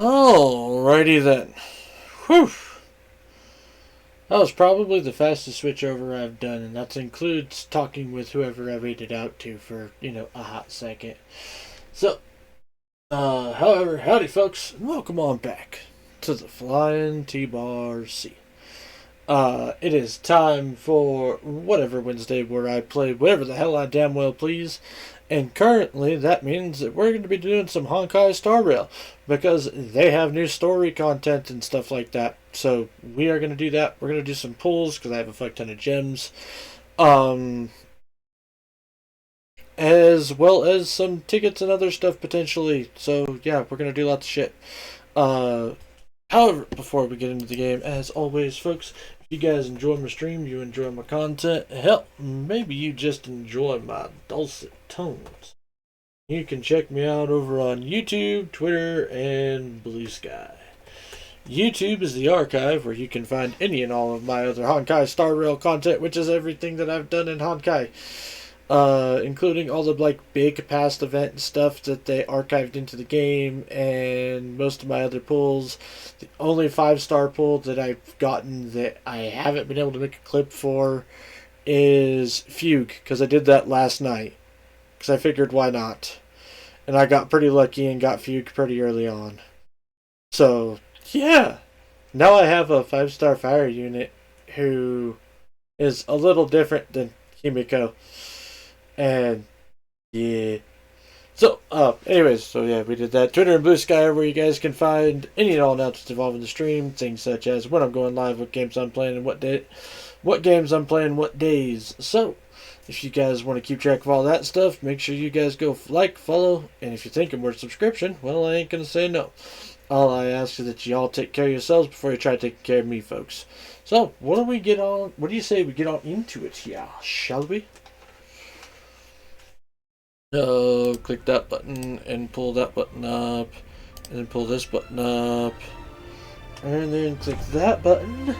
Alrighty then. Whew. That was probably the fastest switch over I've done, and that includes talking with whoever I waited out to for, a hot second. So, however, howdy folks, and welcome on back to the Flying T-Bar C. It is time for whatever Wednesday where I play whatever the hell I damn well please. And currently, that means that we're going to be doing some Honkai Star Rail because they have new story content and stuff like that. So we are going to do that. We're going to do some pulls because I have a fuck ton of gems, um, as well as some tickets and other stuff potentially. So yeah, we're going to do lots of shit. Uh, However, before we get into the game, as always, folks, if you guys enjoy my stream, you enjoy my content, hell, maybe you just enjoy my dulcet tones. You can check me out over on YouTube, Twitter, and Blue Sky. YouTube is the archive where you can find any and all of my other Honkai Star Rail content, which is everything that I've done in Honkai. Including all the big past event stuff that they archived into the game, and most of my other pulls. The only 5-star pull that I've gotten that I haven't been able to make a clip for is Fugue, because I did that last night. Because I figured why not. And I got pretty lucky and got Fugue pretty early on. So, yeah. Now I have a 5-star fire unit who is a little different than Himiko. And yeah. So, anyways, so yeah, we did that. Twitter and Blue Sky where you guys can find any and all announcements involving the stream, things such as when I'm going live, what games I'm playing, and what games I'm playing, what days. So, if you guys want to keep track of all that stuff, make sure you guys go like, follow, and if you're thinking worth subscription, well, I ain't gonna say no. All I ask is that you all take care of yourselves before you try taking care of me, folks. So, what do we get on? What do you say we get on into it here, shall we? Click that button and pull that button up, and then pull this button up, and then click that button.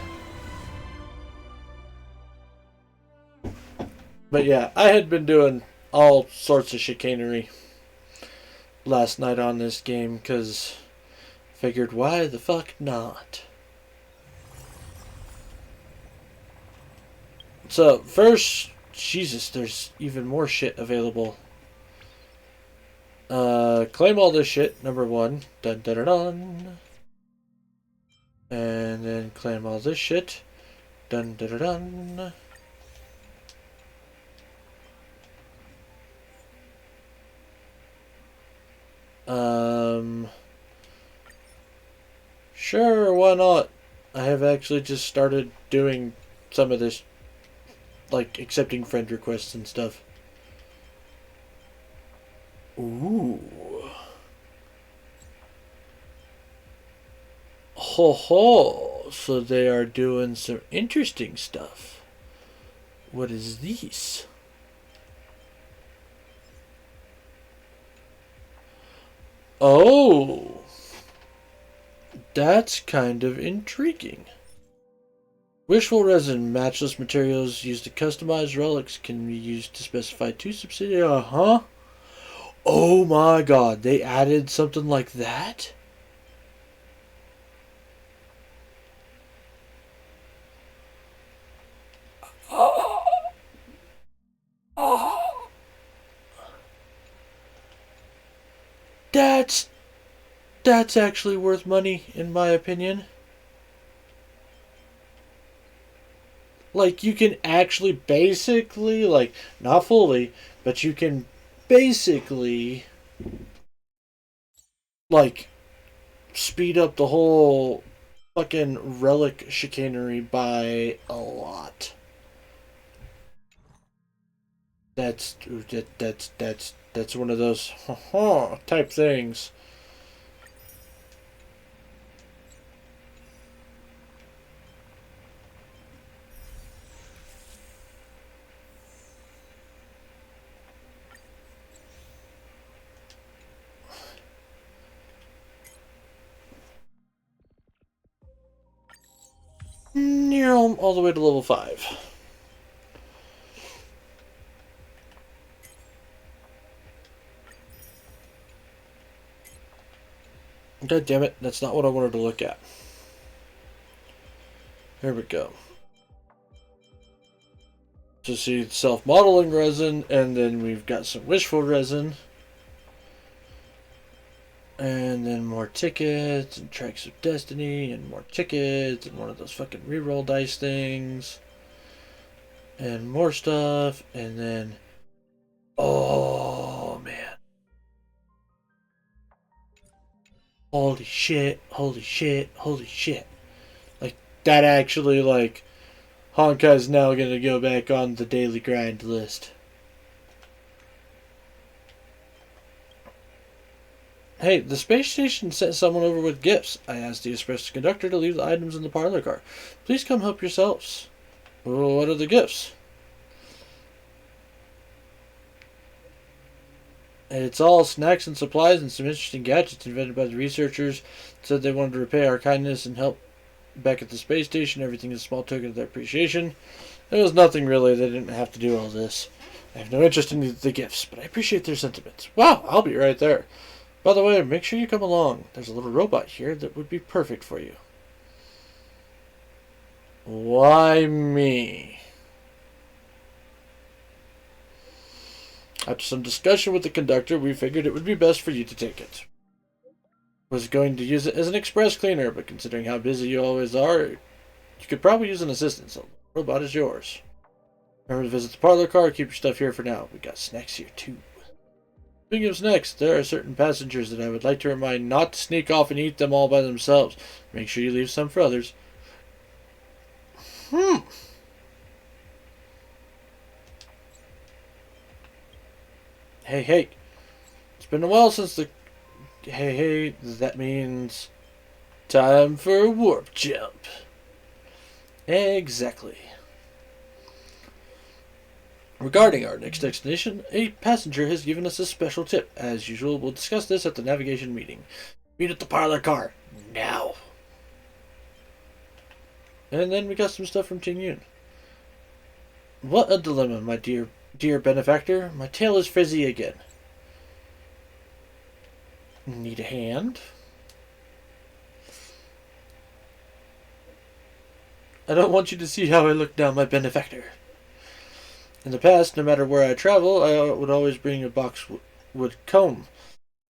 But yeah, I had been doing all sorts of chicanery last night on this game because figured why the fuck not. So first, Jesus, there's even more shit available. Claim all this shit, number 1. Dun dun dun dun. And then claim all this shit. Dun dun dun dun. Sure, why not? I have actually just started doing some of this, like accepting friend requests and stuff. Ooh. Ho ho! So they are doing some interesting stuff. What is this? Oh! That's kind of intriguing. Wishful resin, matchless materials used to customize relics can be used to specify 2 subsidiary. Huh? Oh my god, they added something like that? Oh, oh. That's that's actually worth money in my opinion. Like you can actually basically not fully, but you can basically like speed up the whole fucking relic chicanery by a lot. That's one of those type things. All the way to level 5. God damn it, that's not what I wanted to look at. Here we go. To see self-modeling resin, and then we've got some wishful resin. And then more tickets, and Tracks of Destiny, and more tickets, and one of those fucking reroll dice things. And more stuff, and then... Oh, man. Holy shit, holy shit, holy shit. Like, that actually, like... Honkai's now gonna go back on the daily grind list. Hey, the space station sent someone over with gifts. I asked the express conductor to leave the items in the parlor car. Please come help yourselves. Well, what are the gifts? It's all snacks and supplies and some interesting gadgets invented by the researchers. Said they wanted to repay our kindness and help back at the space station. Everything is a small token of their appreciation. There was nothing really. They didn't have to do all this. I have no interest in the gifts, but I appreciate their sentiments. Wow, I'll be right there. By the way, make sure you come along. There's a little robot here that would be perfect for you. Why me? After some discussion with the conductor, we figured it would be best for you to take it. Was going to use it as an express cleaner, but considering how busy you always are, you could probably use an assistant, so the robot is yours. Remember to visit the parlor car, keep your stuff here for now. We got snacks here too. Speaking of snacks, there are certain passengers that I would like to remind not to sneak off and eat them all by themselves. Make sure you leave some for others. Hey. It's been a while since the... Hey, that means... Time for a warp jump. Exactly. Regarding our next destination, a passenger has given us a special tip. As usual, we'll discuss this at the navigation meeting. Meet at the parlor car. Now. And then we got some stuff from Ting Yun. What a dilemma, my dear benefactor. My tail is frizzy again. Need a hand? I don't want you to see how I look now, my benefactor. In the past, no matter where I travel, I would always bring a boxwood comb.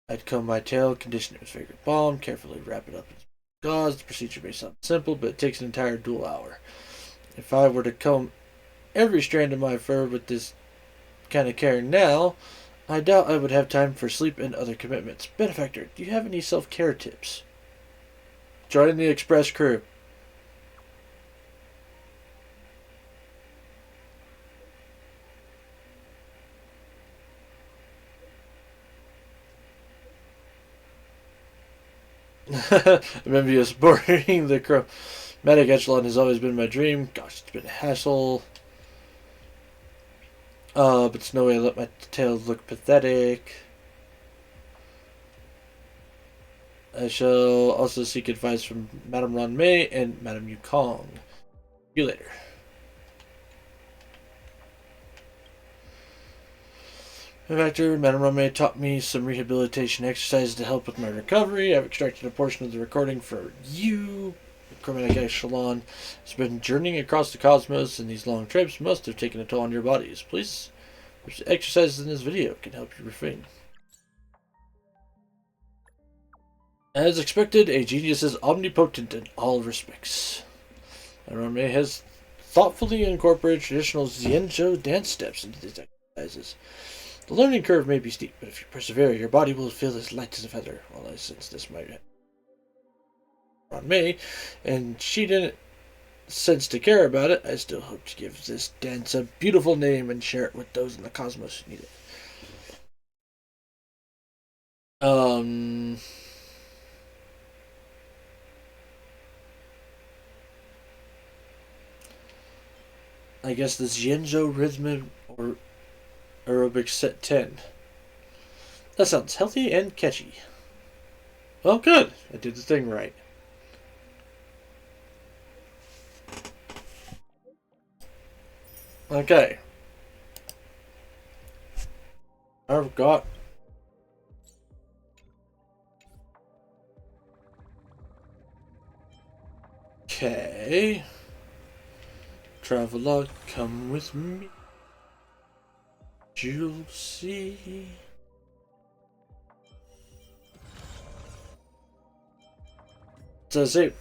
I'd comb my tail, condition it with fragrant balm, carefully wrap it up in gauze. The procedure may sound simple, but it takes an entire dual hour. If I were to comb every strand of my fur with this kind of care now, I doubt I would have time for sleep and other commitments. Benefactor, do you have any self-care tips? Join the express crew. Amphibious boarding the chromatic echelon has always been my dream. Gosh, it's been a hassle. But it's no way I let my tail look pathetic. I shall also seek advice from Madame Ron Mei and Madame Yukong. See you later. Factor, Madame Ron Mei taught me some rehabilitation exercises to help with my recovery. I've extracted a portion of the recording for you. The chromatic echelon has been journeying across the cosmos, and these long trips must have taken a toll on your bodies. Please, exercises in this video can help you refrain. As expected, a genius is omnipotent in all respects. Madame Ron Mei has thoughtfully incorporated traditional Xianzhou dance steps into these exercises. The learning curve may be steep, but if you persevere, your body will feel as light as a feather. While I sense this might on me, and she didn't sense to care about it, I still hope to give this dance a beautiful name and share it with those in the cosmos who need it. I guess the Xianzhou rhythm or aerobic set 10. That sounds healthy and catchy. Well, good. I did the thing right. Okay. I've got Okay. Travelogue, come with me. You'll see. So say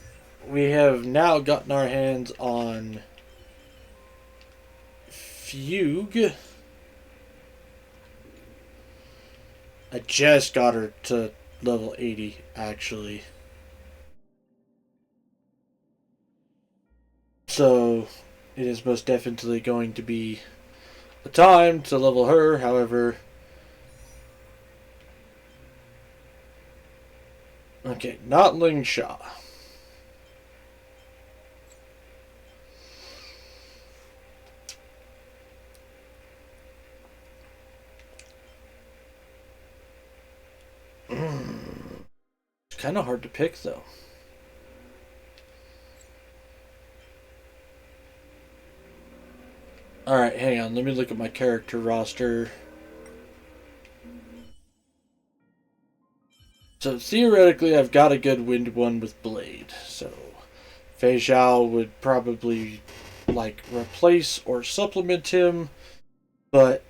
we have now gotten our hands on Fugue. I just got her to level 80, actually. So it is most definitely going to be a time to level her. However, okay, not Ling Sha. It's kind of hard to pick, though. Alright, hang on. Let me look at my character roster. So theoretically, I've got a good wind one with Blade. So Fei Zhao would probably like replace or supplement him, but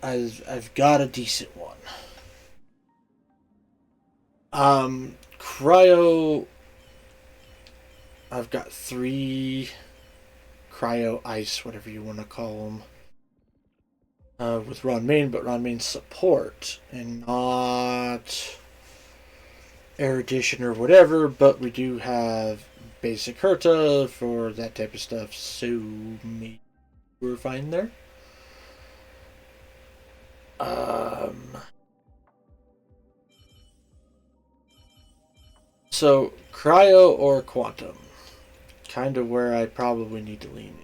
I've got a decent one. Cryo. I've got 3 cryo ice, whatever you want to call them. With Ron Main, but Ron Main's support and not erudition or whatever, but we do have basic Herta for that type of stuff, so maybe we're fine there. So cryo or quantum, kind of where I probably need to lean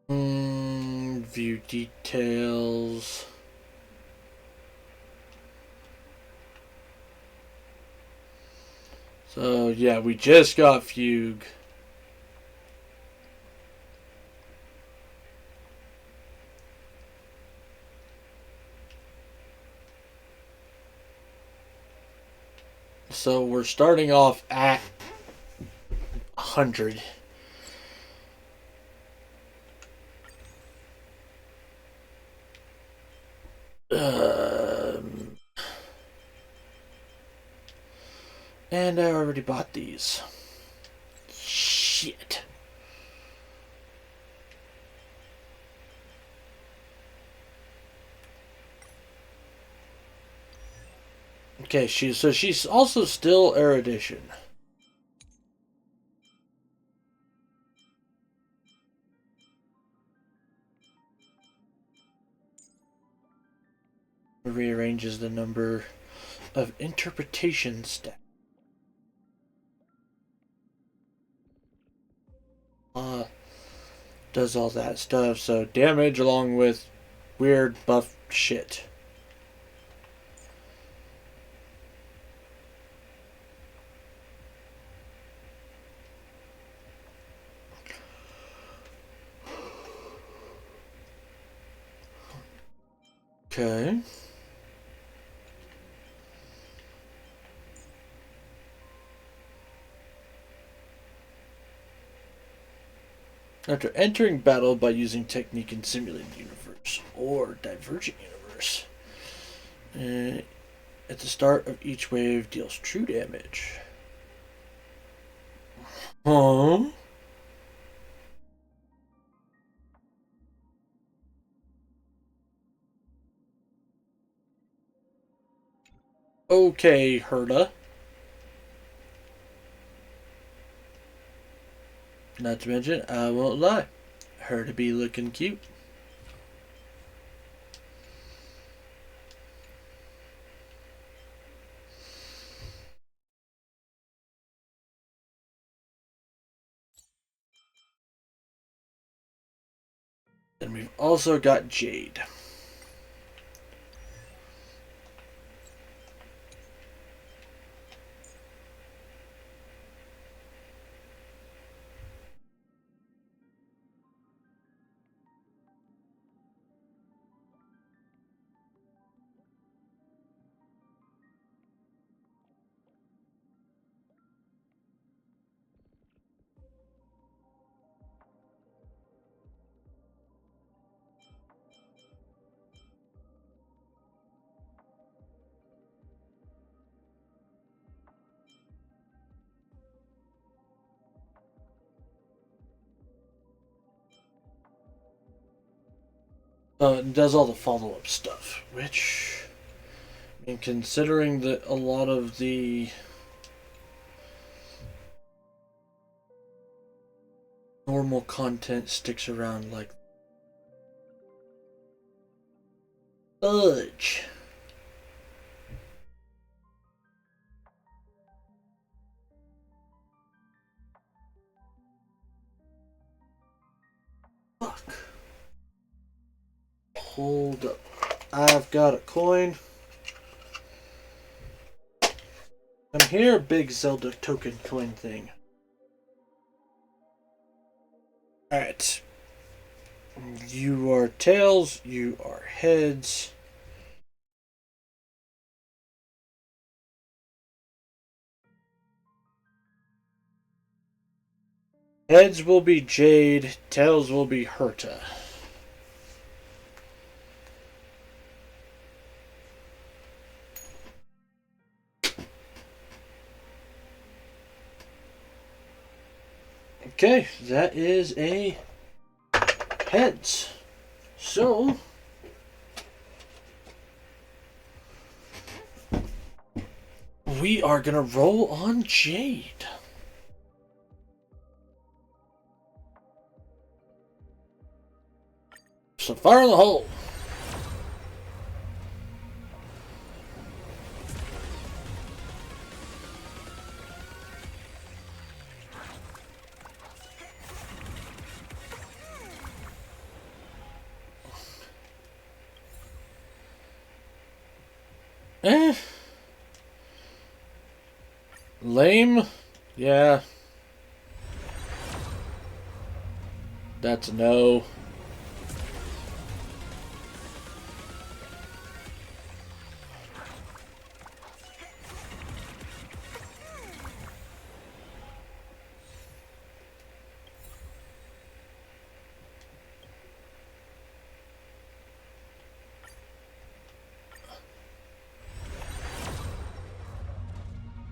in. View details. So yeah, we just got Fugue. So we're starting off at 100. And I already bought these. Shit. Okay, she's also still erudition. Rearranges the number of interpretation stats. Does all that stuff. So damage along with weird buff shit. Okay. After entering battle by using technique in simulated universe or divergent universe, at the start of each wave deals true damage. Huh? Okay, Herta. Not to mention, I won't lie, Herta be looking cute. And we've also got Jade. It does all the follow-up stuff, which, I mean, considering that a lot of the normal content sticks around like fudge. Fuck. Hold up. I've got a coin. Come here, big Zelda token coin thing. Alright. You are tails, you are heads. Heads will be Jade, tails will be Herta. Okay, that is a heads. So we are gonna roll on Jade. So fire in the hole. Lame? Yeah. That's a no.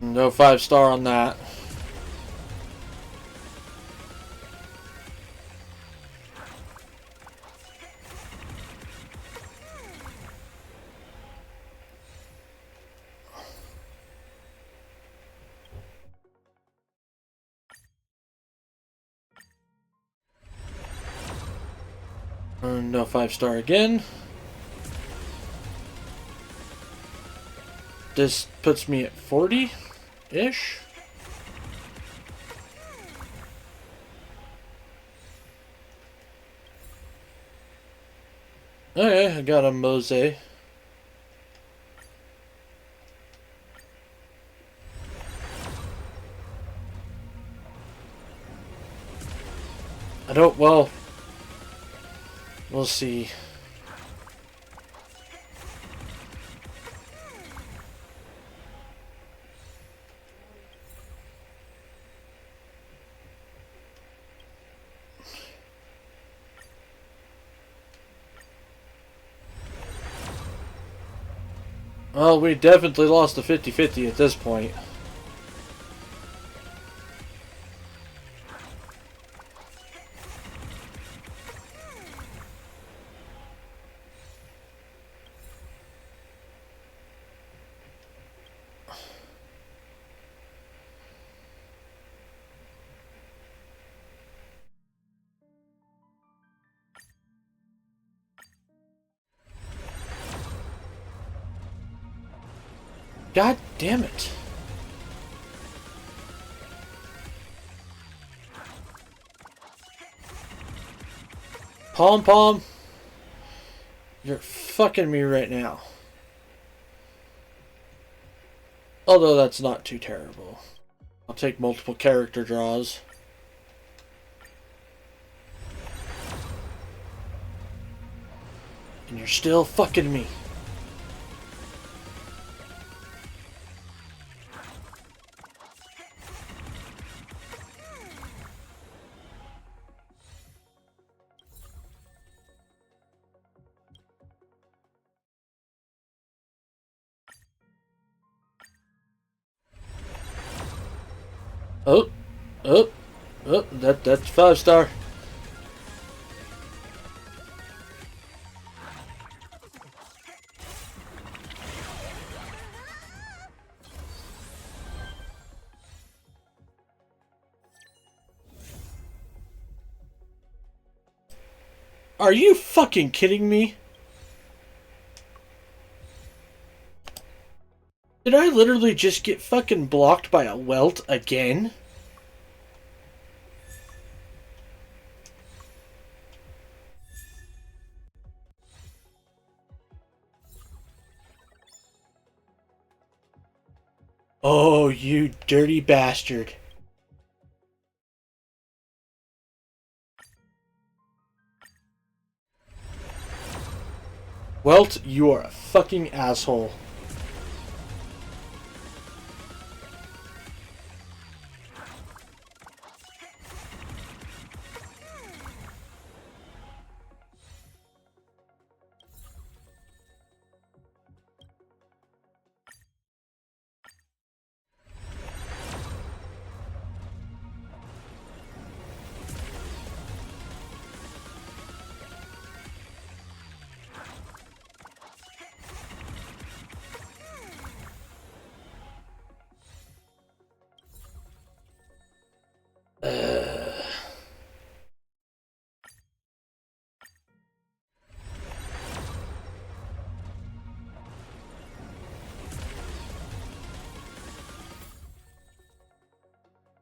No 5-star on that. No 5-star again. This puts me at 40-ish. Okay, I got a Mose. I don't, well, we'll see. Well, we definitely lost the 50-50 at this point. God damn it. Pom Pom, you're fucking me right now. Although that's not too terrible. I'll take multiple character draws. And you're still fucking me. Oh, that's 5-star. Are you fucking kidding me? Did I literally just get fucking blocked by a welt again? Oh, you dirty bastard. Welt, you are a fucking asshole.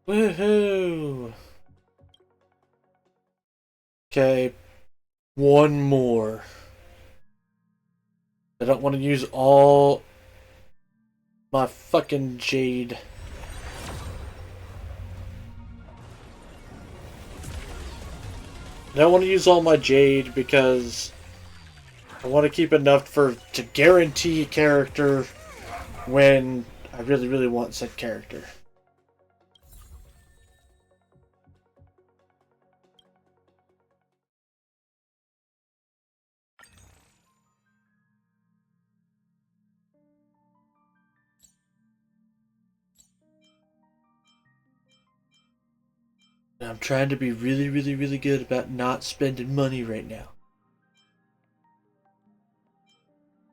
Woohoo! Okay, one more. I don't want to use all my fucking jade. I don't want to use all my jade because I want to keep enough to guarantee character when I really want said character. And I'm trying to be really good about not spending money right now.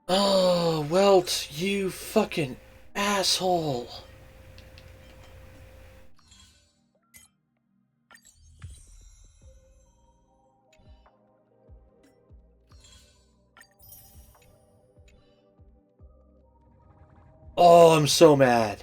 Oh, Welt, you fucking asshole. Oh, I'm so mad.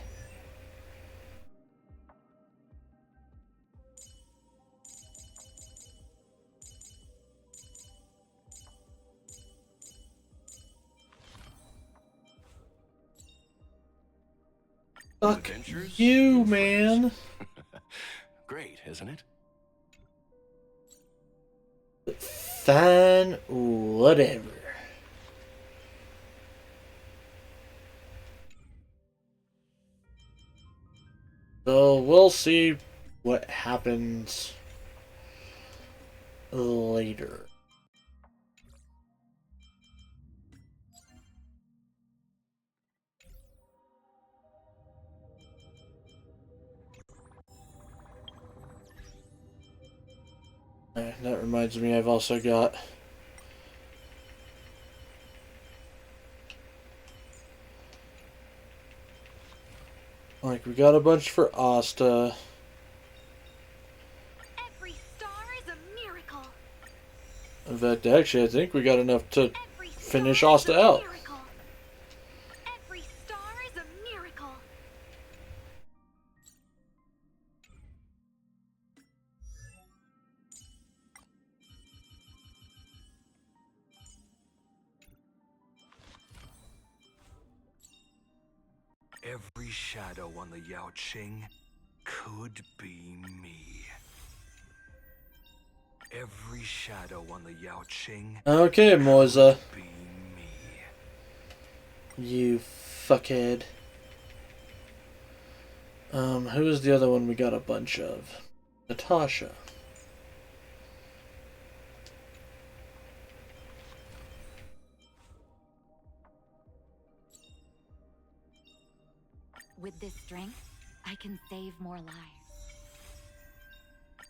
Fuck you, man. Great, isn't it? Fine, whatever. So we'll see what happens later. That reminds me, I've also got we got a bunch for Asta. Every star is a miracle. In fact, actually, I think we got enough to Every finish star is Asta a out. miracle. Every star is a miracle. Every shadow on the Yao Qing could be me. Every shadow on the Yao Qing Okay, Moza. could be me. You fuckhead. Who is the other one we got a bunch of? Natasha. With this strength, I can save more lives.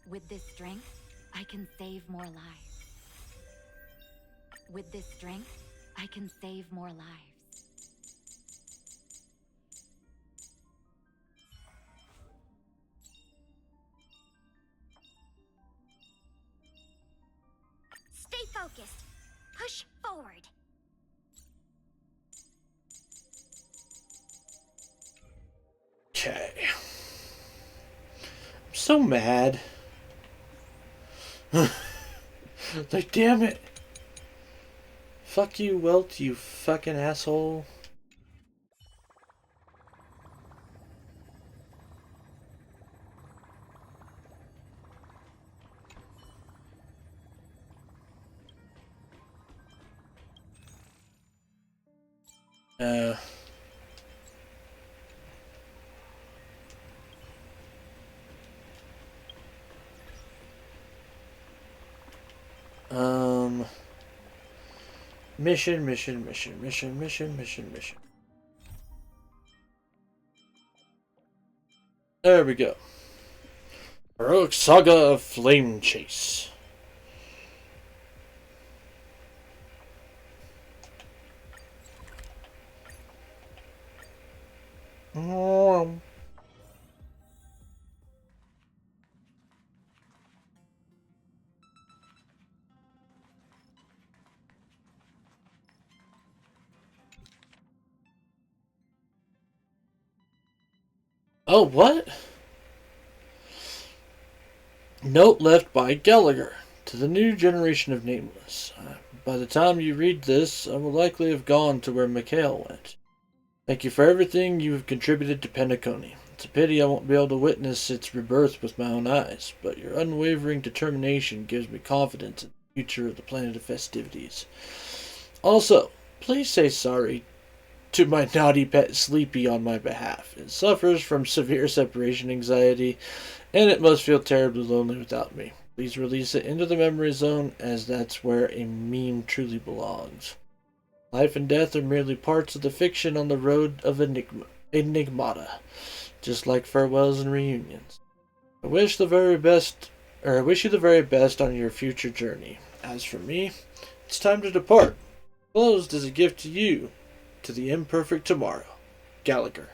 With this strength, I can save more lives. With this strength, I can save more lives. Stay focused. Push forward. Okay. I'm so mad. Like, damn it. Fuck you, Welt, you fucking asshole. Uh... Mission. There we go. Heroic Saga of Flame Chase. Oh, what? Note left by Gallagher to the new generation of Nameless. By the time you read this, I will likely have gone to where Mikhail went. Thank you for everything you have contributed to Penacony. It's a pity I won't be able to witness its rebirth with my own eyes, but your unwavering determination gives me confidence in the future of the Planet of Festivities. Also, please say sorry to my naughty pet Sleepy on my behalf. It suffers from severe separation anxiety, and it must feel terribly lonely without me. Please release it into the memory zone, as that's where a meme truly belongs. Life and death are merely parts of the fiction on the road of Enigmata, just like farewells and reunions. I wish you the very best on your future journey. As for me, it's time to depart. Closed as a gift to you, to the imperfect tomorrow. Gallagher.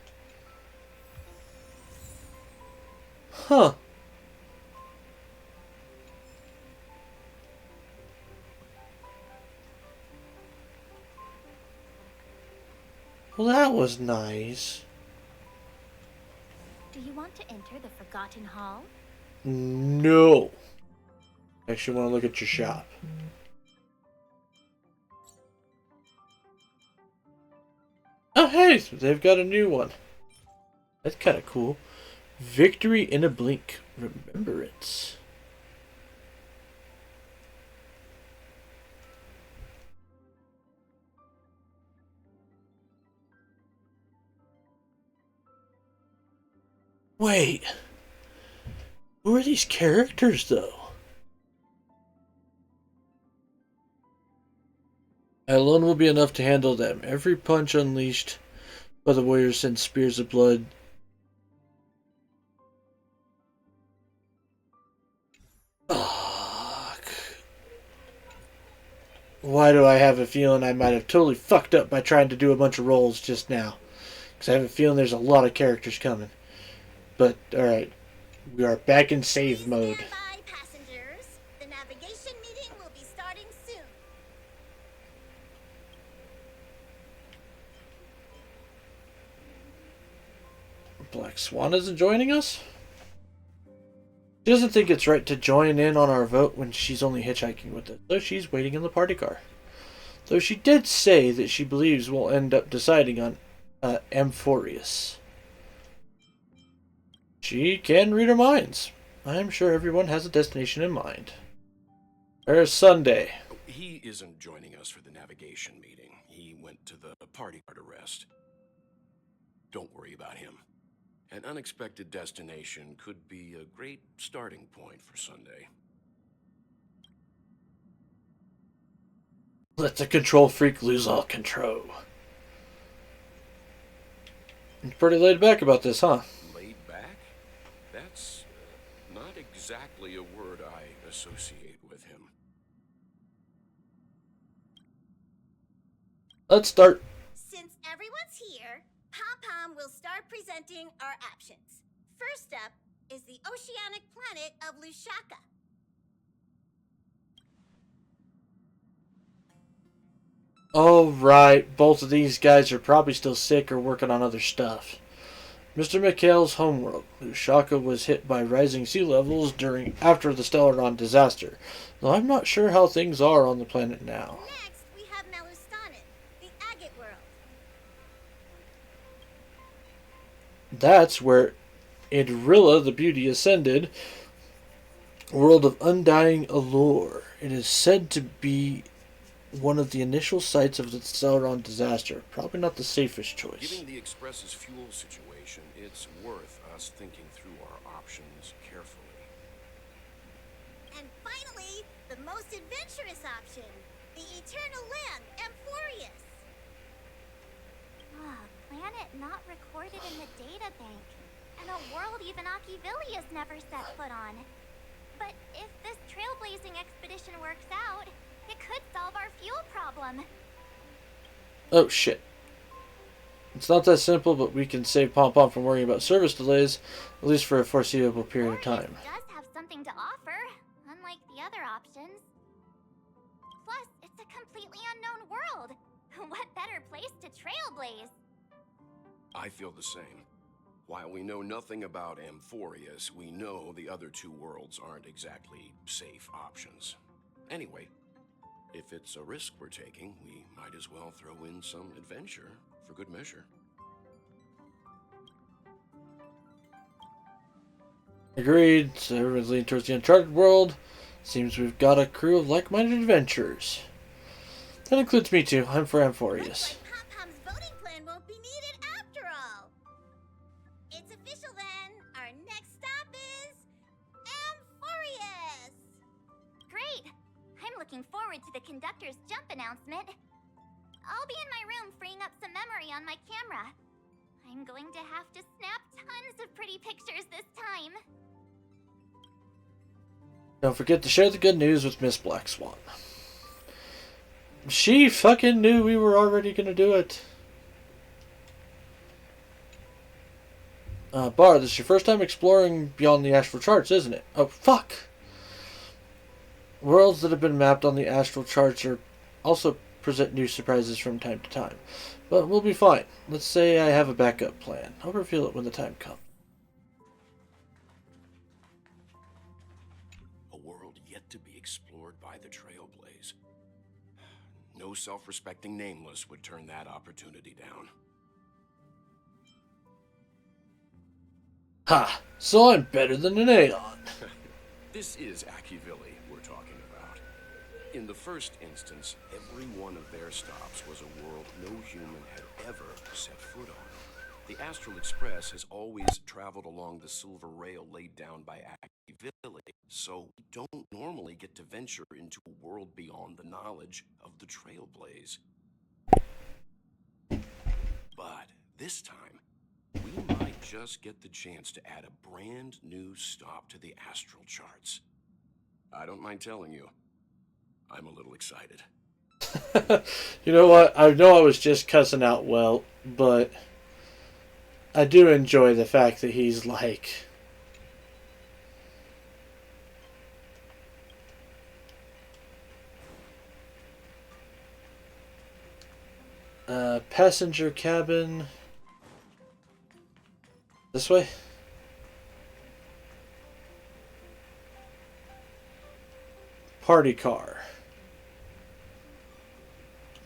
Huh. Well, that was nice. Do you want to enter the Forgotten Hall? No. Actually, want to look at your shop. Oh, hey, they've got a new one. That's kind of cool. Victory in a Blink. Remembrance. Wait. Who are these characters, though? I alone will be enough to handle them. Every punch unleashed by the warriors sends spears of blood. Fuck. Why do I have a feeling I might have totally fucked up by trying to do a bunch of rolls just now? Because I have a feeling there's a lot of characters coming. But, alright. We are back in save mode. Stand by, passengers. The navigation meeting will be starting soon. Black Swan isn't joining us? She doesn't think it's right to join in on our vote when she's only hitchhiking with us, so she's waiting in the party car. Though she did say that she believes we'll end up deciding on Amphorius. She can read our minds. I'm sure everyone has a destination in mind. There's Sunday. He isn't joining us for the navigation meeting. He went to the party car to rest. Don't worry about him. An unexpected destination could be a great starting point for Sunday. Let the control freak lose all control. You're pretty laid back about this, huh? Laid back? That's not exactly a word I associate with him. Let's start. Since everyone's here, Pom-Pom will start presenting our options. First up is the oceanic planet of Lushaka. Oh, right. Both of these guys are probably still sick or working on other stuff. Mr. McHale's homeworld. Ushaka was hit by rising sea levels after the Stellaron disaster, though I'm not sure how things are on the planet now. Next, we have Malustanin, the agate world. That's where Idrilla the Beauty ascended, a world of undying allure. It is said to be one of the initial sites of the Stellaron disaster. Probably not the safest choice. Given the Express's fuel situation, it's worth us thinking through our options carefully. And finally, the most adventurous option, the Eternal Land, Amphorius. Ah, planet not recorded in the data bank. And a world even Achivilius never set foot on. But if this trailblazing expedition works out, it could solve our fuel problem. Oh shit. It's not that simple, but we can save Pom Pom from worrying about service delays, at least for a foreseeable period of time. It does have something to offer, unlike the other options. Plus, it's a completely unknown world. What better place to trailblaze? I feel the same. While we know nothing about Amphorius, we know the other two worlds aren't exactly safe options. Anyway, if it's a risk we're taking, we might as well throw in some adventure for good measure. Agreed. So everyone's leaning towards the Uncharted world. Seems we've got a crew of like-minded adventurers. That includes me too. I'm for Amphorius. Looks like Pom-Pom's voting plan won't be needed after all. It's official then. Our next stop is Amphorius. Great! I'm looking forward to the conductor's jump announcement. I'll be in my room freeing up some memory on my camera. I'm going to have to snap tons of pretty pictures this time. Don't forget to share the good news with Miss Black Swan. She fucking knew we were already gonna do it. Bar, this is your first time exploring beyond the astral charts, isn't it? Oh, fuck! Worlds that have been mapped on the astral charts are also present new surprises from time to time. But we'll be fine. Let's say I have a backup plan. I'll reveal it when the time comes. A world yet to be explored by the Trailblaze. No self-respecting nameless would turn that opportunity down. Ha! So I'm better than an Aeon. This is Achivili we're talking about. In the first instance, every one of their stops was a world no human had ever set foot on. The Astral Express has always traveled along the silver rail laid down by Achivili, so we don't normally get to venture into a world beyond the knowledge of the Trailblaze. But this time, we might just get the chance to add a brand new stop to the astral charts. I don't mind telling you, I'm a little excited. You know what? I know I was just cussing out well, but I do enjoy the fact that he's like... passenger cabin... This way? Party car.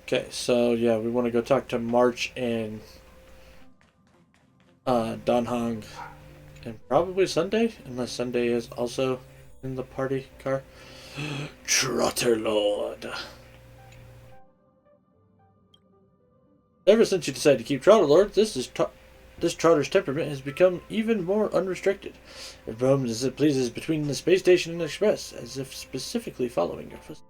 Okay, so yeah, we want to go talk to March and Donhong and probably Sunday, unless Sunday is also in the party car. Trotter Lord. Ever since you decided to keep Trotter Lord, this Trotter's temperament has become even more unrestricted. It roams as it pleases between the space station and Express, as if specifically following your footsteps.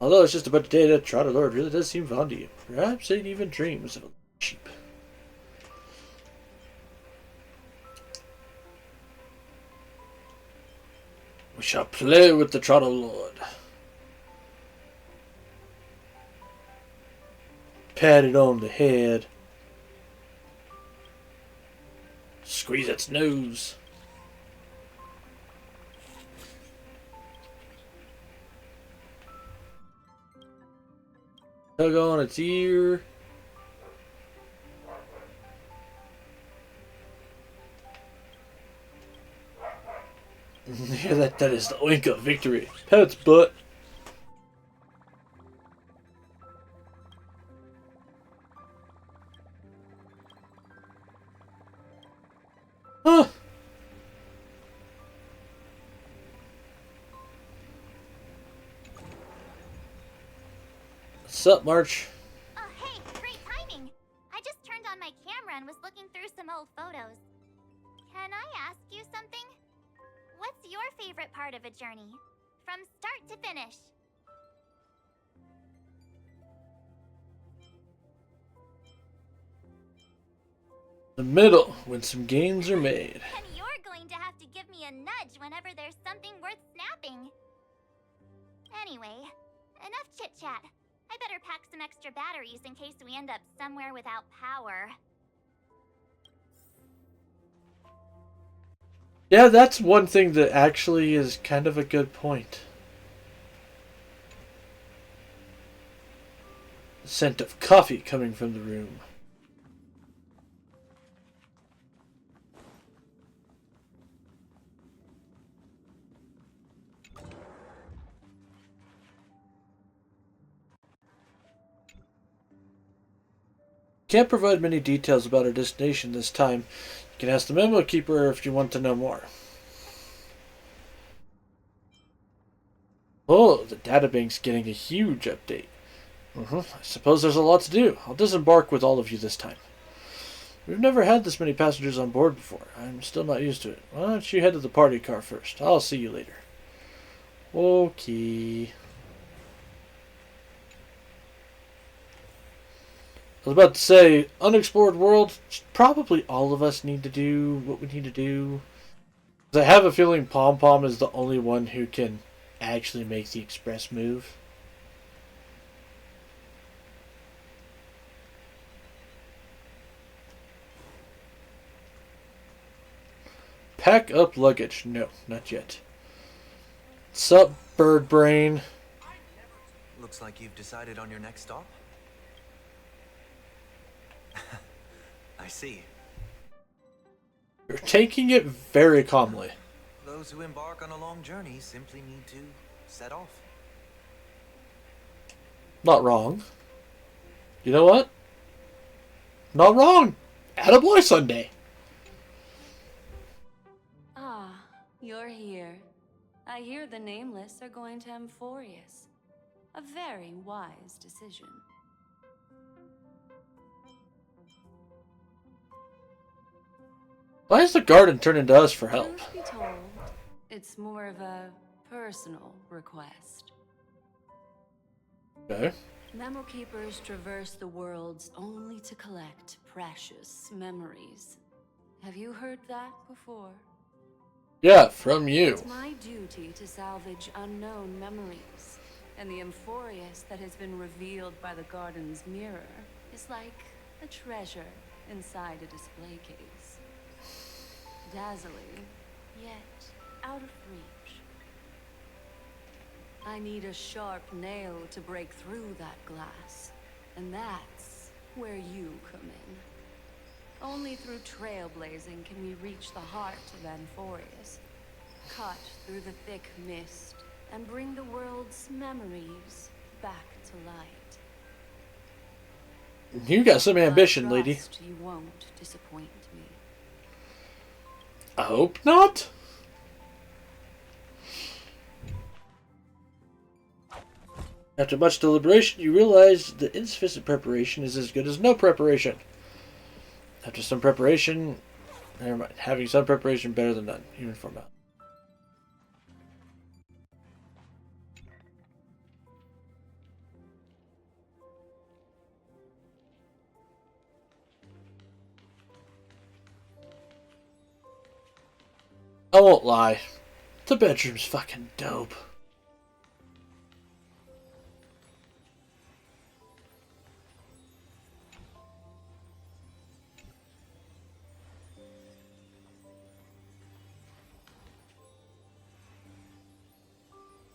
Although it's just a bunch of data, Trotter Lord really does seem fond of you. Perhaps it even dreams of a sheep. We shall play with the Trotter Lord. Pat it on the head. Squeeze its nose. Tug on its ear. Yeah, that is the wink of victory. Pat its butt. Huh. What's up, March? Oh, hey, great timing. I just turned on my camera and was looking through some old photos. Can I ask you something? What's your favorite part of a journey? From start to finish. The middle, when some gains are made. And you're going to have to give me a nudge whenever there's something worth snapping. Anyway, enough chit-chat. I better pack some extra batteries in case we end up somewhere without power. Yeah, that's one thing that actually is kind of a good point. The scent of coffee coming from the room. Can't provide many details about our destination this time. You can ask the memo keeper if you want to know more. Oh, the databank's getting a huge update. I suppose there's a lot to do. I'll disembark with all of you this time. We've never had this many passengers on board before. I'm still not used to it. Why don't you head to the party car first? I'll see you later. Okay. I was about to say, unexplored world, probably all of us need to do what we need to do. 'Cause I have a feeling Pom Pom is the only one who can actually make the express move. Pack up luggage. No, not yet. Sup, bird brain? Looks like you've decided on your next stop. I see. You're taking it very calmly. Those who embark on a long journey simply need to set off. Not wrong. You know what? Not wrong. Attaboy Sunday. Ah, you're here. I hear the Nameless are going to Amphorius. A very wise decision. Why is the garden turning to us for help? Truth be told, it's more of a personal request. Okay. Memo keepers traverse the worlds only to collect precious memories. Have you heard that before? Yeah, from you. It's my duty to salvage unknown memories, and the Amphorius that has been revealed by the garden's mirror is like a treasure inside a display case. Dazzling, yet out of reach. I need a sharp nail to break through that glass, and that's where you come in. Only through trailblazing can we reach the heart of Amphorius, cut through the thick mist, and bring the world's memories back to light. You got some ambition, I lady. trust you won't disappoint me. I hope not. After much deliberation, you realize that insufficient preparation is as good as no preparation. After some preparation, never mind. Having some preparation better than none, even for now. I won't lie. The bedroom's fucking dope.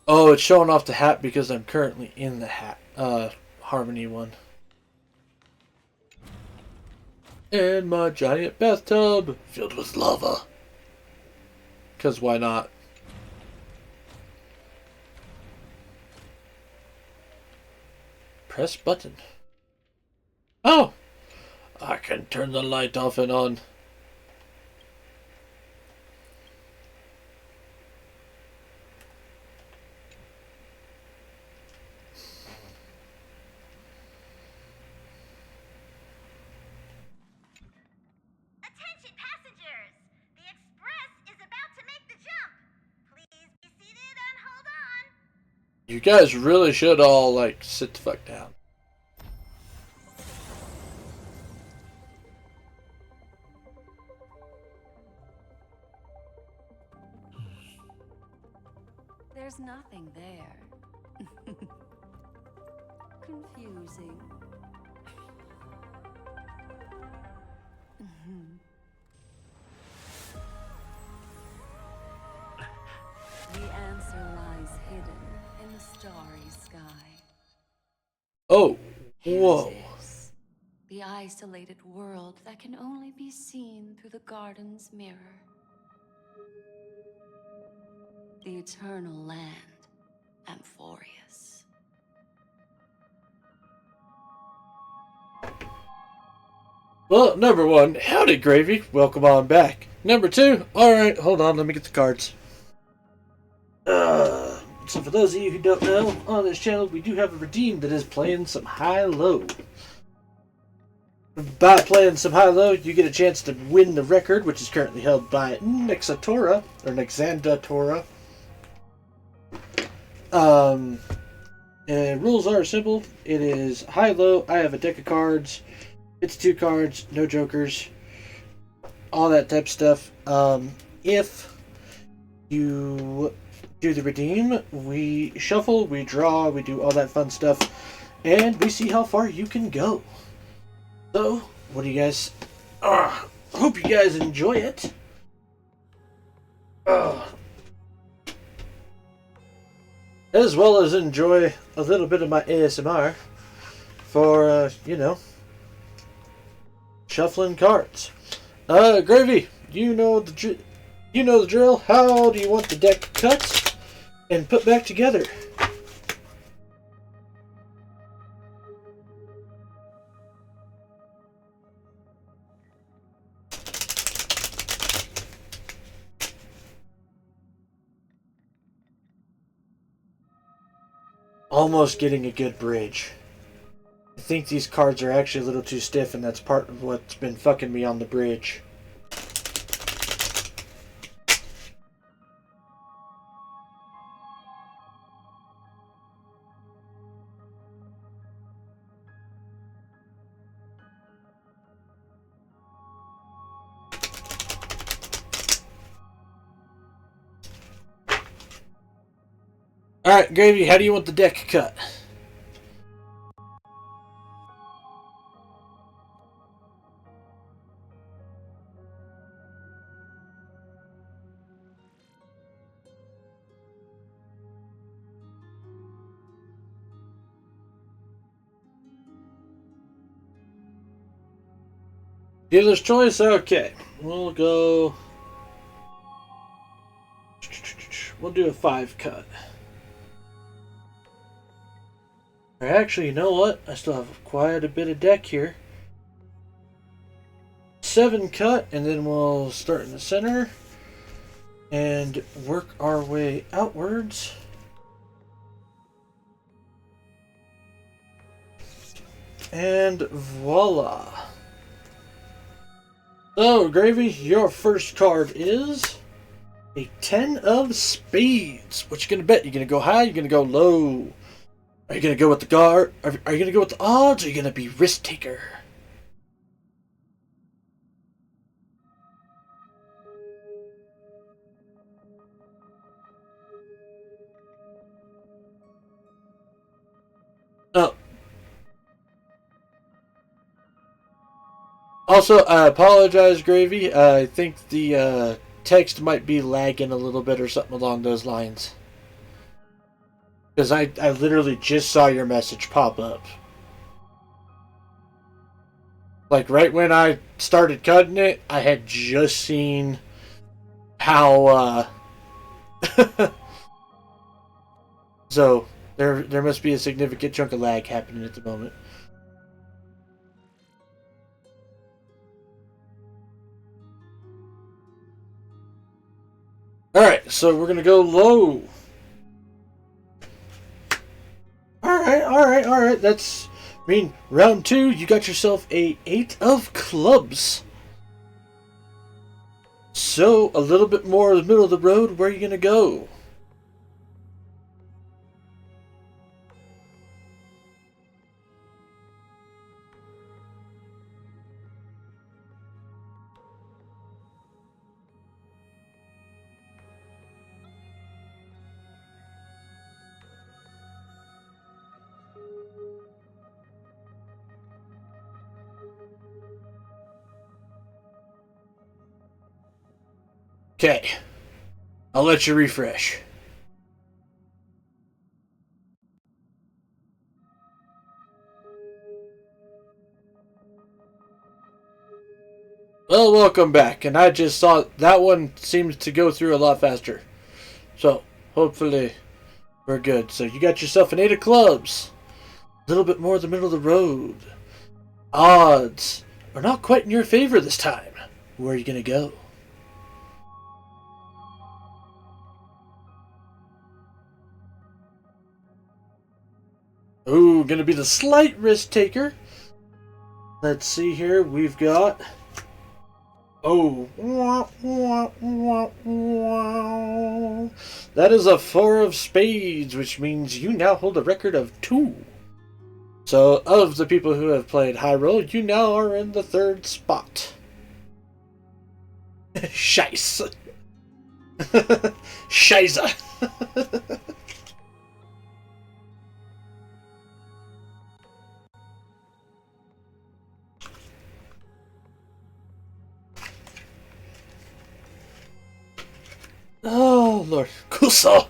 Oh, it's showing off the hat because I'm currently in the hat. Harmony one. And my giant bathtub filled with lava. 'Cause why not? Press button. Oh! I can turn the light off and on. Attention passengers! The express is about to make the jump. Please be seated and hold on. You guys really should all, like, sit the fuck down. There's nothing there. Confusing. The answer lies hidden in the starry sky. Oh, Here whoa. it is, the isolated world that can only be seen through the garden's mirror. The eternal land, Amphorius. Well, number one, howdy Gravy, welcome on back. Number two, alright, hold on, let me get the cards. So for those of you who don't know, on this channel we do have a redeem that is playing some high-low. By playing some high-low, you get a chance to win the record, which is currently held by Nexatora, or Nexandatora. And rules are simple. It is high-low, I have a deck of cards, it's 2 cards, no jokers, all that type of stuff. If you do the redeem, we shuffle, we draw, we do all that fun stuff, and we see how far you can go. So, what do you guys... hope you guys enjoy it. As well as enjoy a little bit of my ASMR for, you know, shuffling cards. Gravy, you know the drill. How do you want the deck cut and put back together? Almost getting a good bridge. I think these cards are actually a little too stiff, and that's part of what's been fucking me on the bridge. Alright, Gravy, how do you want the deck cut? Dealer's choice? Okay. We'll go... We'll do a 5 cut. Actually, you know what? I still have quite a bit of deck here. 7 cut, and then we'll start in the center and work our way outwards. And voila. So, Gravy, your first card is a 10 of spades. What you gonna bet? You gonna go high? You gonna go low? Are you gonna go with the guard? Are you gonna go with the odds? Or are you gonna be risk taker? Oh. Also, I apologize, Gravy. I think the text might be lagging a little bit or something along those lines. Because I literally just saw your message pop up. Like, right when I started cutting it, I had just seen how, so, there must be a significant chunk of lag happening at the moment. Alright, so we're gonna go low. Alright. That's, I mean, round 2, you got yourself a 8 of clubs. So, a little bit more in the middle of the road, where are you gonna go? Okay. I'll let you refresh. Well, welcome back. And I just saw that one seems to go through a lot faster. So, hopefully, we're good. So, you got yourself an 8 of clubs. A little bit more in the middle of the road. Odds are not quite in your favor this time. Where are you going to go? Ooh, going to be the slight risk taker. Let's see here. We've got... Oh. That is a 4 of spades, which means you now hold a record of 2. So, of the people who have played high roll, you now are in the 3rd spot. Scheiße. Scheiße. Oh, Lord. Kusa.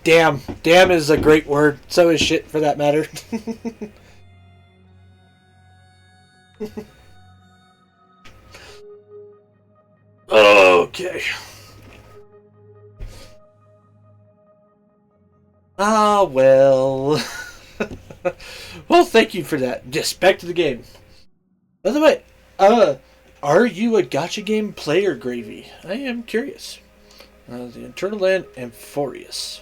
Damn. Damn is a great word. So is shit, for that matter. Okay. Ah, well. Well, thank you for that. Just back to the game. By the way, are you a gacha game player, Gravy? I am curious. The Internal Land Amphorius.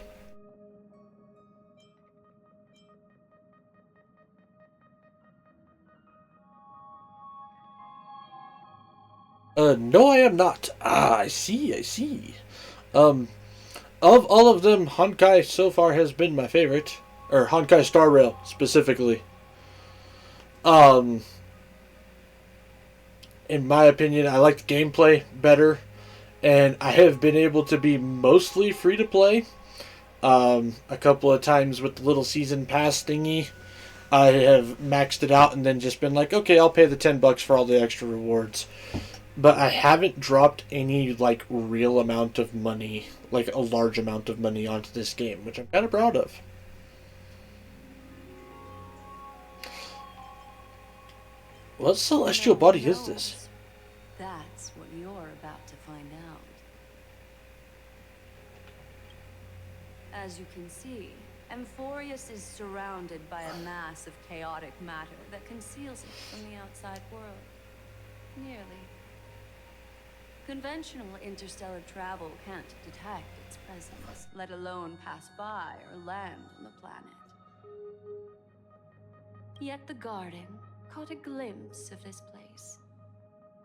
No, I am not. Ah, I see. Of all of them, Honkai so far has been my favorite. Or Honkai Star Rail, specifically. In my opinion, I like the gameplay better. And I have been able to be mostly free to play. A couple of times with the little season pass thingy, I have maxed it out and then just been like, okay, I'll pay the $10 for all the extra rewards. But I haven't dropped any, like, real amount of money, like a large amount of money onto this game, which I'm kind of proud of. What celestial body is this? That's what you're about to find out. As you can see, Amphorius is surrounded by a mass of chaotic matter that conceals it from the outside world. Nearly. Conventional interstellar travel can't detect its presence, let alone pass by or land on the planet. Yet the Garden caught a glimpse of this place,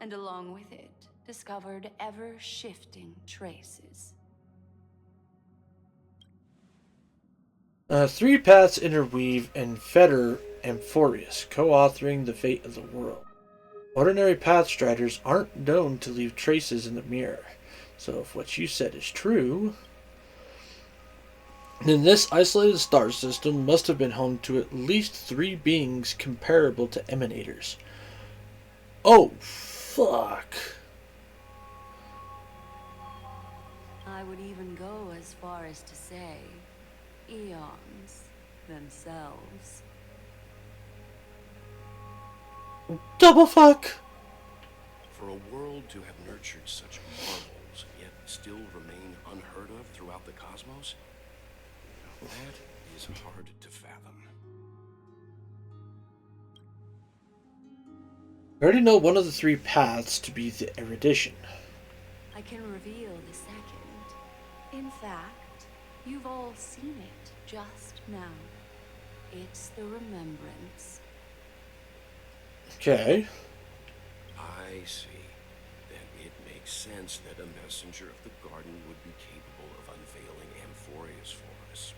and along with it, discovered ever-shifting traces. 3 paths interweave and fetter Amphorius, co-authoring the fate of the world. Ordinary pathstriders aren't known to leave traces in the mirror, so if what you said is true, then this isolated star system must have been home to at least 3 beings comparable to emanators. Oh, fuck. I would even go as far as to say, eons themselves. Double fuck! For a world to have nurtured such marvels, yet still remain unheard of throughout the cosmos, now that is hard to fathom. I already know one of the three paths to be the erudition. I can reveal the second. In fact, you've all seen it just now. It's the remembrance. Okay. I see. Then it makes sense that a messenger of the garden would be capable of unveiling Amphorius for us.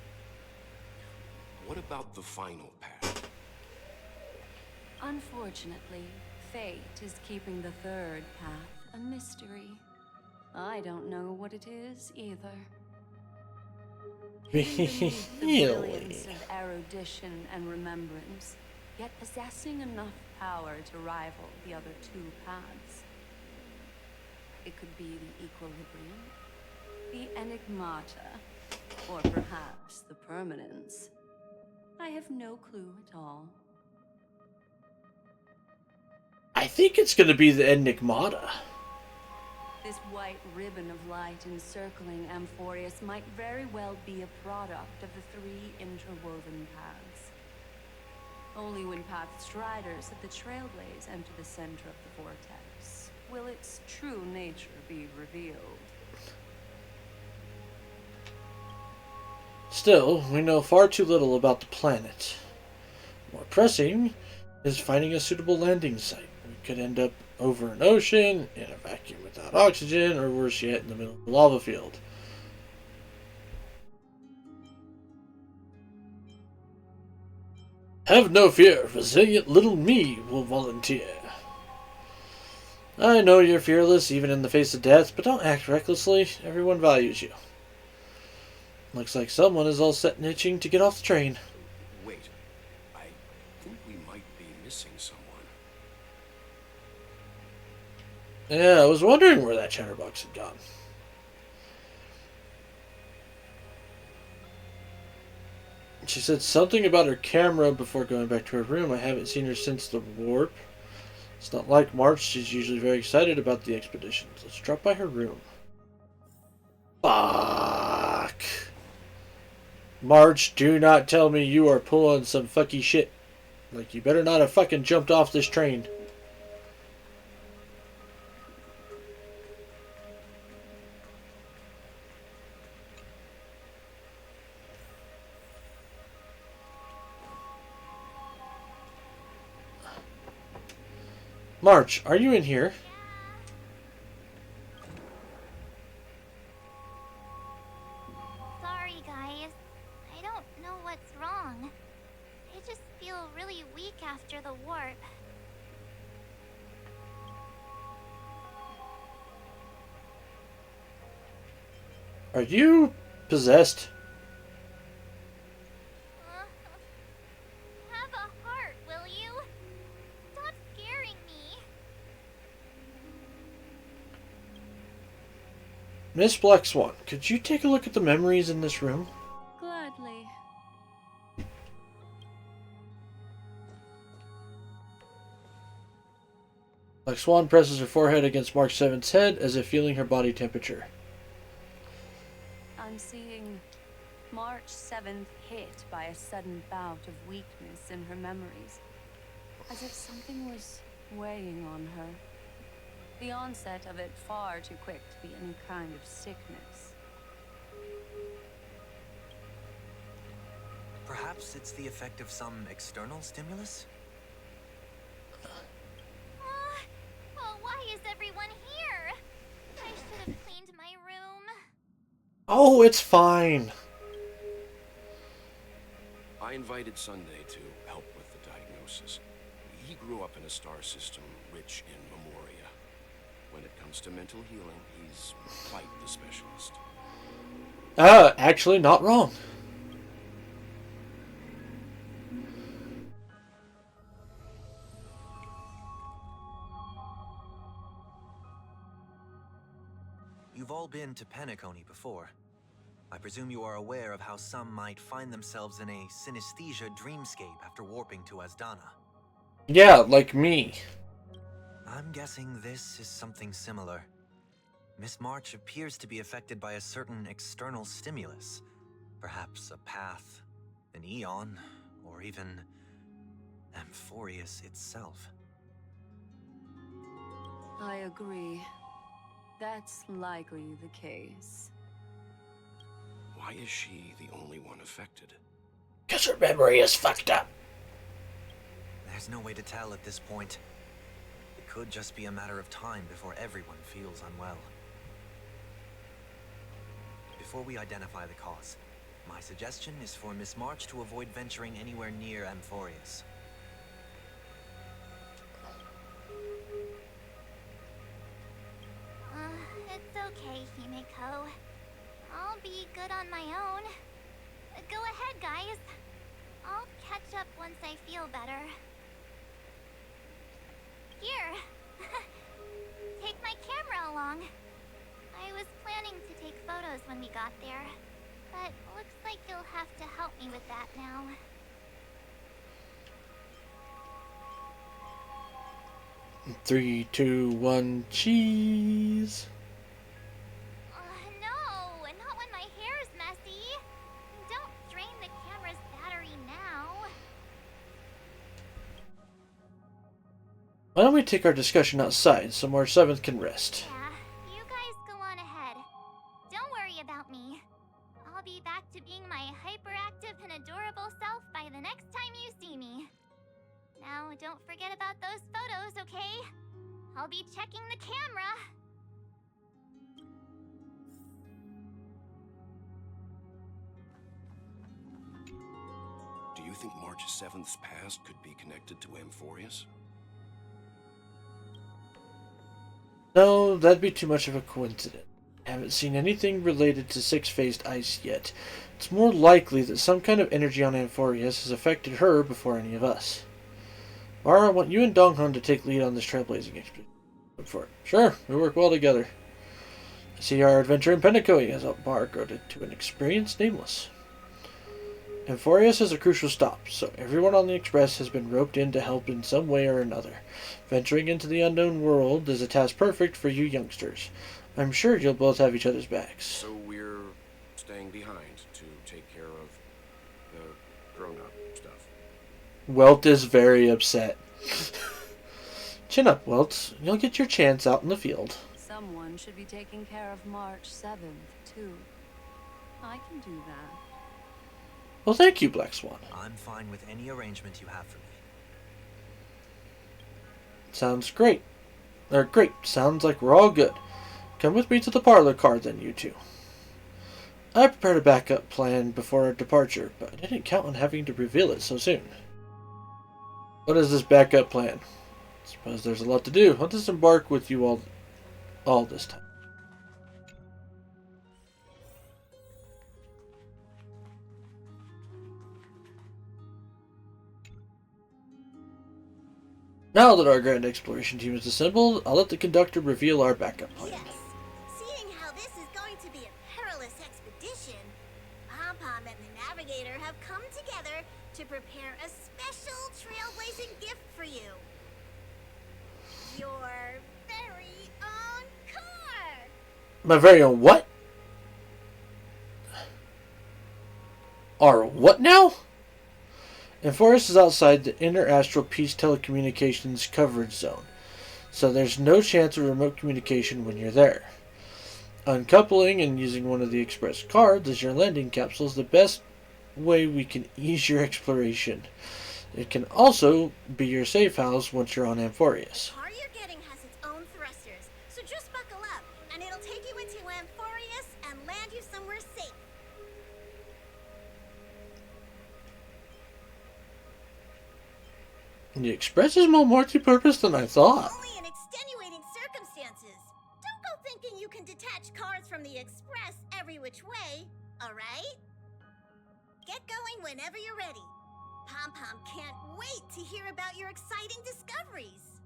What about the final path? Unfortunately, fate is keeping the third path a mystery. I don't know what it is either. Beneath the brilliance of erudition and remembrance, yet possessing enough power to rival the other two paths. It could be the equilibrium, the enigmata, or perhaps the permanence. I have no clue at all. I think it's going to be the enigmata. This white ribbon of light encircling Amphorius might very well be a product of the three interwoven paths. Only when Path Striders of the Trailblaze enter the center of the vortex will its true nature be revealed. Still, we know far too little about the planet. More pressing is finding a suitable landing site. We could end up over an ocean, in a vacuum without oxygen, or worse yet, in the middle of a lava field. Have no fear, resilient little me will volunteer. I know you're fearless, even in the face of death, but don't act recklessly. Everyone values you. Looks like someone is all set and itching to get off the train. Wait, I think we might be missing someone. Yeah, I was wondering where that chatterbox had gone. She said something about her camera before going back to her room. I haven't seen her since the warp. It's not like March. She's usually very excited about the expeditions. Let's drop by her room. Fuck. March, do not tell me you are pulling some fucky shit. Like, you better not have fucking jumped off this train. March, are you in here? Sorry, guys. I don't know what's wrong. I just feel really weak after the warp. Are you possessed? Have a heart, will you? Stop scaring me. Miss Black Swan, could you take a look at the memories in this room? Gladly. Black Swan presses her forehead against Mark 7's head as if feeling her body temperature. I'm seeing March 7th hit by a sudden bout of weakness in her memories, as if something was weighing on her. The onset of it far too quick to be any kind of sickness. Perhaps it's the effect of some external stimulus? Oh, why is everyone here? I should have cleaned my room. Oh, it's fine. I invited Sunday to help with the diagnosis. He grew up in a star system rich in memoria. When it comes to mental healing, he's quite the specialist. Actually, not wrong. You've all been to Penacony before. I presume you are aware of how some might find themselves in a synesthesia dreamscape after warping to Asdana. Yeah, like me. I'm guessing this is something similar. Miss March appears to be affected by a certain external stimulus. Perhaps a path, an eon, or even Amphorius itself. I agree. That's likely the case. Why is she the only one affected? Because her memory is fucked up. There's no way to tell at this point. It could just be a matter of time before everyone feels unwell. Before we identify the cause, my suggestion is for Miss March to avoid venturing anywhere near Amphorius. It's okay, Himiko. I'll be good on my own. Go ahead, guys. I'll catch up once I feel better. Here. Take my camera along. I was planning to take photos when we got there, but looks like you'll have to help me with that now. Three, two, one, cheese. No, not when my hair's messy. Don't drain the camera's battery now. Why don't we take our discussion outside so our 7th can rest? Yeah, you guys go on ahead. Don't worry about me. I'll be back to being my hyperactive and adorable self by the next time you see me. Now, don't forget about those photos, okay? I'll be checking the camera. Do you think March 7th's past could be connected to Amphorius? No, that'd be too much of a coincidence. I haven't seen anything related to six-phased ice yet. It's more likely that some kind of energy on Amphorius has affected her before any of us. Mara, I want you and Donghun to take lead on this trailblazing expedition. Look for it. Sure, we work well together. I see our adventure in Penacony has embargoed to an experienced nameless. Amphorius is a crucial stop, so everyone on the Express has been roped in to help in some way or another. Venturing into the unknown world is a task perfect for you youngsters. I'm sure you'll both have each other's backs. So we're staying behind to take care of the grown-up stuff. Welt is very upset. Chin up, Welt. You'll get your chance out in the field. Someone should be taking care of March 7th, too. I can do that. Well, thank you, Black Swan. I'm fine with any arrangement you have for me. Sounds great. Great. Sounds like we're all good. Come with me to the parlor car then, you two. I prepared a backup plan before our departure, but I didn't count on having to reveal it so soon. What is this backup plan? I suppose there's a lot to do. I'll just embark with you all this time. Now that our grand exploration team is assembled, I'll let the conductor reveal our backup plan. Yes. Seeing how this is going to be a perilous expedition, Pom-Pom and the Navigator have come together to prepare a special trailblazing gift for you. Your very own car! My very own what? Our what now? Amphorius is outside the inner astral peace telecommunications coverage zone, so there's no chance of remote communication when you're there. Uncoupling and using one of the express cards as your landing capsule is the best way we can ease your exploration. It can also be your safe house once you're on Amphorius. The car you're getting has its own thrusters, so just buckle up, and it'll take you into Amphorius and land you somewhere safe. The Express is more multi-purpose than I thought. Only in extenuating circumstances. Don't go thinking you can detach cars from the Express every which way, alright? Get going whenever you're ready. Pom-Pom can't wait to hear about your exciting discoveries.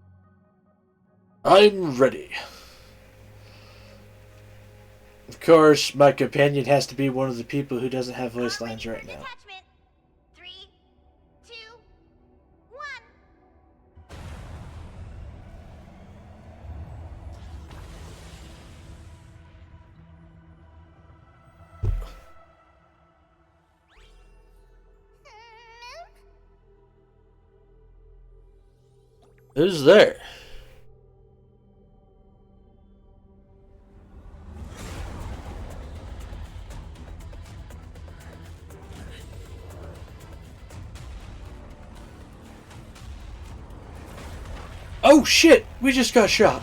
I'm ready. Of course, my companion has to be one of the people who doesn't have voice lines right now. Detachment. 3, 2, 1. Who's there? Oh shit! We just got shot.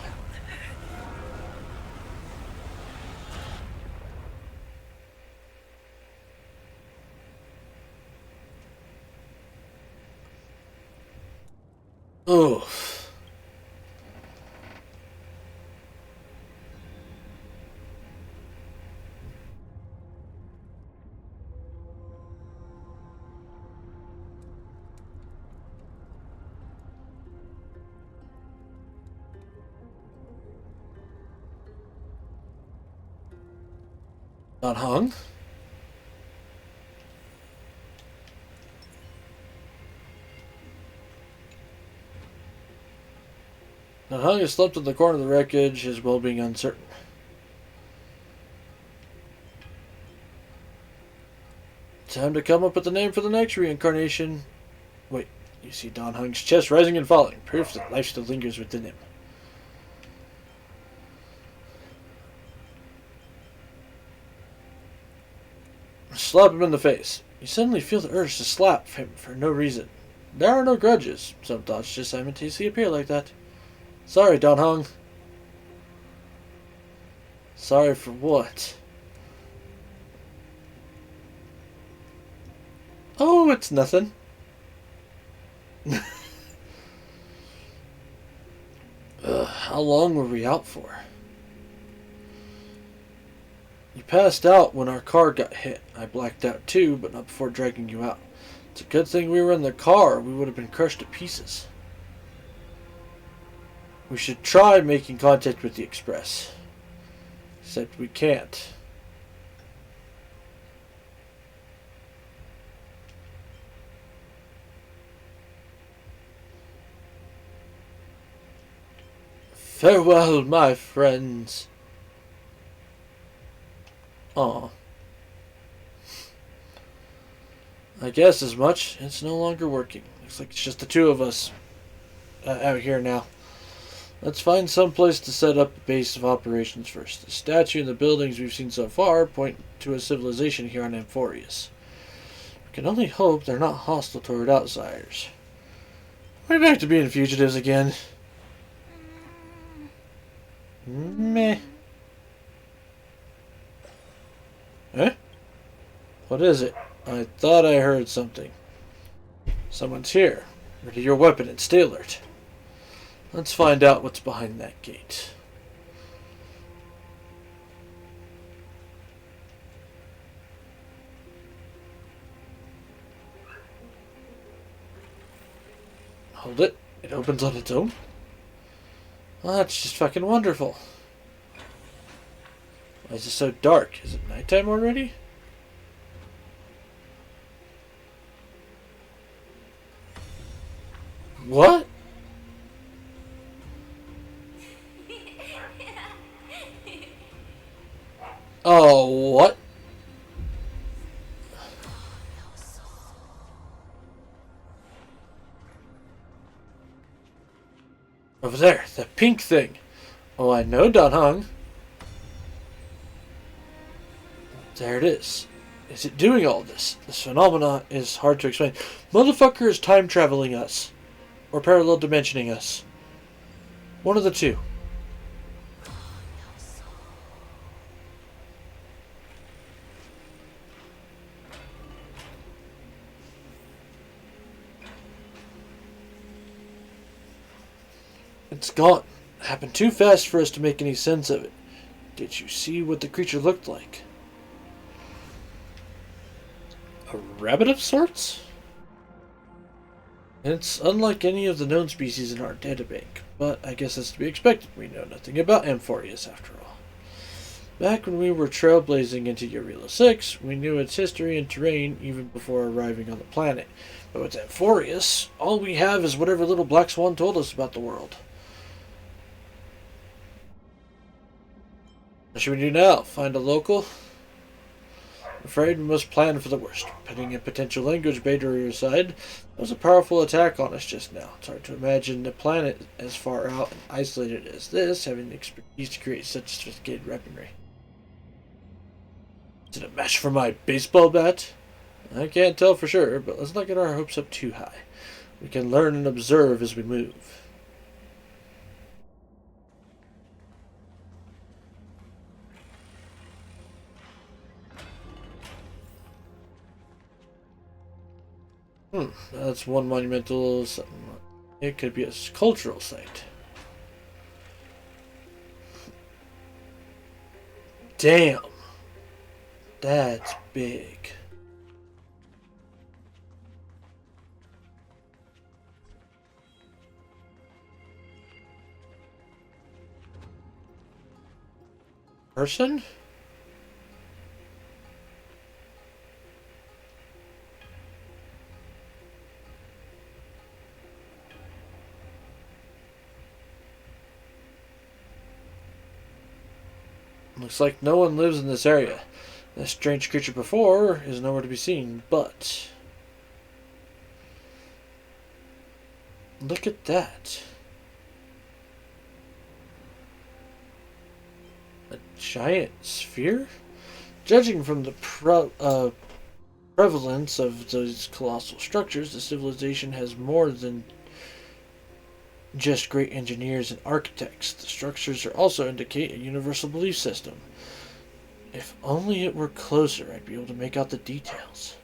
Oh. Not hung. Not hung is slumped in the corner of the wreckage, his well-being uncertain. Time to come up with a name for the next reincarnation. Wait, you see Don Hung's chest rising and falling, proof that life still lingers within him. Slap him in the face. You suddenly feel the urge to slap him for no reason. There are no grudges. Some thoughts just simultaneously appear like that. Sorry, Don Hung. Sorry for what? Oh, it's nothing. How long were we out for? You passed out when our car got hit. I blacked out too, but not before dragging you out. It's a good thing we were in the car, or we would have been crushed to pieces. We should try making contact with the Express. Except we can't. Farewell, my friends. Aw. I guess as much. It's no longer working. Looks like it's just the two of us out here now. Let's find some place to set up a base of operations first. The statue and the buildings we've seen so far point to a civilization here on Amphorius. We can only hope they're not hostile toward outsiders. We're back to being fugitives again. Meh. Eh? What is it? I thought I heard something. Someone's here. Ready your weapon and stay alert. Let's find out what's behind that gate. Hold it. It opens on its own. Well, that's just fucking wonderful. Why is it so dark? Is it nighttime already? What? Oh, what? Over there, the pink thing. Oh, I know, Don Hung. There it is. Is it doing all this? This phenomena is hard to explain. Motherfucker is time traveling us. Or parallel dimensioning us. One of the two. It's gone. It happened too fast for us to make any sense of it. Did you see what the creature looked like? A rabbit of sorts? It's unlike any of the known species in our databank, but I guess that's to be expected. We know nothing about Amphorius after all. Back when we were trailblazing into Eurela 6, we knew its history and terrain even before arriving on the planet. But with Amphorius, all we have is whatever little Black Swan told us about the world. What should we do now? Find a local? Afraid we must plan for the worst. Putting a potential language barrier aside, that was a powerful attack on us just now. It's hard to imagine a planet as far out and isolated as this having the expertise to create such sophisticated weaponry. Is it a match for my baseball bat? I can't tell for sure, but let's not get our hopes up too high. We can learn and observe as we move. That's one monumental something. It could be a cultural site. Damn. That's big. Person? Looks like no one lives in this area. That strange creature before is nowhere to be seen, but... look at that. A giant sphere? Judging from the prevalence of those colossal structures, the civilization has more than just great engineers and architects. The structures also indicate a universal belief system. If only it were closer, I'd be able to make out the details.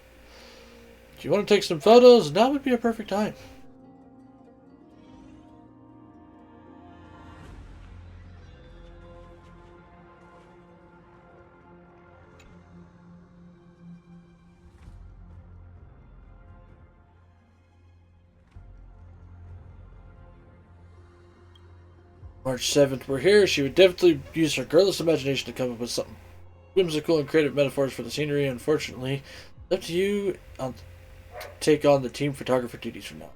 Do you want to take some photos? Now would be a perfect time. March 7th, we're here. She would definitely use her girlish imagination to come up with something whimsical and creative metaphors for the scenery. Unfortunately, it's up to you to take on the team photographer duties from now.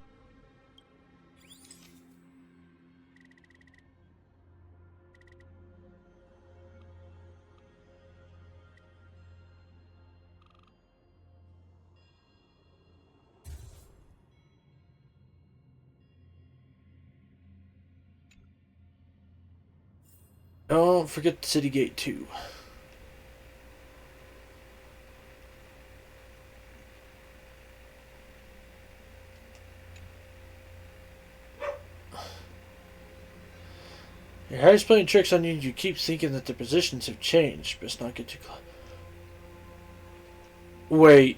Don't forget the city gate too. Your Harry's playing tricks on you. You keep thinking that the positions have changed. Best not get too close. Wait.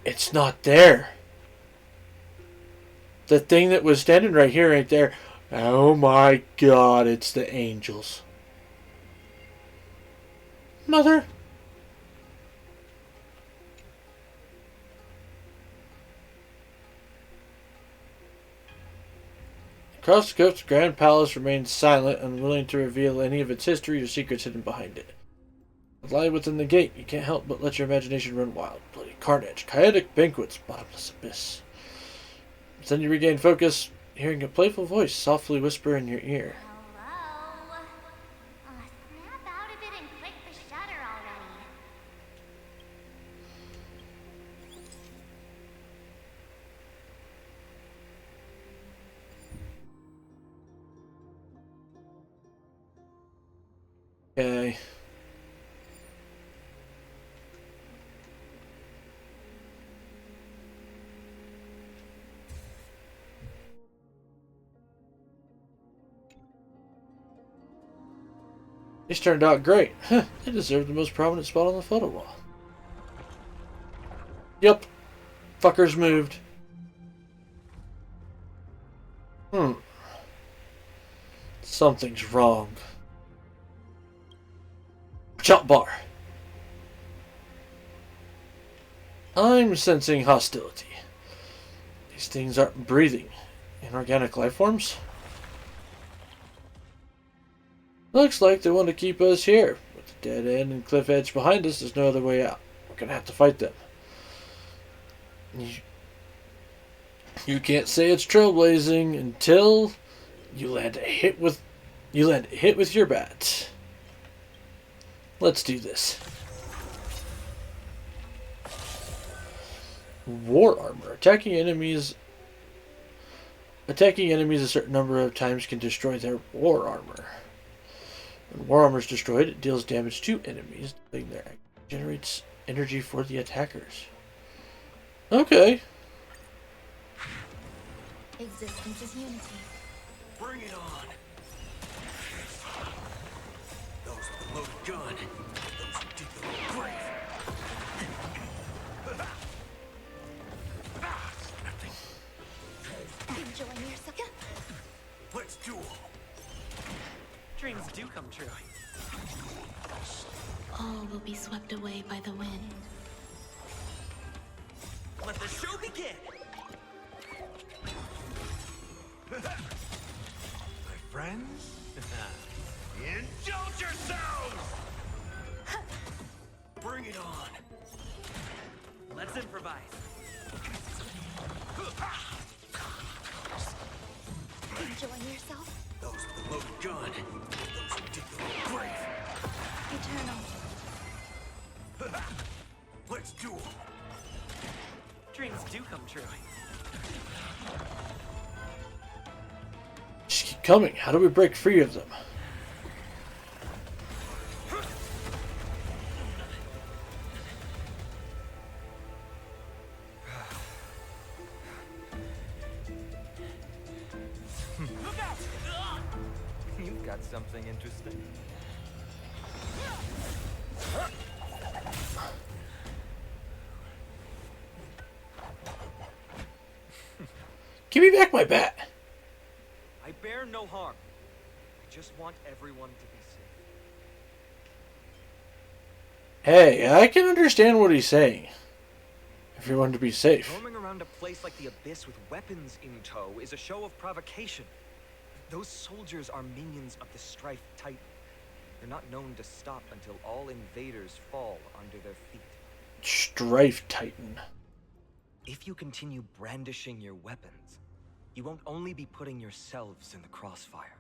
It's not there. The thing that was standing right here ain't there. Oh my god, it's the angels. Mother. Across the coast, the Grand Palace remains silent, unwilling to reveal any of its history or secrets hidden behind it. Lie within the gate, you can't help but let your imagination run wild. Bloody carnage, chaotic banquets, bottomless abyss. Then you regain focus, hearing a playful voice softly whisper in your ear. Hello? Snap out of it and click the shutter already. Okay. These turned out great. Huh, they deserve the most prominent spot on the photo wall. Yep. Fuckers moved. Something's wrong. Chop bar. I'm sensing hostility. These things aren't breathing. Inorganic life forms? Looks like they want to keep us here. With the dead end and cliff edge behind us, there's no other way out. We're gonna have to fight them. You can't say it's trailblazing until you land a hit with You land a hit with your bat. Let's do this. War armor. Attacking enemies a certain number of times can destroy their war armor. When war armor is destroyed, it deals damage to enemies. Generates energy for the attackers. Okay. Existence is unity. Bring it on. Those with the loaded gun. Those who dig the grave. Enjoying yourself? Let's duel. Dreams do come true. All will be swept away by the wind. Let the show begin! My friends? Indulge yourselves! Bring it on. Let's improvise. Enjoying yourself? Those with the loaded gun. Those who dig the grave. Eternal. Let's duel. Dreams do come true. Just keep coming. How do we break free of them? Look out! You've got something interesting. Give me back my bat. I bear no harm. I just want everyone to be safe. Hey, I can understand what he's saying. Everyone to be safe. Roaming around a place like the Abyss with weapons in tow is a show of provocation. Those soldiers are minions of the Strife Titan. They're not known to stop until all invaders fall under their feet. Strife Titan. If you continue brandishing your weapons, you won't only be putting yourselves in the crossfire.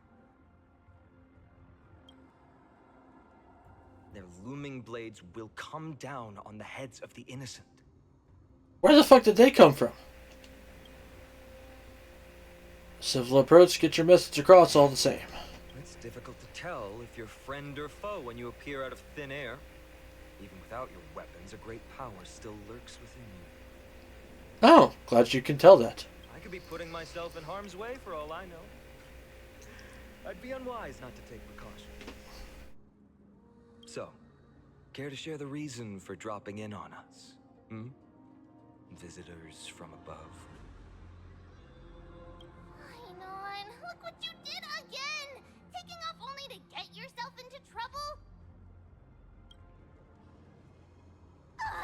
Their looming blades will come down on the heads of the innocent. Where the fuck did they come from? Civil approach, get your message across all the same. It's difficult to tell if you're friend or foe when you appear out of thin air. Even without your weapons, a great power still lurks within you. Oh, glad you can tell that. I could be putting myself in harm's way for all I know. I'd be unwise not to take precaution. So, care to share the reason for dropping in on us? Visitors from above. Ainon, look what you did again! Taking off only to get yourself into trouble?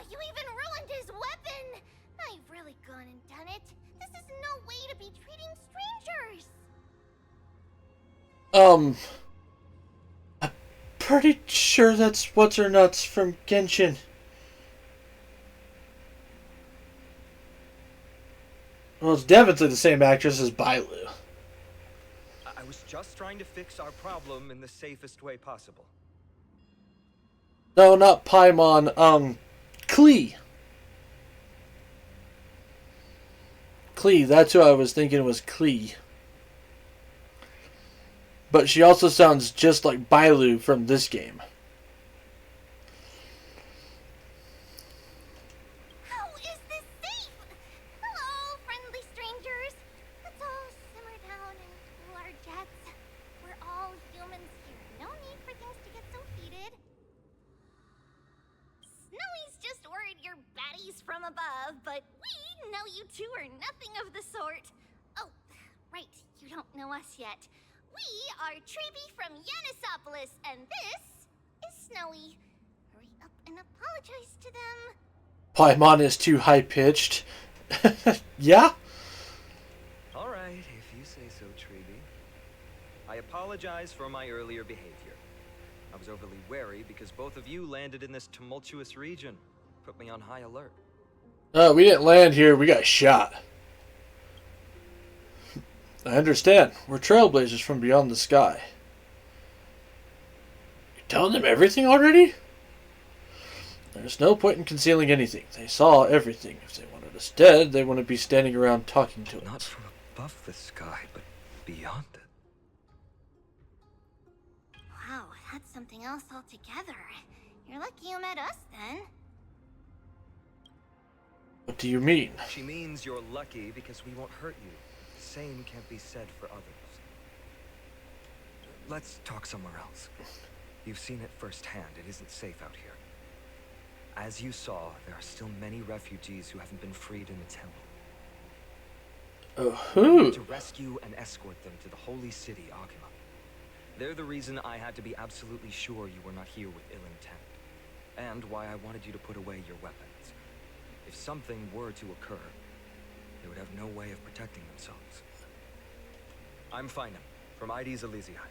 You even ruined his weapon! I've really gone and done it. This is no way to be treating strangers! I'm pretty sure that's What's Her Nuts from Genshin. Well, it's definitely the same actress as Bailu. I was just trying to fix our problem in the safest way possible. No, not Paimon, Klee. Klee, that's who I was thinking was Klee. But she also sounds just like Bailu from this game. How is this safe? Hello, friendly strangers. Let's all simmer down and cool our jets. We're all humans here. No need for things to get so heated. Snowy's just worried you're baddies from above, but we know you two are nothing of the sort. Oh, right, you don't know us yet. We are Treeby from Yanisopolis, and this is Snowy. Hurry up and apologize to them. Paimon is too high-pitched. Yeah? Alright, if you say so, Treeby. I apologize for my earlier behavior. I was overly wary because both of you landed in this tumultuous region. Put me on high alert. We didn't land here, we got shot. I understand. We're trailblazers from beyond the sky. telling them everything already? There's no point in concealing anything. They saw everything. If they wanted us dead, they wouldn't be standing around talking to Not us. from above the sky, but beyond it. Wow, that's something else altogether. You're lucky you met us then. What do you mean? She means you're lucky because we won't hurt you. The same can't be said for others. Let's talk somewhere else. You've seen it firsthand. It isn't safe out here. As you saw, there are still many refugees who haven't been freed in the temple. Oh, We who? need to rescue and escort them to the holy city, Agima. They're the reason I had to be absolutely sure you were not here with ill intent. And why I wanted you to put away your weapons. If something were to occur, they would have no way of protecting themselves. I'm Finam, from ID's Elysium.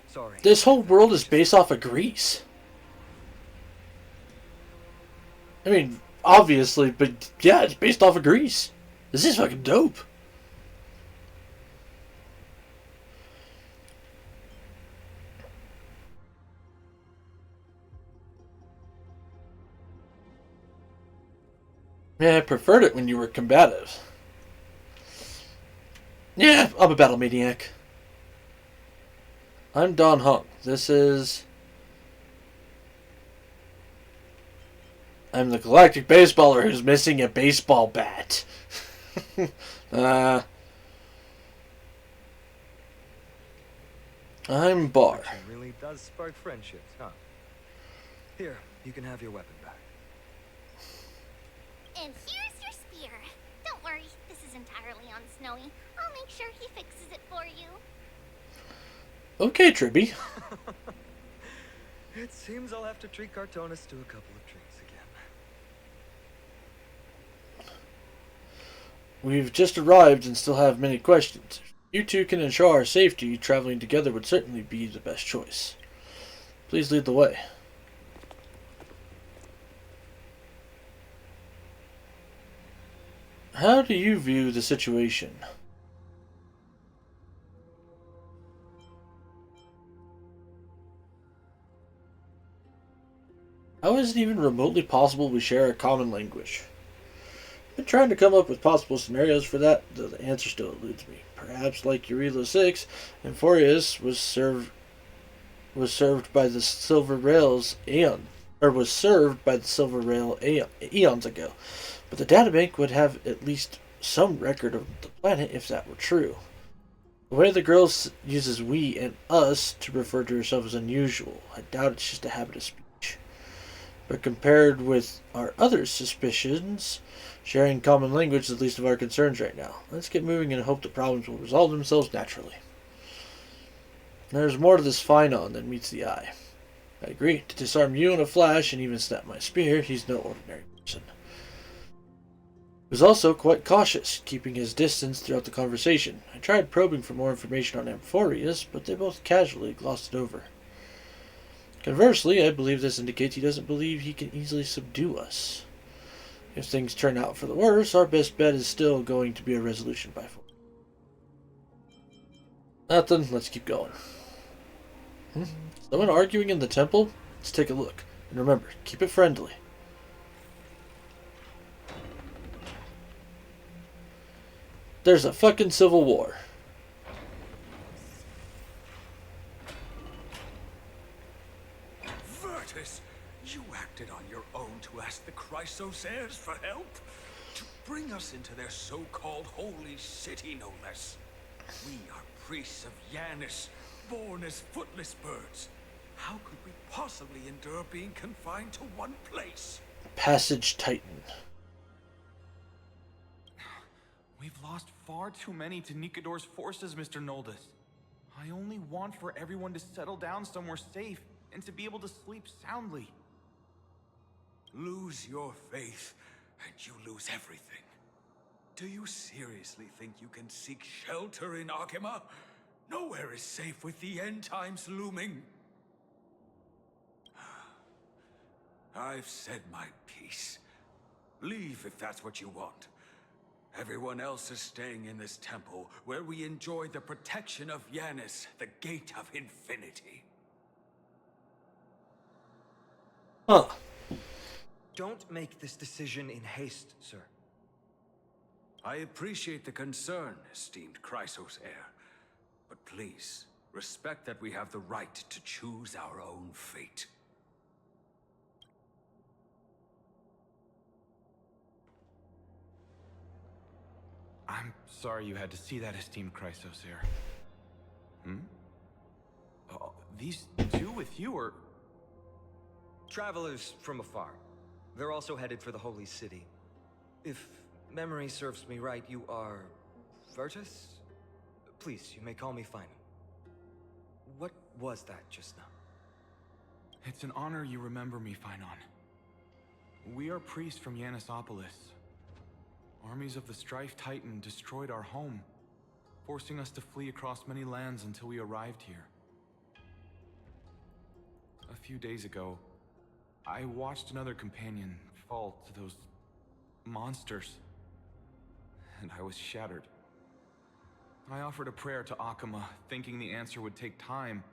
Sorry. This whole world is based off of Greece. I mean, obviously, but yeah, it's based off of Greece. This is fucking dope. Yeah, I preferred it when you were combative. Yeah, I'm a battle maniac. I'm Don Hung. This is... I'm the galactic baseballer who's missing a baseball bat. I'm Bar. Friction really does spark friendships, huh? Here, you can have your weapon back. And here's your spear. Don't worry, this is entirely on Snowy. I'll make sure he fixes it for you. Okay, Tribby. It seems I'll have to treat Cartonis to a couple of drinks again. We've just arrived and still have many questions. You two can ensure our safety. Traveling together would certainly be the best choice. Please lead the way. How do you view the situation? How is it even remotely possible we share a common language? I've been trying to come up with possible scenarios for that, though the answer still eludes me. Perhaps, like Eurela 6, Amphorius was served by the Silver Rails was served by the Silver Rail eons ago. But the databank would have at least some record of the planet if that were true. The way the girl uses we and us to refer to herself is unusual. I doubt it's just a habit of speech. But compared with our other suspicions, sharing common language is the least of our concerns right now. Let's get moving and hope the problems will resolve themselves naturally. There's more to this Phynon than meets the eye. I agree. To disarm you in a flash and even snap my spear, he's no ordinary person. He was also quite cautious, keeping his distance throughout the conversation. I tried probing for more information on Amphorius, but they both casually glossed it over. Conversely, I believe this indicates he doesn't believe he can easily subdue us. If things turn out for the worse, our best bet is still going to be a resolution by force. Nothing, let's keep going. Someone arguing in the temple? Let's take a look. And remember, keep it friendly. There's a fucking civil war. Virtus, you acted on your own to ask the Chrysosaurs for help? To bring us into their so-called holy city, no less. We are priests of Yanis, born as footless birds. How could we possibly endure being confined to one place? Passage Titan. We've lost far too many to Nikador's forces, Mr. Noldus. I only want for everyone to settle down somewhere safe and to be able to sleep soundly. Lose your faith, and you lose everything. Do you seriously think you can seek shelter in Agima? Nowhere is safe with the end times looming. I've said my piece. Leave if that's what you want. Everyone else is staying in this temple, where we enjoy the protection of Yanis, the Gate of Infinity. Huh. Don't make this decision in haste, sir. I appreciate the concern, esteemed Chrysos heir. But please, respect that we have the right to choose our own fate. I'm sorry you had to see that, esteemed Chrysos here. These two with you are... Travelers from afar. They're also headed for the Holy City. If memory serves me right, you are... Virtus? Please, you may call me Final. What was that just now? It's an honor you remember me, Phynon. We are priests from Yanisopolis. Armies of the Strife Titan destroyed our home, forcing us to flee across many lands until we arrived here. A few days ago, I watched another companion fall to those monsters, and I was shattered. I offered a prayer to Akama, thinking the answer would take time,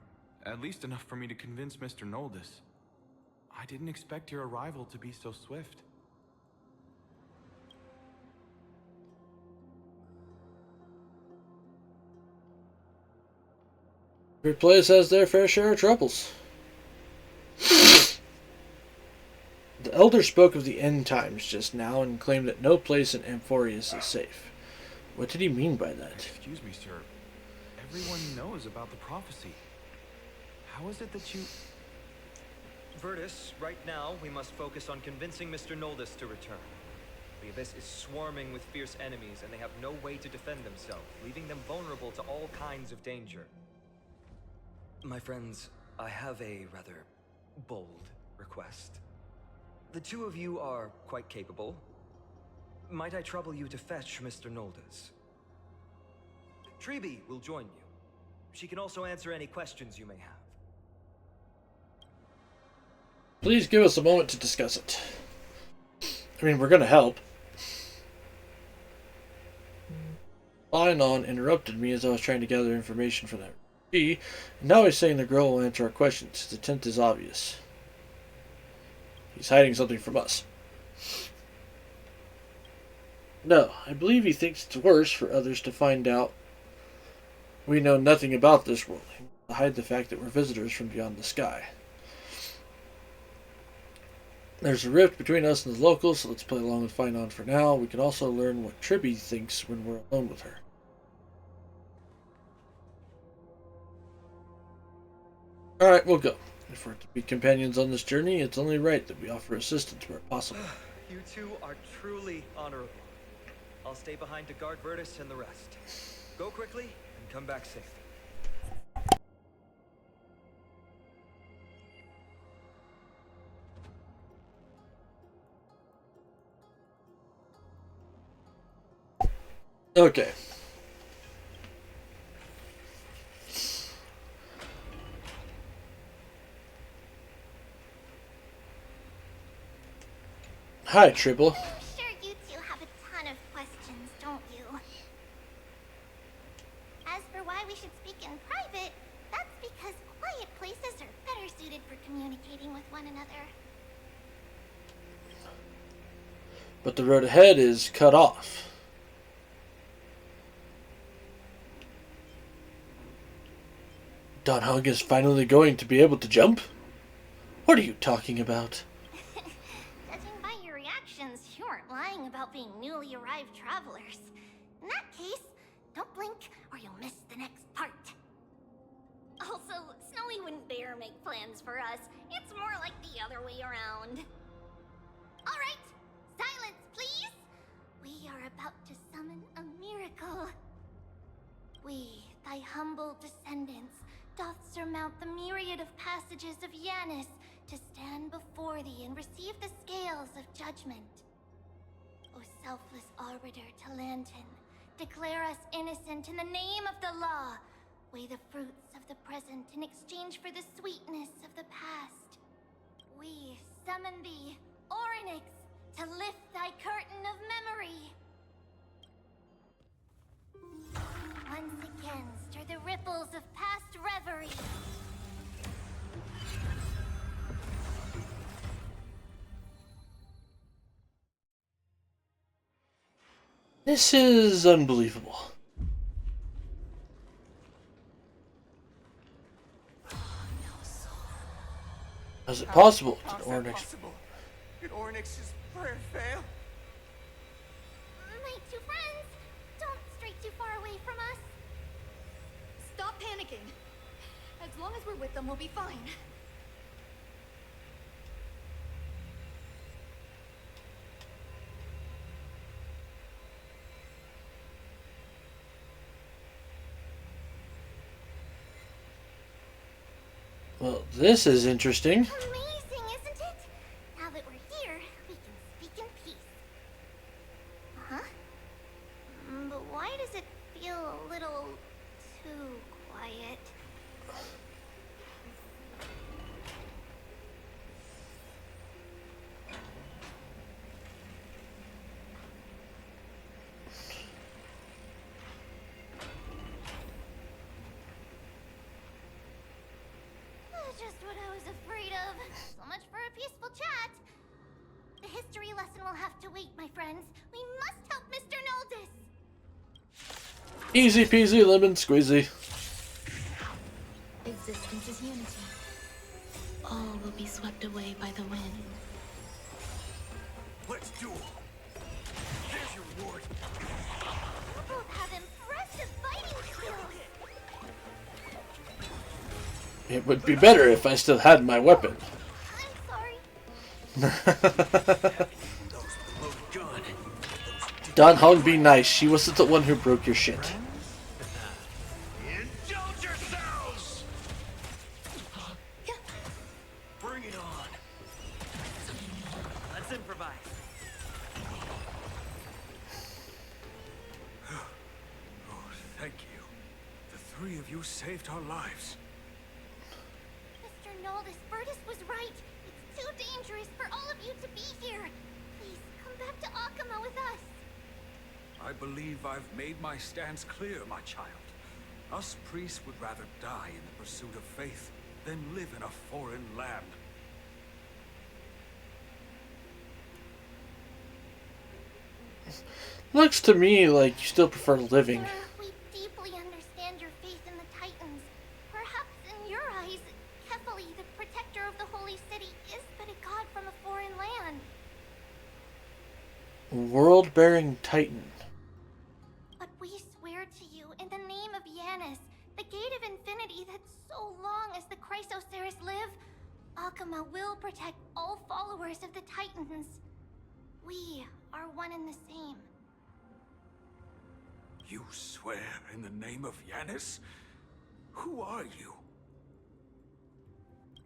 at least enough for me to convince Mr. Noldus. I didn't expect your arrival to be so swift. Every place has their fair share of troubles. The elder spoke of the end times just now and claimed that no place in Amphorius is safe. What did he mean by that? Excuse me, sir. Everyone knows about the prophecy. How is it that you... Virtus, right now, we must focus on convincing Mr. Noldus to return. The Abyss is swarming with fierce enemies, and they have no way to defend themselves, leaving them vulnerable to all kinds of danger. My friends, I have a rather bold request. The two of you are quite capable. Might I trouble you to fetch Mr. Noldus? Treeby will join you. She can also answer any questions you may have. Please give us a moment to discuss it. I mean, we're going to help. Phynon interrupted me as I was trying to gather information for that. And now he's saying the girl will answer our questions. His intent is obvious. He's hiding something from us. No, I believe he thinks it's worse for others to find out we know nothing about this world. He wants to hide the fact that we're visitors from beyond the sky. There's a rift between us and the locals, so let's play along with Phynon for now. We can also learn what Treeby thinks when we're alone with her. Alright, we'll go. If we're to be companions on this journey, it's only right that we offer assistance where possible. You two are truly honorable. I'll stay behind to guard Virtus and the rest. Go quickly and come back safe. Okay. Hi, Triple. I'm sure you two have a ton of questions, don't you? As for why we should speak in private, that's because quiet places are better suited for communicating with one another. But the road ahead is cut off. Don Hung is finally going to be able to jump? What are you talking about? Judging by your reactions, you aren't lying about being newly arrived travelers. In that case, don't blink or you'll miss the next part. Also, Snowy wouldn't dare make plans for us. It's more like the other way around. Alright, silence please! We are about to summon a miracle. We, thy humble descendants, doth surmount the myriad of passages of Yanis to stand before thee and receive the scales of judgment. O selfless arbiter Talantin, declare us innocent in the name of the law. Weigh the fruits of the present in exchange for the sweetness of the past. We summon thee, Orynyx, to lift thy curtain of memory. Once again, stir the ripples of past reverie. This is unbelievable. How's it possible? Did Ornix... Did Ornix's prayer fail? My two friends, don't stray too far away from us. Stop panicking. As long as we're with them, we'll be fine. Well, this is interesting. Amazing, isn't it? Now that we're here, we can speak in peace. Huh? But why does it feel a little too quiet? Just what I was afraid of. So much for a peaceful chat. The history lesson will have to wait, my friends. We must help Mr. Noldus. Easy peasy lemon squeezy. Existence is unity. All will be swept away by the wind. Let's duel. There's your reward. You both have impressive fighting skills. It would be better if I still had my weapon. I'm sorry. Don Hong, be nice. She wasn't the one who broke your shit. Indulge yourselves! Bring it on. Let's improvise. Oh, thank you. The three of you saved our lives. Mr. Noldus, Bertus was right. It's too dangerous for all of you to be here. Please, come back to Akama with us. I believe I've made my stance clear, my child. Us priests would rather die in the pursuit of faith than live in a foreign land. Looks to me like you still prefer living. Sir, we deeply understand your faith in the Titans. Perhaps in your eyes, Kefali, the protector of the Holy City, is but a god from a foreign land. World-bearing Titan. But we swear to you, in the name of Yanis, the Gate of Infinity, that so long as the Chrysoceres live, Akama will protect all followers of the Titans. We are one and the same. You swear in the name of Yanis? Who are you?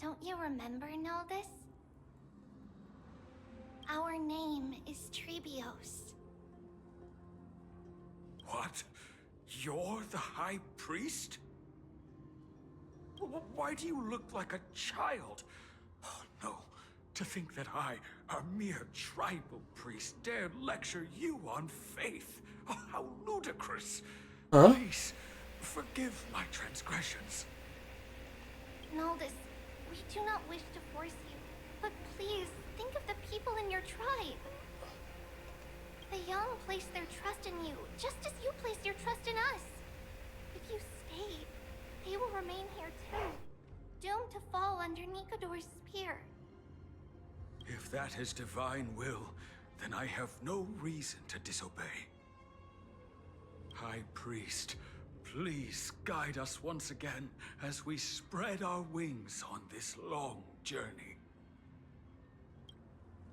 Don't you remember, Noldus? Our name is Trebios. What? You're the High Priest? Why do you look like a child? Oh, no. To think that I, a mere tribal priest, dare lecture you on faith. Oh, how ludicrous. Huh? Please, forgive my transgressions. Noldus, we do not wish to force you, but please think of the people in your tribe. The young place their trust in you, just as you place your trust in us. If you stay, they will remain here too, doomed to fall under Nikodor's spear. If that is divine will, then I have no reason to disobey. High Priest, please guide us once again as we spread our wings on this long journey.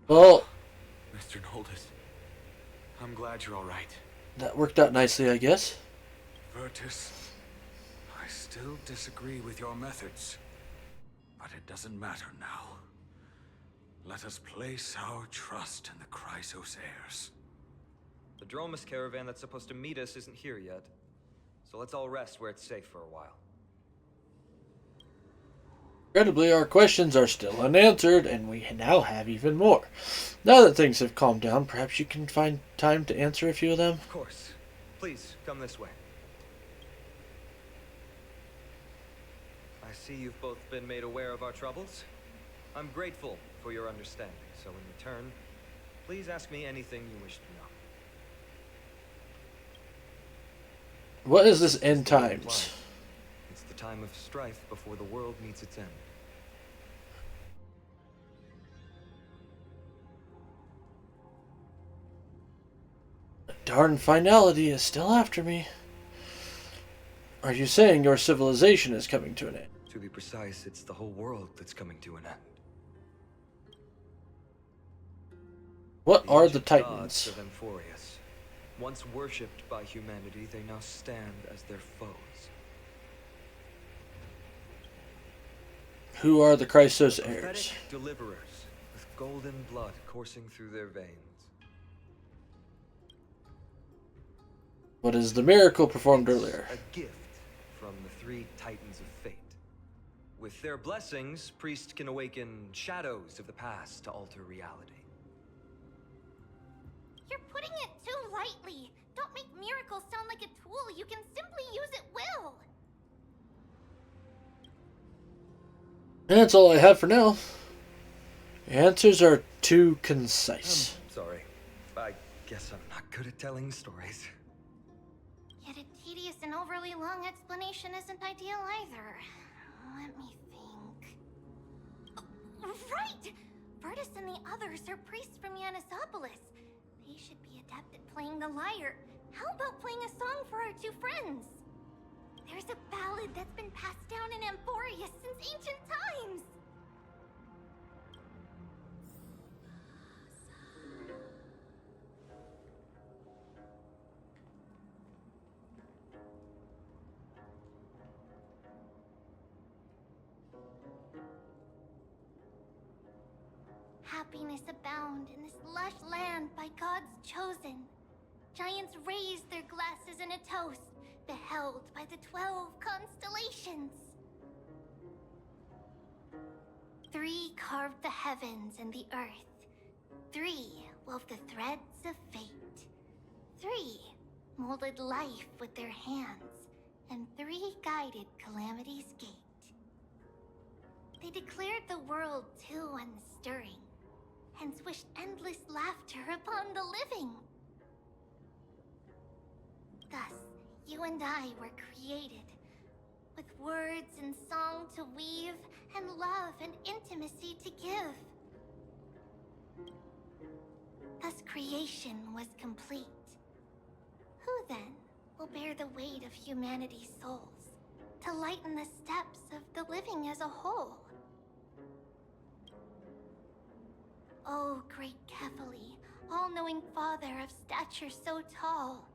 Well, Mr. Noldus, I'm glad you're all right. that worked out nicely, I guess. Virtus, I still disagree with your methods, but it doesn't matter now. Let us place our trust in the Chrysoceres. The Dromus caravan that's supposed to meet us isn't here yet, so let's all rest where it's safe for a while. Incredibly, our questions are still unanswered, and we now have even more. Now that things have calmed down, perhaps you can find time to answer a few of them? Of course. Please, come this way. I see you've both been made aware of our troubles. I'm grateful for your understanding, so in return, please ask me anything you wish to know. What is this end times? It's the time of strife before the world meets its end. Darn finality is still after me. Are you saying your civilization is coming to an end? To be precise, it's the whole world that's coming to an end. What are the ancient Titans? gods of Amphorius. Once worshipped by humanity, they now stand as their foes. Who are the Chrysos heirs? Prophetic deliverers with golden blood coursing through their veins. What is the miracle performed earlier? A gift from the three Titans of Fate. With their blessings, priests can awaken shadows of the past to alter reality. You're putting it too lightly. Don't make miracles sound like a tool you can simply use at will. That's all I have for now. The answers are too concise. Sorry. I guess I'm not good at telling stories. Yet a tedious and overly long explanation isn't ideal either. Let me think. Oh, right! Vertus and the others are priests from Yanisopolis. They should be adept at playing the lyre. How about playing a song for our two friends? There's a ballad that's been passed down in Amphorius since ancient times. Happiness abound in this lush land by God's chosen. Giants raise their glasses in a toast, beheld by the 12 constellations. 3 carved the heavens and the earth. 3 wove the threads of fate. 3 molded life with their hands, and 3 guided calamity's gate. They declared the world too unstirring, hence wished endless laughter upon the living. Thus, you and I were created, with words and song to weave, and love and intimacy to give. Thus creation was complete. Who then will bear the weight of humanity's souls, to lighten the steps of the living as a whole? O great Kephali, all-knowing father of stature so tall,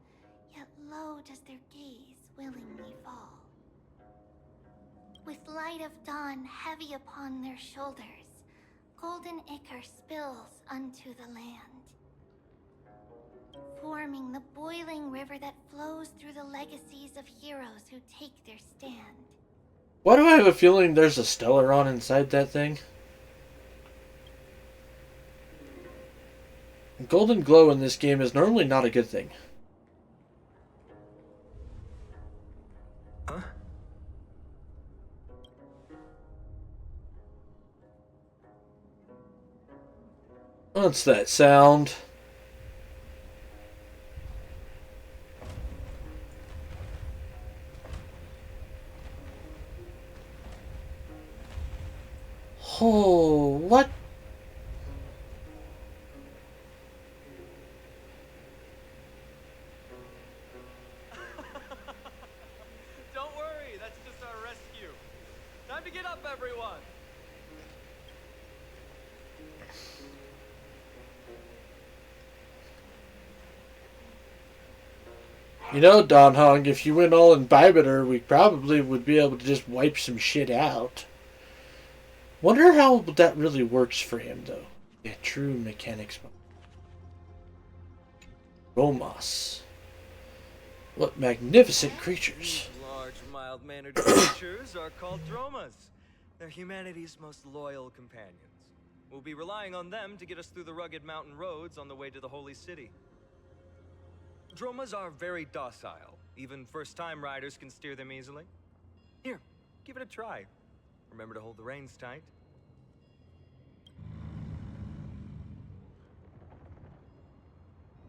yet low does their gaze willingly fall. With light of dawn heavy upon their shoulders, golden ichor spills unto the land, forming the boiling river that flows through the legacies of heroes who take their stand. Why do I have a feeling there's a Stellaron inside that thing? Golden glow in this game is normally not a good thing. Huh? What's that sound? Oh, what? Don't worry, that's just our rescue. Time to get up, everyone. You know, Don Hong, if you went all imbibiter, we probably would be able to just wipe some shit out. Wonder how that really works for him, though. Yeah, true mechanics. Romos. What magnificent creatures. These large, mild-mannered creatures are called Dromas. They're humanity's most loyal companions. We'll be relying on them to get us through the rugged mountain roads on the way to the Holy City. Dromas are very docile. Even first-time riders can steer them easily. Here, give it a try. Remember to hold the reins tight.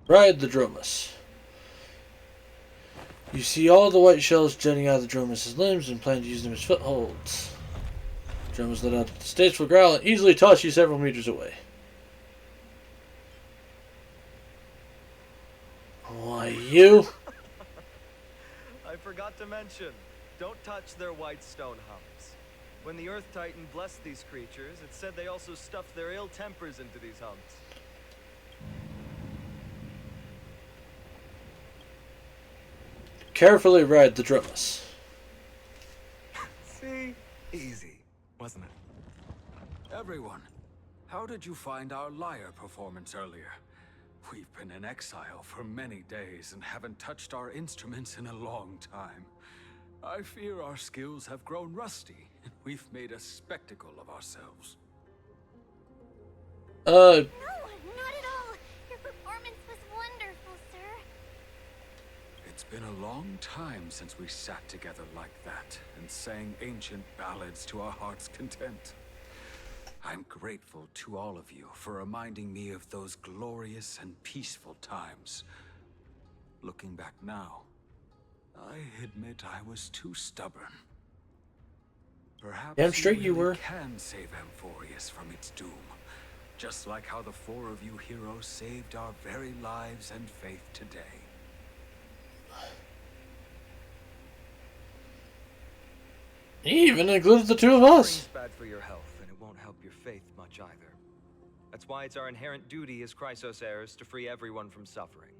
Ride the Dromas. You see all the white shells jutting out of the Dromus' limbs and plan to use them as footholds. Dromus let out the stateful growl and easily toss you several meters away. Why, you? I forgot to mention, don't touch their white stone humps. When the Earth Titan blessed these creatures, it said they also stuffed their ill tempers into these humps. Carefully ride the Dromus. See? Easy, wasn't it? Everyone, how did you find our lyre performance earlier? We've been in exile for many days and haven't touched our instruments in a long time. I fear our skills have grown rusty, and we've made a spectacle of ourselves. No, not at all. Your performance was wonderful, sir. It's been a long time since we sat together like that and sang ancient ballads to our heart's content. I'm grateful to all of you for reminding me of those glorious and peaceful times. Looking back now, I admit I was too stubborn. Perhaps Damn straight you really were. can save Amphorius from its doom, just like how the four of you heroes saved our very lives and faith today. He even included the two of us. Suffering's bad for your health, and it won't help your faith much either. That's why it's our inherent duty as Chrysos heirs to free everyone from suffering.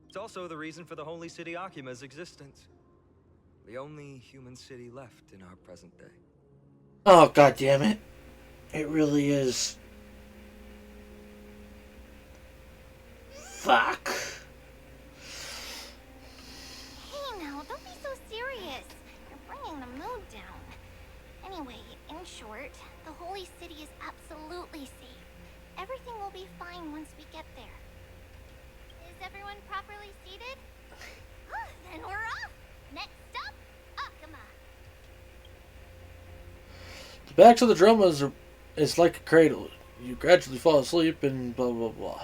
It's also the reason for the Holy City Akima's existence. The only human city left in our present day. Oh, god damn it. It really is. Fuck. Hey now, don't be so serious. You're bringing the mood down. Anyway, in short, the Holy City is absolutely safe. Everything will be fine once we get there. Is everyone properly seated? Then we're off! Next stop, Akuma! The backs of the Dromas is like a cradle. You gradually fall asleep and blah blah blah.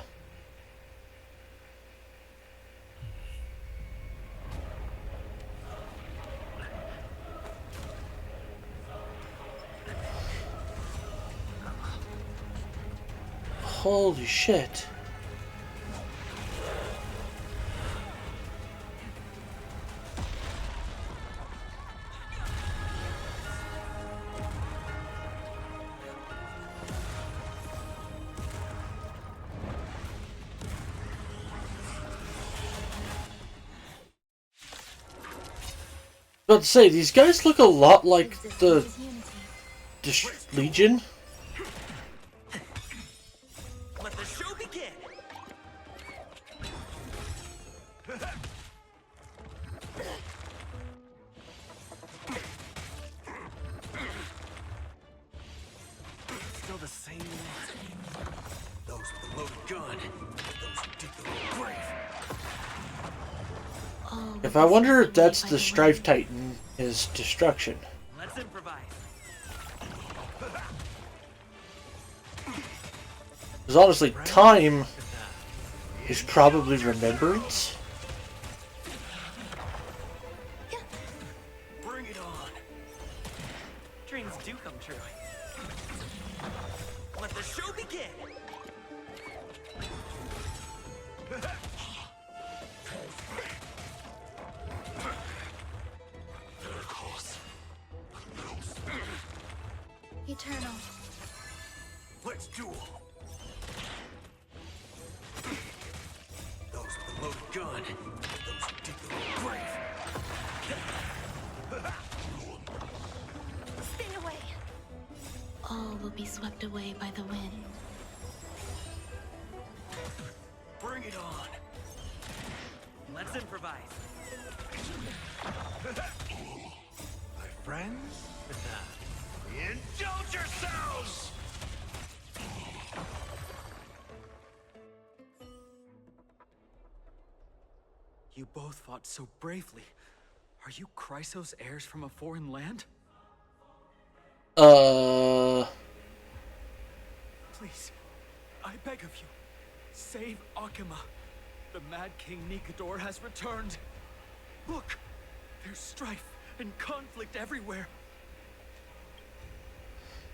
Holy shit. About to say, these guys look a lot like the Legion. Let the show begin! Still the same one. Those with the loaded gun. Those who dig the grave. If I wonder if that's the Strife Titan, is destruction. Let's improvise. Because honestly, time is probably remembrance. Bring it on. Dreams do come true. Let the show begin. Eternal. Let's duel. Those with the loaded gun. Those who dig the grave. Spin away. All will be swept away by the wind. Bring it on. Let's improvise. My friends? Indulge yourselves! You both fought so bravely. Are you Chrysos heirs from a foreign land? Please, I beg of you, save Akuma. The Mad King Nikador has returned. Look! There's strife and conflict everywhere.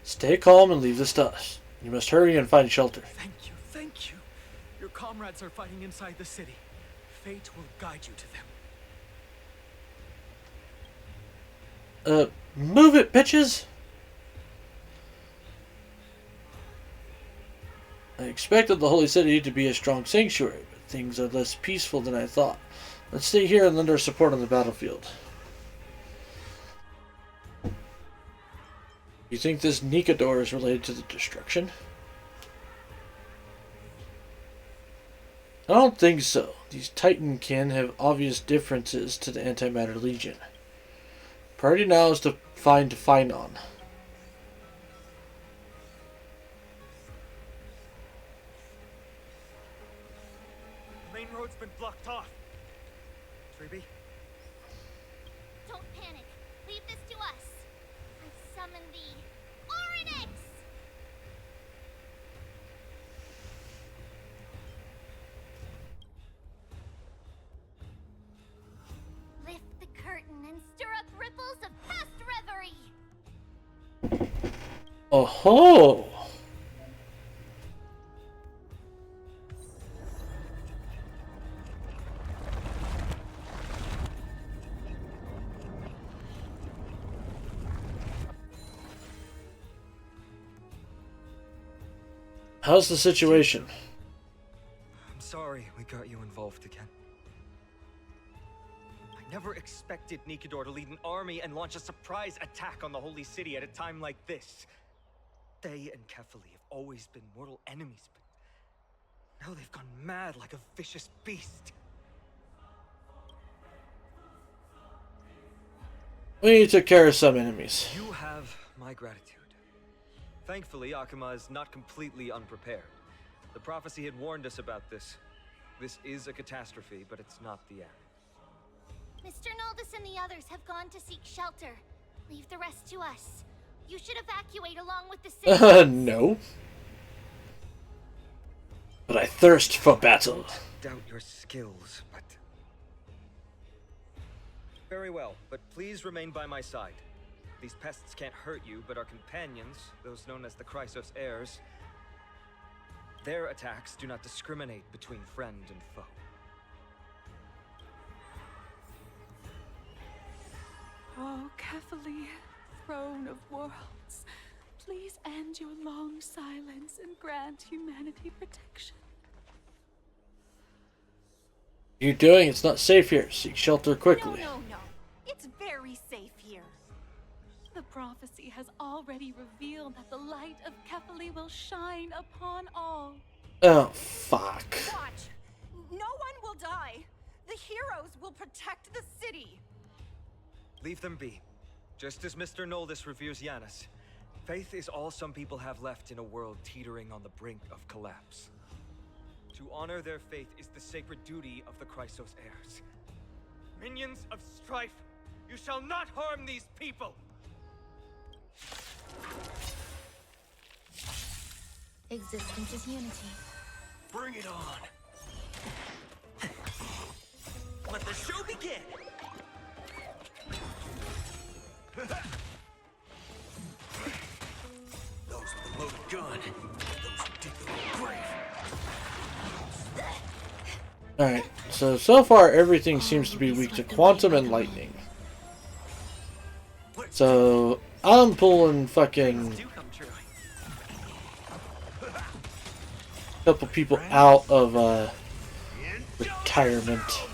Stay calm and leave this to us. You must hurry and find shelter. Thank you, thank you. Your comrades are fighting inside the city. Fate will guide you to them. Move it, bitches! I expected the Holy City to be a strong sanctuary, but things are less peaceful than I thought. Let's stay here and lend our support on the battlefield. You think this Nikador is related to the destruction? I don't think so. These Titankin have obvious differences to the Antimatter Legion. Priority now is to find Phynon. The main road's been blocked off. Treeby? Don't panic. Leave this to us. I summon the Oryx! Lift the curtain and stir up ripples of past reverie. Oh-ho! How's the situation? I'm sorry we got you involved again. I never expected Nikador to lead an army and launch a surprise attack on the Holy City at a time like this. They and Kefali have always been mortal enemies, but now they've gone mad like a vicious beast. We took care of some enemies. You have my gratitude. Thankfully, Akuma is not completely unprepared. The prophecy had warned us about this. This is a catastrophe, but it's not the end. Mr. Noldus and the others have gone to seek shelter. Leave the rest to us. You should evacuate along with the city. No. But I thirst for battle. Doubt your skills, but... Very well, but please remain by my side. These pests can't hurt you, but our companions, those known as the Chrysos heirs, their attacks do not discriminate between friend and foe. Oh, Kefali, throne of worlds, please end your long silence and grant humanity protection. You're doing? It's not safe here. Seek shelter quickly. No. It's very safe here. The prophecy has already revealed that the light of Kefali will shine upon all. Oh, fuck. Watch. No one will die. The heroes will protect the city. Leave them be. Just as Mr. Noldus reveres Yanis, faith is all some people have left in a world teetering on the brink of collapse. To honor their faith is the sacred duty of the Chrysos heirs. Minions of strife, you shall not harm these people! Existence is unity. Bring it on! Let the show begin! Those with the loaded gun. Those who dig their own grave. Alright, so far everything seems to be weak to quantum and lightning. So, I'm pulling fucking couple people out of retirement.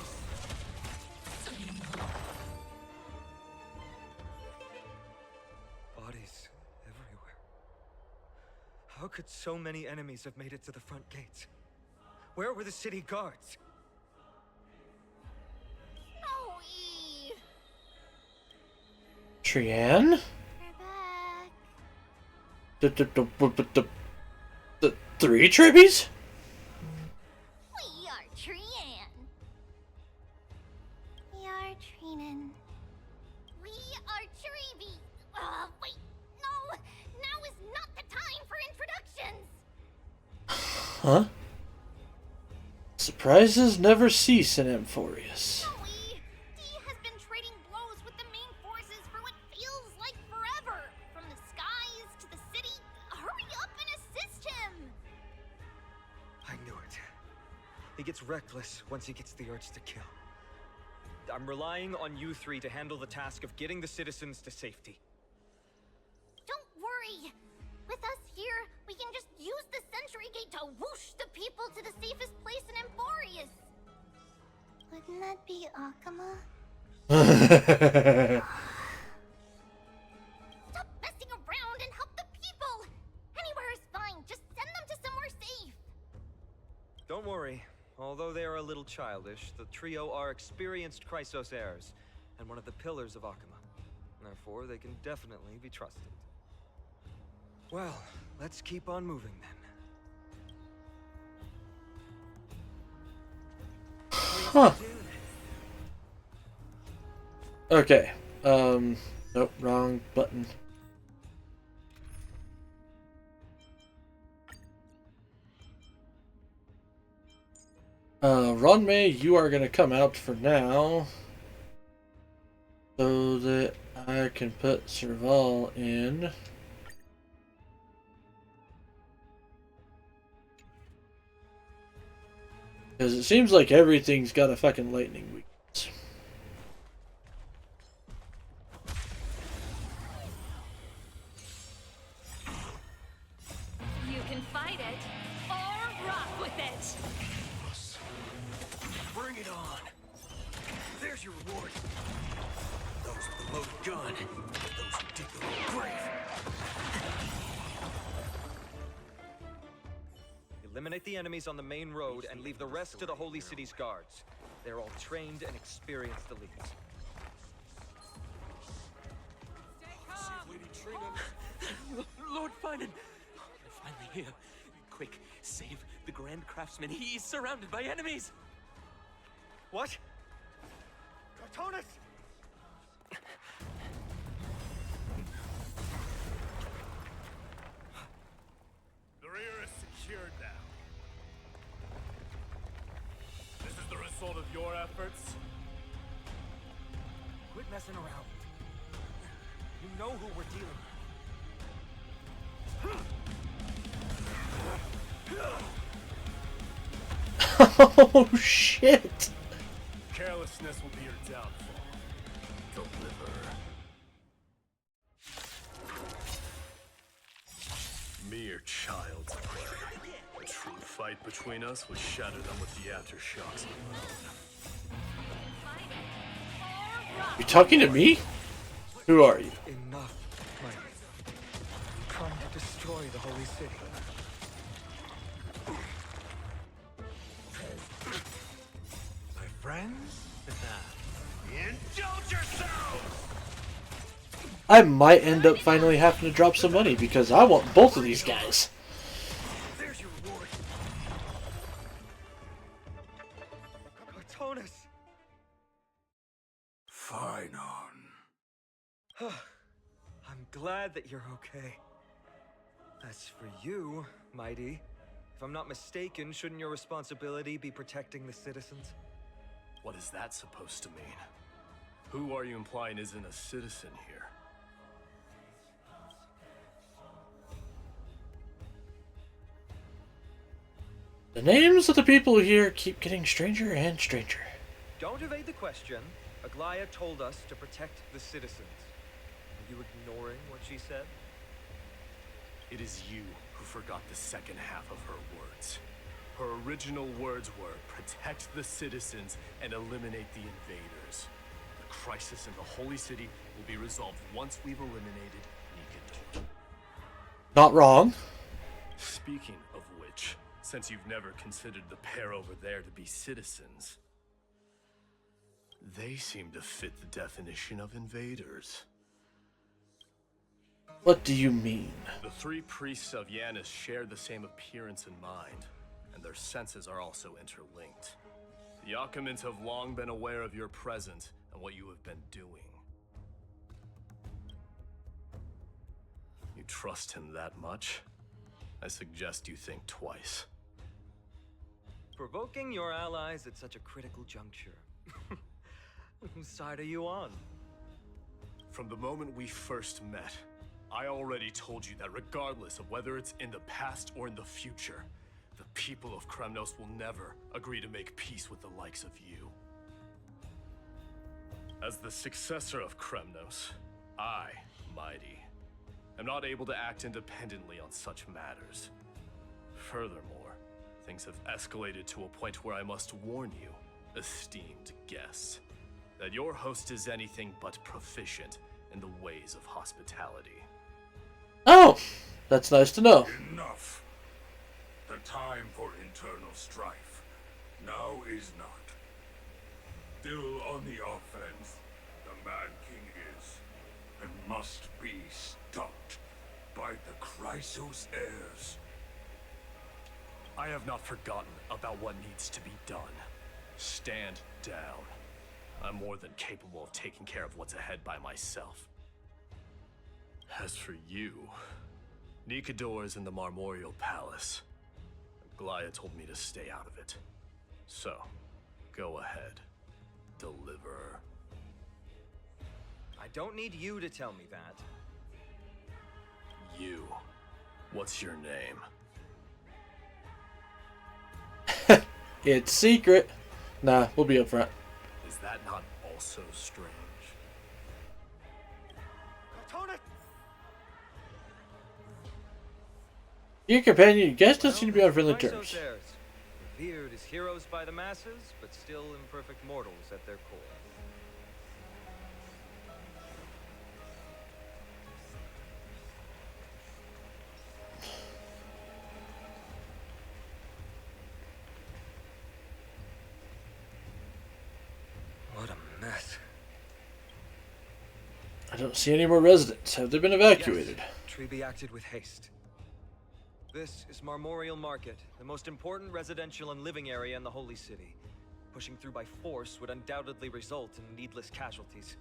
Bodies everywhere. How could so many enemies have made it to the front gates? Where were the city guards? Trian? We're back. The three Tribbies? We are Trian. We are Trinan. We are Treeby. Wait. No. Now is not the time for introductions. Huh? Surprises never cease in Amphorius. Joey, Dee has He gets reckless once he gets the urge to kill. I'm relying on you three to handle the task of getting the citizens to safety. Don't worry. With us here, we can just use the Sentry Gate to whoosh the people to the safest place in Emborius. Wouldn't that be Akama? Stop messing around and help the people! Anywhere is fine, just send them to somewhere safe! Don't worry. Although they are a little childish, the trio are experienced Chrysos heirs, and one of the pillars of Akama. Therefore, they can definitely be trusted. Well, let's keep on moving then. Huh. Okay. Nope, wrong button. Ronmei, you are gonna come out for now, so that I can put Serval in. Because it seems like everything's got a fucking lightning weakness. You can fight it, or rock with it! Bring it on. There's your reward. Those with the loaded gun. Those who dig their own grave. Eliminate the enemies on the main road and leave the rest to the Holy City's guards. They're all trained and experienced elites. Lord Finan! You're finally here. Quick, save the Grand Craftsman. He is surrounded by enemies! What? Cartonus! The rear is secured now. This is the result of your efforts? Quit messing around. You know who we're dealing with. Oh shit! Carelessness will be your downfall. Deliver. Mere child's play. A true fight between us would shatter them with the aftershocks. You talking to me? Who are you? Enough, Mike. You're trying to destroy the Holy City. My friends? Indulge yourselves! I might end up finally having to drop some money because I want both of these guys. There's your reward. Cartonus! Fine on. I'm glad that you're okay. As for you, Mighty, if I'm not mistaken, shouldn't your responsibility be protecting the citizens? What is that supposed to mean? Who are you implying isn't a citizen here? The names of the people here keep getting stranger and stranger. Don't evade the question. Aglaya told us to protect the citizens. Are you ignoring what she said? It is you who forgot the second half of her words. Her original words were, protect the citizens and eliminate the invaders. The crisis in the Holy City will be resolved once we've eliminated Nikito. Not wrong. Speaking of which, since you've never considered the pair over there to be citizens, they seem to fit the definition of invaders. What do you mean? The three priests of Yanis share the same appearance and mind, and their senses are also interlinked. The Akamans have long been aware of your presence and what you have been doing. You trust him that much? I suggest you think twice. Provoking your allies at such a critical juncture. Whose side are you on? From the moment we first met, I already told you that regardless of whether it's in the past or in the future, The people of Kremnos will never agree to make peace with the likes of you. As the successor of Kremnos, I, Mighty, am not able to act independently on such matters. Furthermore, things have escalated to a point where I must warn you, esteemed guests, that your host is anything but proficient in the ways of hospitality. Oh, that's nice to know. Enough. The time for internal strife now is not. Still on the offense, the Mad King is, and must be stopped by the Chrysos heirs. I have not forgotten about what needs to be done. Stand down. I'm more than capable of taking care of what's ahead by myself. As for you, Nikador is in the Marmorial Palace. Glaya told me to stay out of it. So, go ahead. Deliver. I don't need you to tell me that. You. What's your name? It's secret. Nah, we'll be up front. Is that not also strange? Your companion, you guys don't seem to be on friendly terms. Revered as heroes by the masses, but still imperfect mortals at their core. What a mess. I don't see any more residents. Have they been evacuated? Yes, Treby acted with haste. This is Marmorial Market, the most important residential and living area in the Holy City. Pushing through by force would undoubtedly result in needless casualties.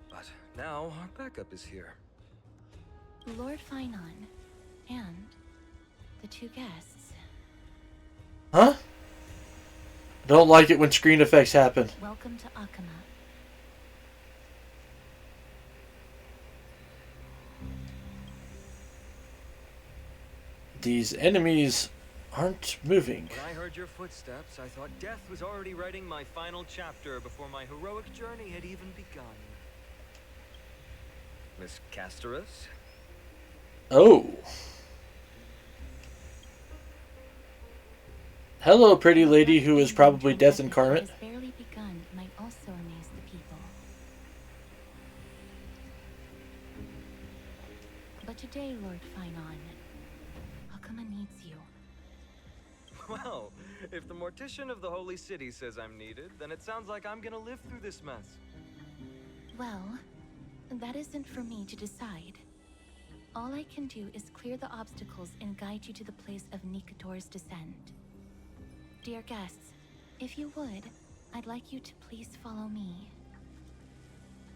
But now our backup is here. Lord Finon and the two guests. Huh? I don't like it when screen effects happen. Welcome to Akama. These enemies aren't moving. When I heard your footsteps, I thought death was already writing my final chapter before my heroic journey had even begun. Miss Casterus? Oh. Hello, pretty lady who is probably death incarnate. Has barely begun might also amaze the people. But today, Lord Finon, Akama needs you. Well, if the Mortician of the Holy City says I'm needed, then it sounds like I'm gonna live through this mess. Well, that isn't for me to decide. All I can do is clear the obstacles and guide you to the place of Nikador's descent. Dear guests, if you would, I'd like you to please follow me.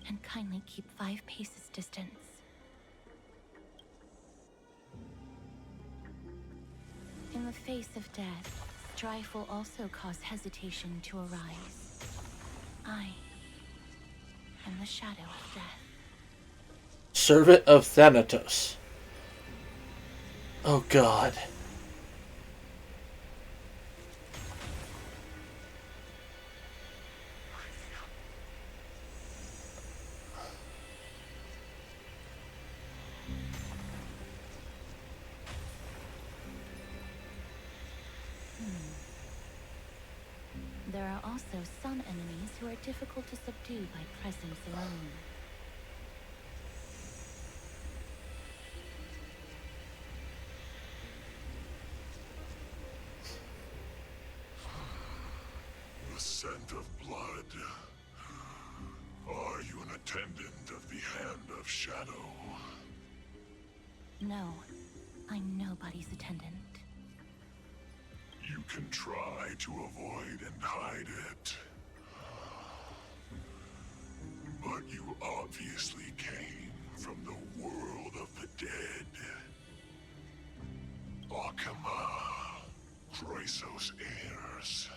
And kindly keep 5 paces distance. In the face of death, strife will also cause hesitation to arise. I am the shadow of death. Servant of Thanatos. Oh God. There are also some enemies who are difficult to subdue by presence alone. The scent of blood. Are you an attendant of the Hand of Shadow? No, I'm nobody's attendant. You can try to avoid and hide it. But you obviously came from the world of the dead. Akama, Chrysos heirs.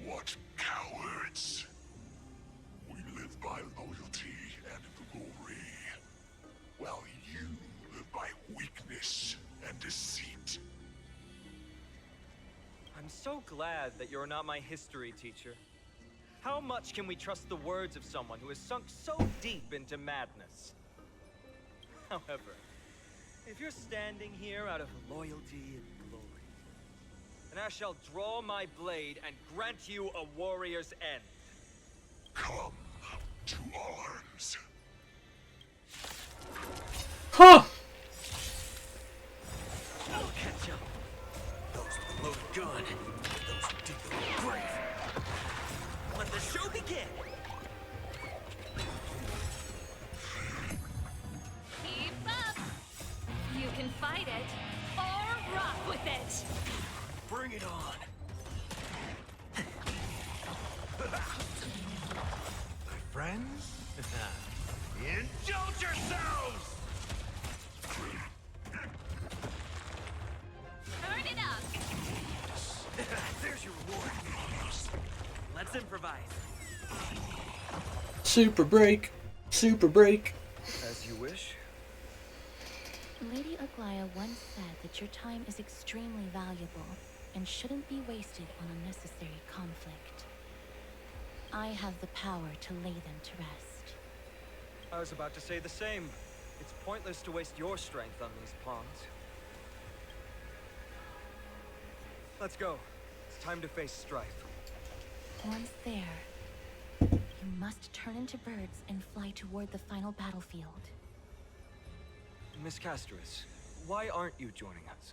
What cowards! We live by loyalty and glory, while you live by weakness and deceit. so glad that you're not my history teacher. How much can we trust the words of someone who has sunk so deep into madness? However, if you're standing here out of loyalty and glory, then I shall draw my blade and grant you a warrior's end. Come to arms. Huh! I'll catch up. Those with the loaded gun. Those who dig their own grave. Let the show begin! Keep up! You can fight it, or rock with it! Bring it on! My friends? Indulge yourselves! Turn it up! There's your reward. Let's improvise. Super break. Super break. As you wish. Lady Aglaya once said that your time is extremely valuable and shouldn't be wasted on unnecessary conflict. I have the power to lay them to rest. I was about to say the same. It's pointless to waste your strength on these pawns. Let's go. It's time to face strife. Once there, you must turn into birds and fly toward the final battlefield. Miss Castris, why aren't you joining us?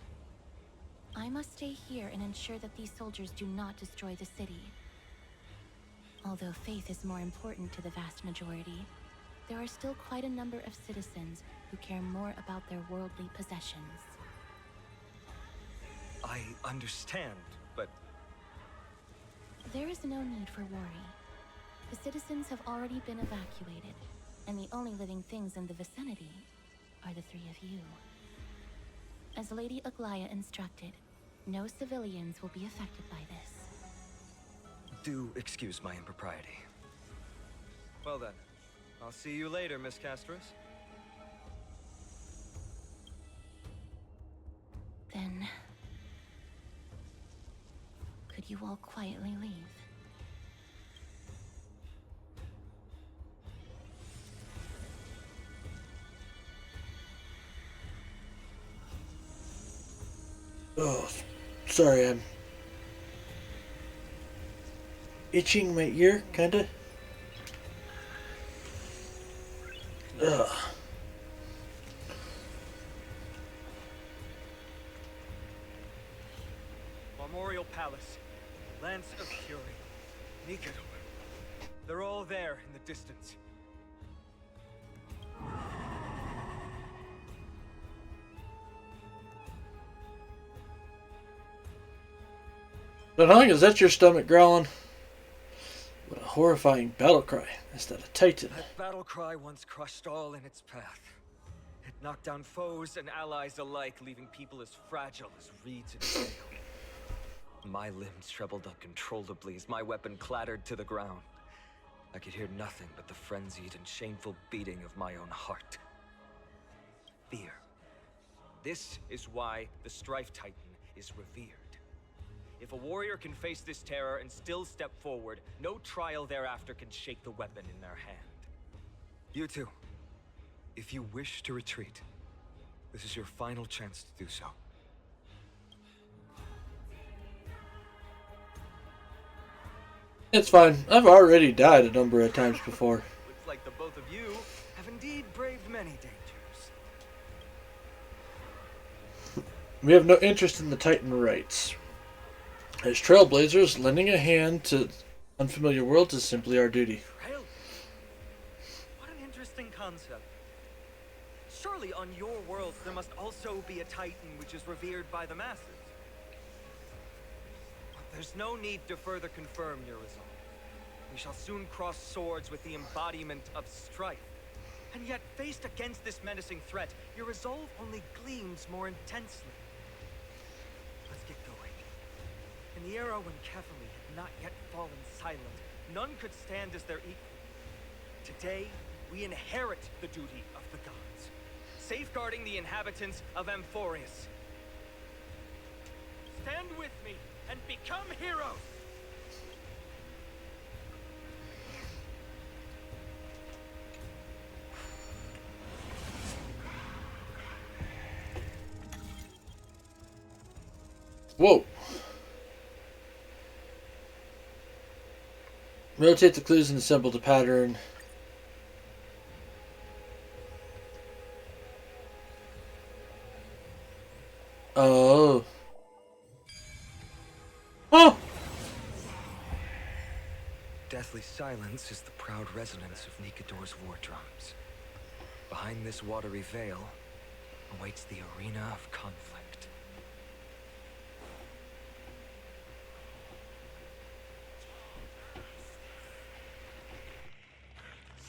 I must stay here and ensure that these soldiers do not destroy the city. Although faith is more important to the vast majority, there are still quite a number of citizens who care more about their worldly possessions. I understand, but... There is no need for worry. The citizens have already been evacuated, and the only living things in the vicinity are the three of you. As Lady Aglaya instructed, no civilians will be affected by this. Do excuse my impropriety. Well then, I'll see you later, Miss Castris. Then... could you all quietly leave? Oh, sorry, I'm itching my ear, kinda. Ugh. Memorial Palace, Lance of Fury, Nikador. They're all there in the distance. But Hung, is that your stomach growling? What a horrifying battle cry. Is that a titan? That battle cry once crushed all in its path. It knocked down foes and allies alike, leaving people as fragile as reeds in a gale. My limbs trembled uncontrollably as my weapon clattered to the ground. I could hear nothing but the frenzied and shameful beating of my own heart. Fear. This is why the Strife Titan is revered. If a warrior can face this terror and still step forward, no trial thereafter can shake the weapon in their hand. You two, if you wish to retreat, this is your final chance to do so. It's fine. I've already died a number of times before. Looks like the both of you have indeed braved many dangers. We have no interest in the Titan rights. As trailblazers, lending a hand to unfamiliar worlds is simply our duty. Trail? What an interesting concept. Surely on your world there must also be a Titan which is revered by the masses. But there's no need to further confirm your resolve. We shall soon cross swords with the embodiment of strife. And yet, faced against this menacing threat, your resolve only gleams more intensely. Let's get going. In the era when Kefali had not yet fallen silent, none could stand as their equal. Today, we inherit the duty of the gods, safeguarding the inhabitants of Amphorius. Stand with me and become heroes! Whoa. Rotate the clues and assemble the pattern. Oh. Oh! Deathly silence is the proud resonance of Nikador's war drums. Behind this watery veil awaits the arena of conflict.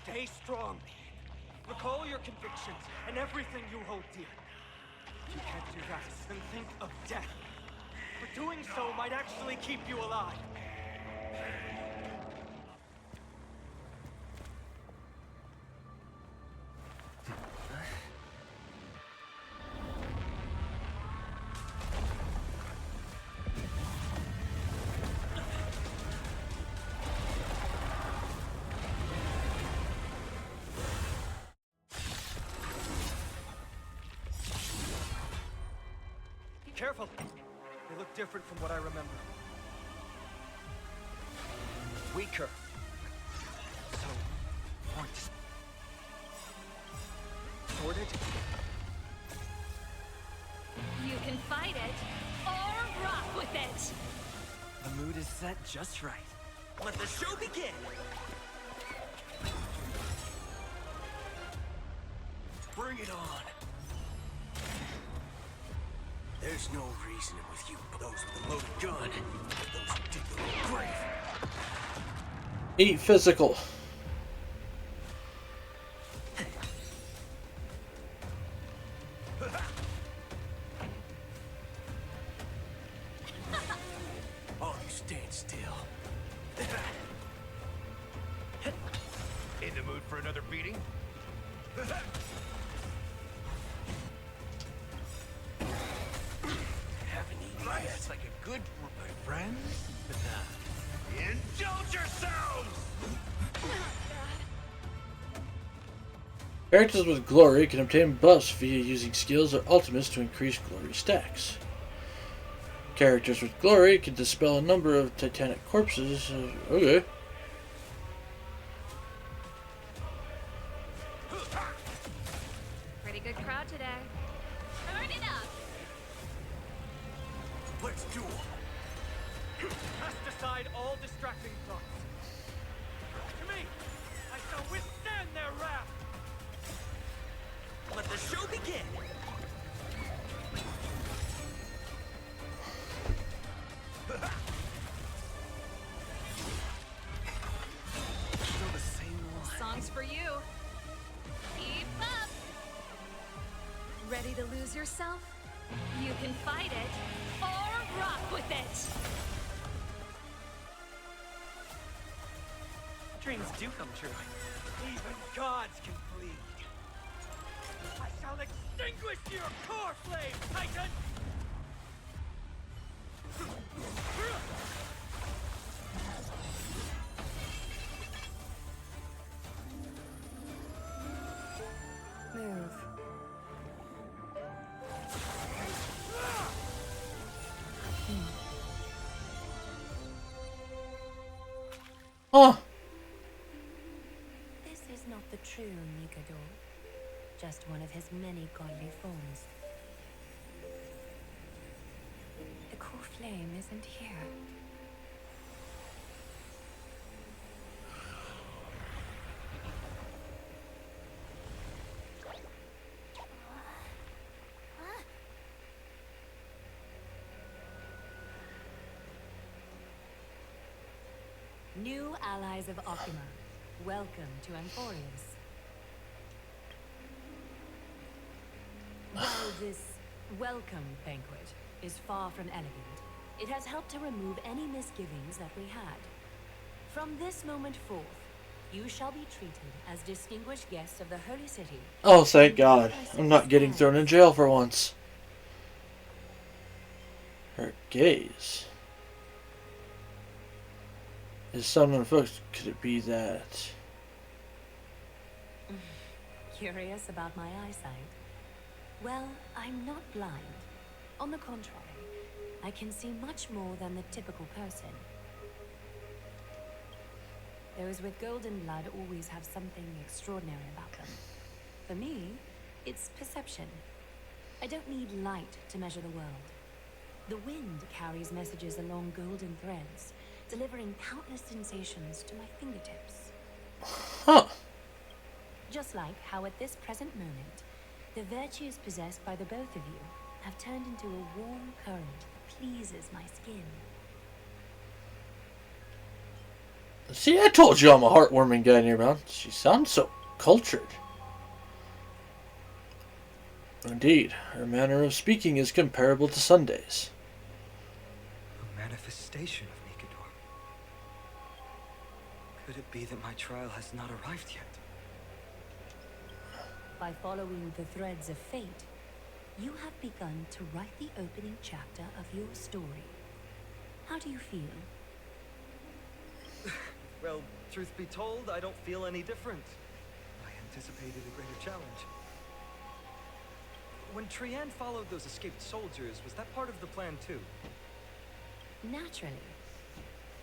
Stay strong. Recall your convictions and everything you hold dear. You can't do that and think of death. For doing so might actually keep you alive. Careful! They look different from what I remember. Weaker. So, more distorted? You can fight it, or rock with it! The mood is set just right. Let the show begin! Bring it on! There's no reasoning with you, those with a loaded gun. Those who dig their own grave. Eat physical. Oh, you stand still. In the mood for another beating? That's like a good for my friends. Indulge yourselves! Characters with glory can obtain buffs via using skills or ultimates to increase glory stacks. Characters with glory can dispel a number of titanic corpses. Okay. Pretty good crowd today. Turn it up! Let's do it. Cast aside all distracting thoughts. To me, I shall withstand their wrath. Let the show begin. Still the same one. Song's for you. Keep up! Ready to lose yourself? You can fight it, or rock with it! Dreams do come true. Even gods can bleed. I shall extinguish your core flame, Titan! Move. Huh. This is not the true Nikador. Just one of his many godly forms. The core flame isn't here. New allies of Okima. Welcome to Amphorius. While this welcome banquet is far from elegant, it has helped to remove any misgivings that we had. From this moment forth, you shall be treated as distinguished guests of the Holy City. Oh, thank God. I'm not getting thrown in jail for once. Her gaze. is someone folks. Could it be that? Curious about my eyesight? Well, I'm not blind. On the contrary, I can see much more than the typical person. Those with golden blood always have something extraordinary about them. For me, it's perception. I don't need light to measure the world. The wind carries messages along golden threads, delivering countless sensations to my fingertips. Huh. Just like how at this present moment, the virtues possessed by the both of you have turned into a warm current that pleases my skin. See, I told you I'm a heartwarming guy nearby. She sounds so cultured. Indeed, her manner of speaking is comparable to Sunday's. A manifestation of Nikador. Could it be that my trial has not arrived yet? By following the threads of fate, you have begun to write the opening chapter of your story. How do you feel? Well, truth be told, I don't feel any different. I anticipated a greater challenge. When Trian followed those escaped soldiers, was that part of the plan too? Naturally.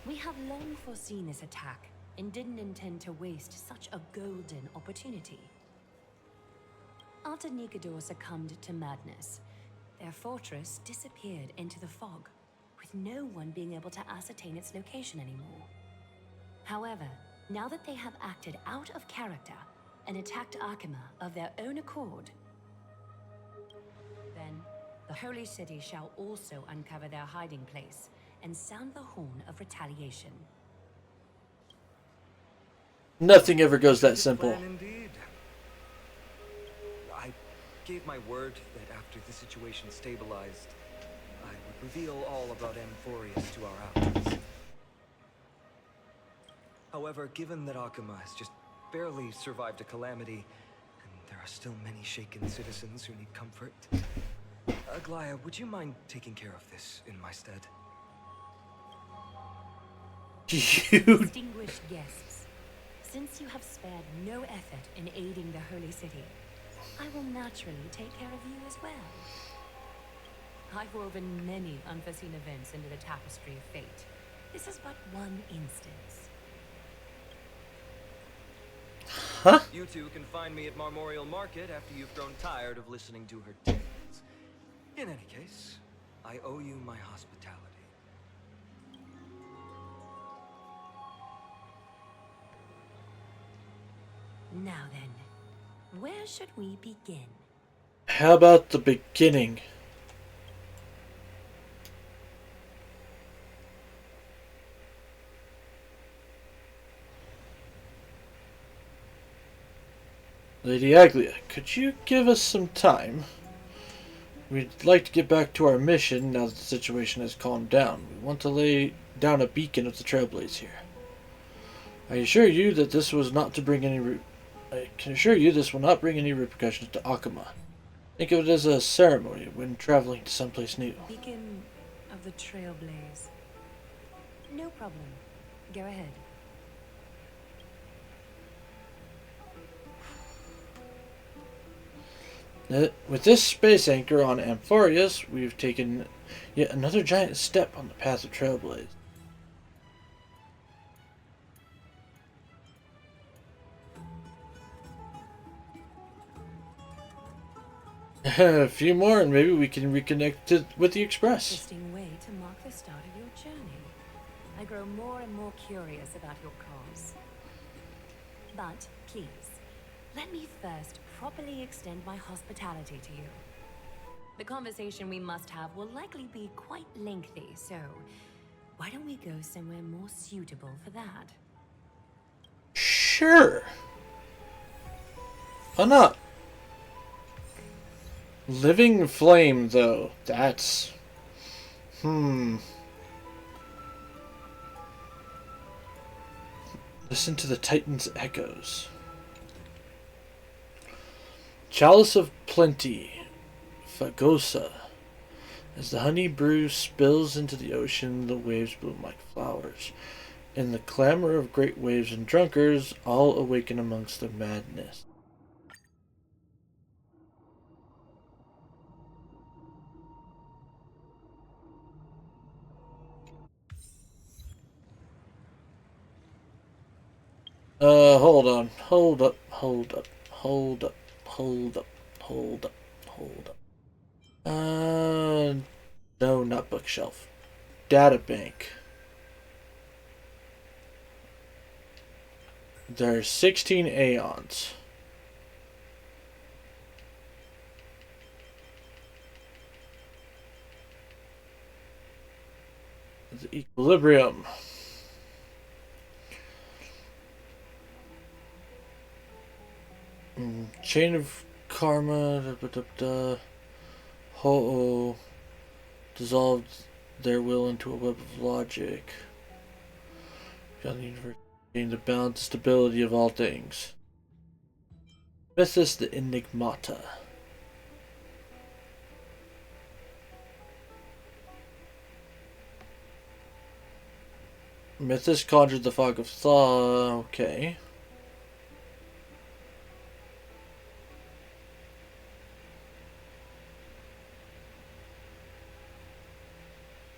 We have long foreseen this attack and didn't intend to waste such a golden opportunity. After Nikador succumbed to madness, their fortress disappeared into the fog, with no one being able to ascertain its location anymore. However, now that they have acted out of character and attacked Akima of their own accord, then the Holy City shall also uncover their hiding place and sound the horn of retaliation. Nothing ever goes that simple. Plan indeed. I gave my word that after the situation stabilized, I would reveal all about Amphorius to our allies. However, given that Akima has just barely survived a calamity, and there are still many shaken citizens who need comfort, Aglaya, would you mind taking care of this in my stead? Distinguished guests, since you have spared no effort in aiding the Holy City, I will naturally take care of you as well. I've woven many unforeseen events into the tapestry of fate. This is but one instance. Huh? You two can find me at Marmorial Market after you've grown tired of listening to her tales. In any case, I owe you my hospitality. Now then, where should we begin? How about the beginning? Lady Aglia, could you give us some time? We'd like to get back to our mission now that the situation has calmed down. We want to lay down a beacon of the Trailblaze here. I assure you that this was not to bring any. I can assure you this will not bring any repercussions to Akima. Think of it as a ceremony when traveling to someplace new. Beacon of the Trailblaze. No problem. Go ahead. With this space anchor on Amphorius, we've taken yet another giant step on the path of Trailblaze. A few more and maybe we can reconnect with the Express. Interesting way to mark the start of your journey. I grow more and more curious about your cause. But please, let me first properly extend my hospitality to you. The conversation we must have will likely be quite lengthy, so why don't we go somewhere more suitable for that? Sure. Why not? Living Flame, though, that's... Listen to the Titan's echoes. Chalice of Plenty, Fagosa. As the honey brew spills into the ocean, the waves bloom like flowers. In the clamor of great waves and drunkards, all awaken amongst the madness. Hold on. Hold up. Hold up. Hold up. Hold up. Hold up. Hold up. No, not bookshelf. Data bank. There's 16 aeons. The equilibrium. Chain of karma. Ho-oh. Dissolved their will into a web of logic. Beyond the universe, the balance and stability of all things. Mythos the Enigmata. Mythos conjured the fog of thaw. Okay.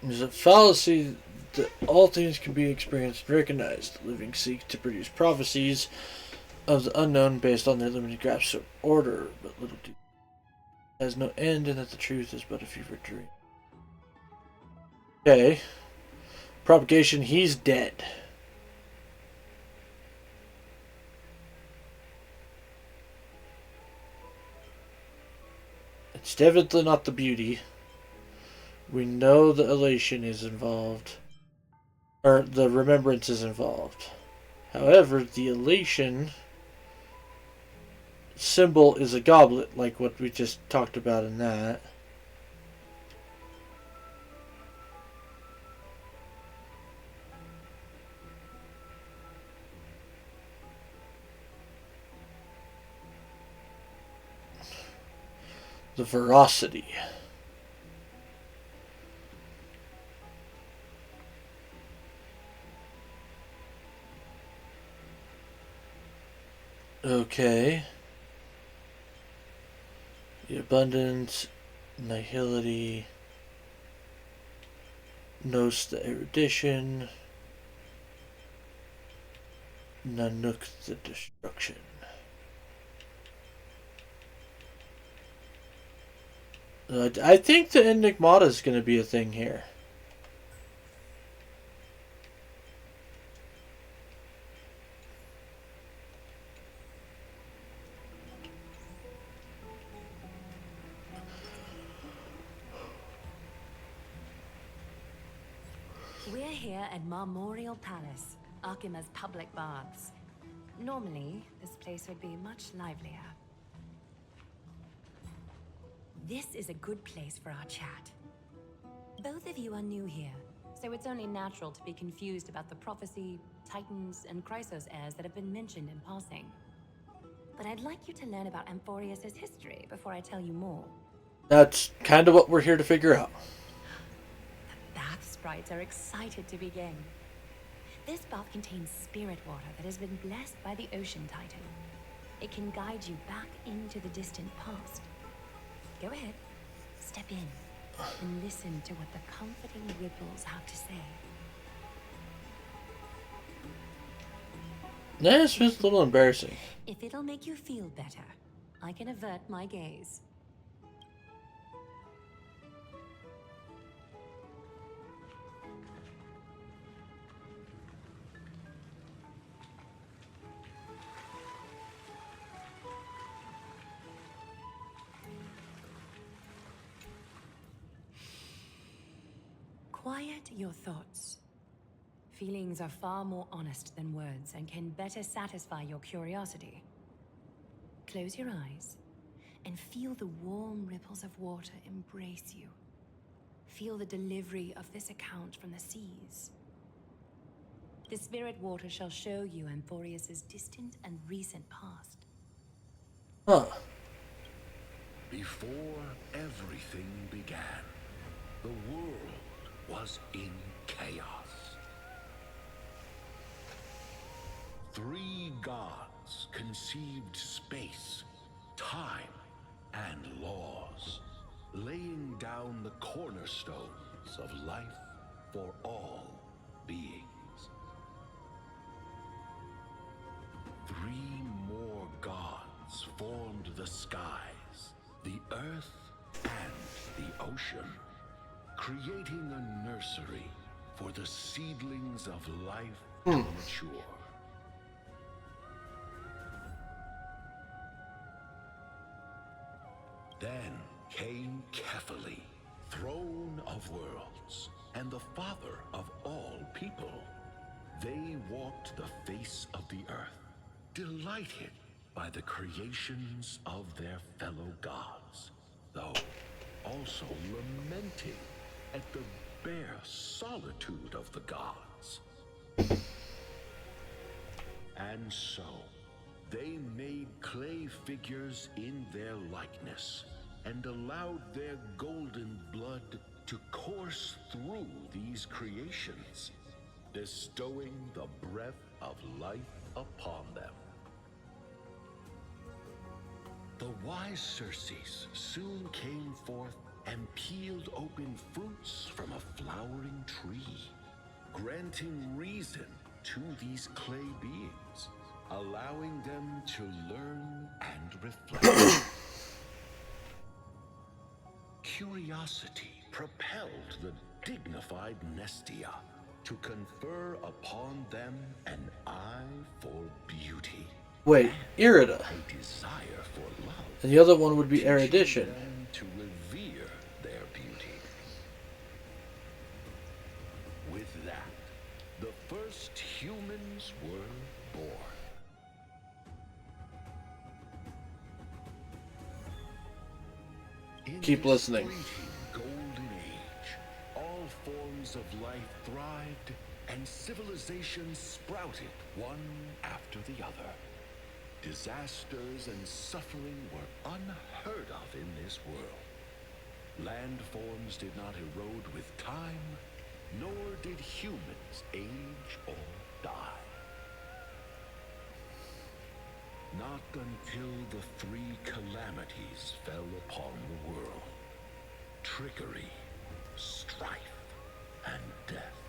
There's a fallacy that all things can be experienced and recognized. The living seek to produce prophecies of the unknown based on their limited grasp of order, but little do has no end, and that the truth is but a fever dream. Okay. Propagation, he's dead. It's definitely not the beauty. We know the elation is involved. Or the remembrance is involved. However, the elation symbol is a goblet, like what we just talked about in that. The veracity. Okay. The abundance, nihility, Nos the erudition, Nanook the destruction. I think the Enigmata is going to be a thing here. We're here at Marmorial Palace, Arkima's public baths. Normally, this place would be much livelier. This is a good place for our chat. Both of you are new here, so it's only natural to be confused about the prophecy, titans, and Chrysos heirs that have been mentioned in passing. But I'd like you to learn about Amphorius' history before I tell you more. That's kind of what we're here to figure out. The bath sprites are excited to begin. This bath contains spirit water that has been blessed by the ocean titan. It can guide you back into the distant past. Go ahead, step in, and listen to what the comforting ripples have to say. That's just a little embarrassing. If it'll make you feel better, I can avert my gaze. Quiet your thoughts. Feelings are far more honest than words and can better satisfy your curiosity. Close your eyes and feel the warm ripples of water embrace you. Feel the delivery of this account from the seas. The spirit water shall show you Amphorius' distant and recent past. Huh. Before everything began, the world was in chaos. 3 gods conceived space, time, and laws, laying down the cornerstones of life for all beings. 3 more gods formed the skies, the earth, and the ocean, creating a nursery for the seedlings of life to mature. Then came Kefali, throne of worlds, and the father of all people. They walked the face of the earth, delighted by the creations of their fellow gods, though also lamenting at the bare solitude of the gods. And so, they made clay figures in their likeness, and allowed their golden blood to course through these creations, bestowing the breath of life upon them. The wise Circes soon came forth and peeled open fruits from a flowering tree, granting reason to these clay beings, allowing them to learn and reflect. Curiosity propelled the dignified Nestia to confer upon them an eye for beauty. Wait, Irida. A desire for love. And the other one would be erudition. Them to revere their beauty. With that, the first humans were born. Keep listening. Golden age, all forms of life thrived, and civilizations sprouted one after the other. Disasters and suffering were unheard of in this world. Landforms did not erode with time, nor did humans age or die. Not until the 3 calamities fell upon the world: trickery, strife, and death.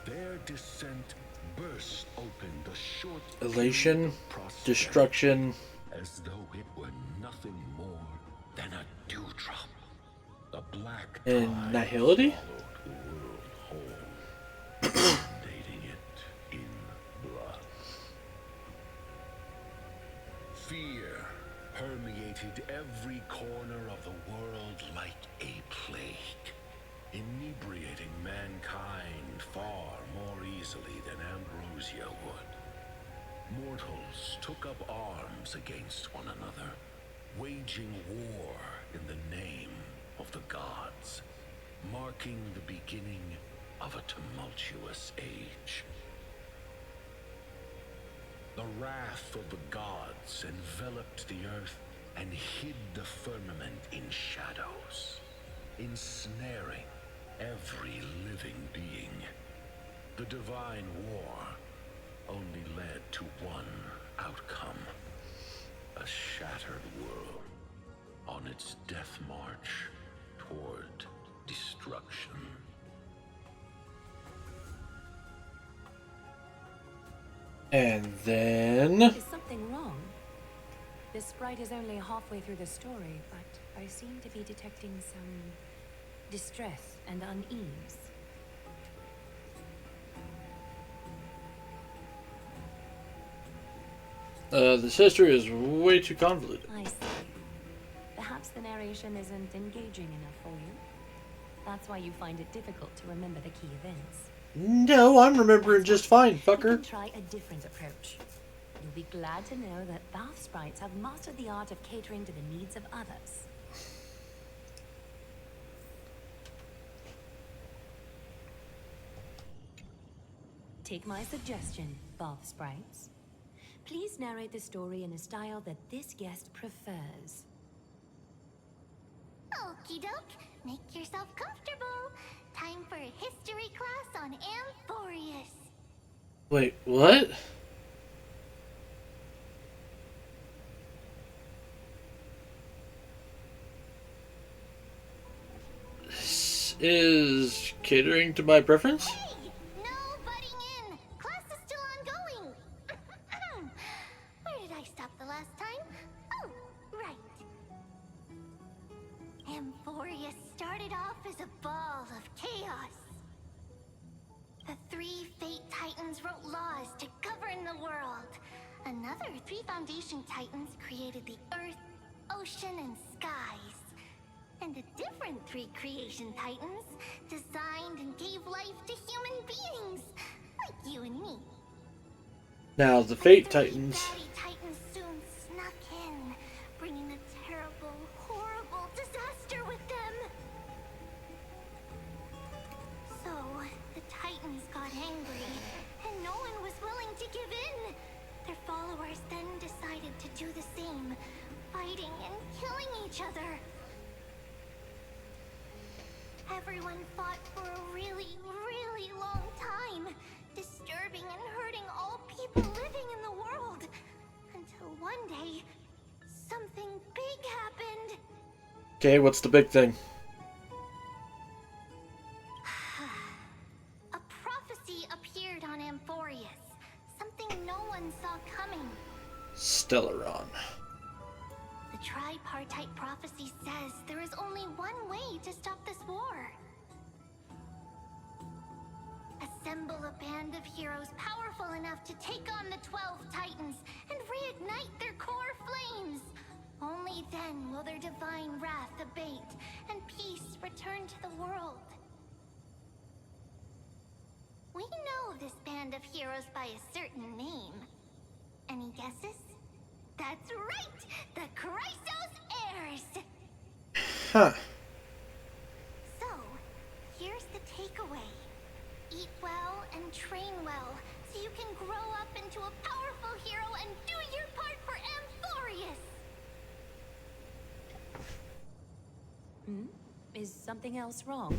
Their descent burst open the short Elation, destruction, as though it were nothing more than a dewdrop. The black and nihility? followed the world whole, inundating it in blood. Fear permeated every corner of the world like a plague, inebriating mankind far more easily than ambrosia would. Mortals took up arms against one another, waging war in the name of the gods, marking the beginning of a tumultuous age. The wrath of the gods enveloped the earth and hid the firmament in shadows, ensnaring every living being. The divine war only led to one outcome: a shattered world on its death march toward destruction. And then... Is something wrong? This sprite is only halfway through the story, but I seem to be detecting some distress and unease. This history is way too convoluted. I see. Perhaps the narration isn't engaging enough for you. That's why you find it difficult to remember the key events. No, I'm remembering just fine, fucker. You can try a different approach. You'll be glad to know that bath sprites have mastered the art of catering to the needs of others. Take my suggestion, bath sprites. Please narrate the story in a style that this guest prefers. Okie doke, make yourself comfortable. Time for a history class on Amphorius. Wait, what? is catering to my preference. Hey! No butting in! Class is still ongoing! Where did I stop the last time? Oh, right. Amphoria started off as a ball of chaos. The 3 Fate Titans wrote laws to govern the world. Another 3 Foundation Titans created the Earth, Ocean, and Skies. And a different 3 Creation Titans designed and gave life to human beings, like you and me. Now, the Fate Titans. Fatty Titans soon snuck in, bringing a terrible, horrible disaster with them. So, the Titans got angry, and no one was willing to give in. Their followers then decided to do the same, fighting and killing each other. Everyone fought for a really, really long time, disturbing and hurting all people living in the world. Until one day, something big happened. Okay, what's the big thing? A prophecy appeared on Amphorius, something no one saw coming. Stellaron. The tripartite prophecy says there is only one way to stop this war. Assemble a band of heroes powerful enough to take on the 12 Titans and reignite their core flames. Only then will their divine wrath abate and peace return to the world. We know this band of heroes by a certain name. Any guesses? That's right! The Chrysos Heirs! Huh. So, here's the takeaway. Eat well and train well, so you can grow up into a powerful hero and do your part for Amphorius! Is something else wrong?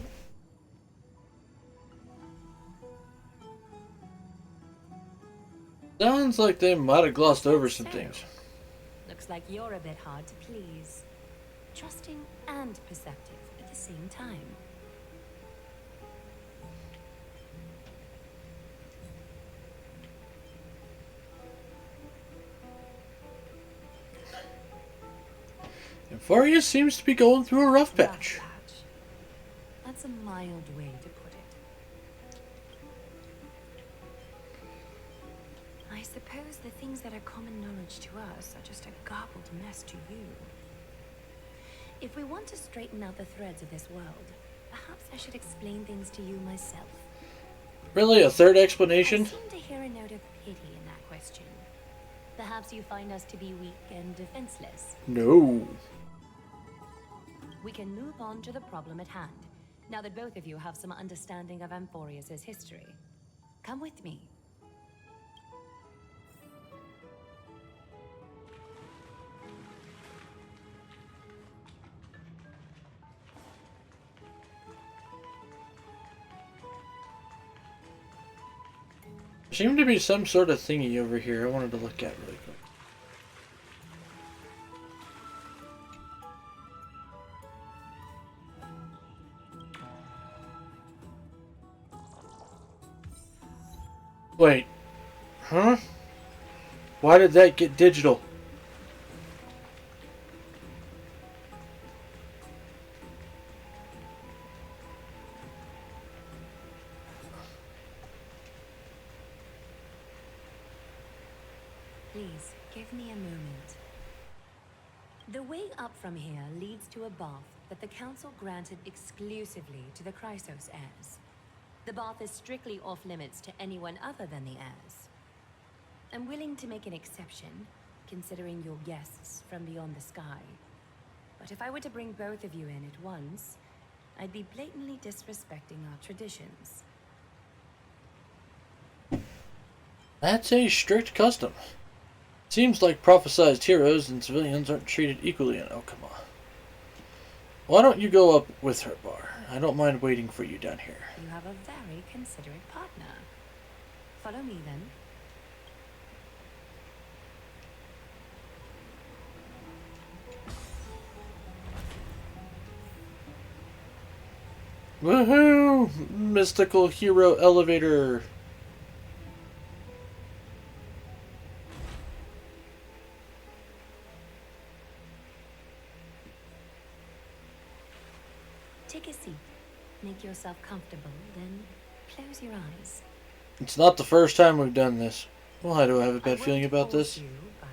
Sounds like they might have glossed over some things. Looks like you're a bit hard to please. Trusting and perceptive at the same time. Amphoria seems to be going through a rough patch. That's a mild way to put it. I suppose the things that are common knowledge to us are just a garbled mess to you. If we want to straighten out the threads of this world, perhaps I should explain things to you myself. Really? A third explanation? I seem to hear a note of pity in that question. Perhaps you find us to be weak and defenseless. No. We can move on to the problem at hand, now that both of you have some understanding of Amphorius' history. Come with me. There seemed to be some sort of thingy over here I wanted to look at really quick. Wait. Huh? Why did that get digital? Please, give me a moment. The way up from here leads to a bath that the Council granted exclusively to the Chrysos heirs. The bath is strictly off-limits to anyone other than the heirs. I'm willing to make an exception, considering you're guests from beyond the sky. But if I were to bring both of you in at once, I'd be blatantly disrespecting our traditions. That's a strict custom. Seems like prophesized heroes and civilians aren't treated equally in Okama. Why don't you go up with her, Bar? I don't mind waiting for you down here. You have a very considerate partner. Follow me, then. Woohoo! Mystical hero elevator. Take a seat. Make yourself comfortable, then close your eyes. It's not the first time we've done this. Why do I have a bad feeling about force this? you, but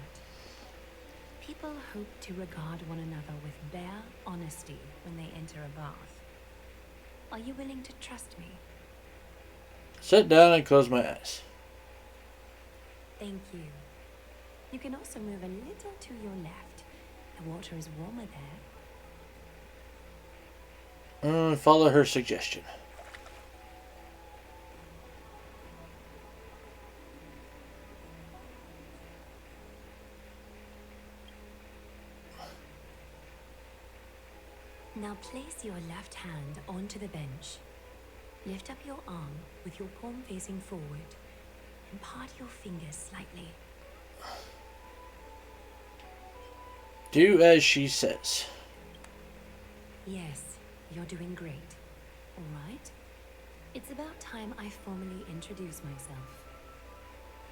people hope to regard one another with bare honesty when they enter a bath. Are you willing to trust me? Sit down and close my eyes. Thank you. You can also move a little to your left. The water is warmer there. Follow her suggestion. Now place your left hand onto the bench. Lift up your arm with your palm facing forward and part your fingers slightly. Do as she says. Yes, you're doing great. All right? It's about time I formally introduce myself.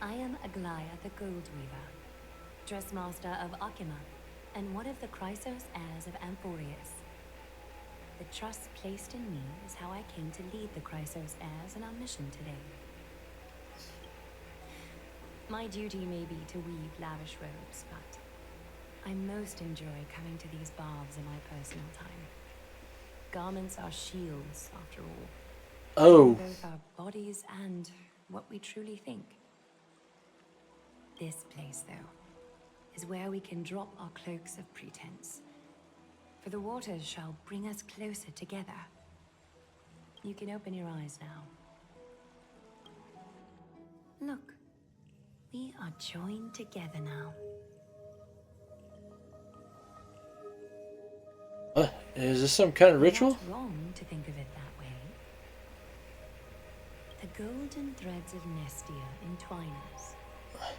I am Aglaya the Gold Weaver, Dressmaster of Akima, and one of the Chrysos heirs of Amphorius. The trust placed in me is how I came to lead the Chrysos heirs in our mission today. My duty may be to weave lavish robes, but I most enjoy coming to these baths in my personal time. Garments are shields, after all. Oh. Both our bodies and what we truly think. This place, though, is where we can drop our cloaks of pretense. For the waters shall bring us closer together. You can open your eyes now. Look, we are joined together now. Is this some kind of ritual? Not wrong to think of it that way. The golden threads of Nestia entwine us,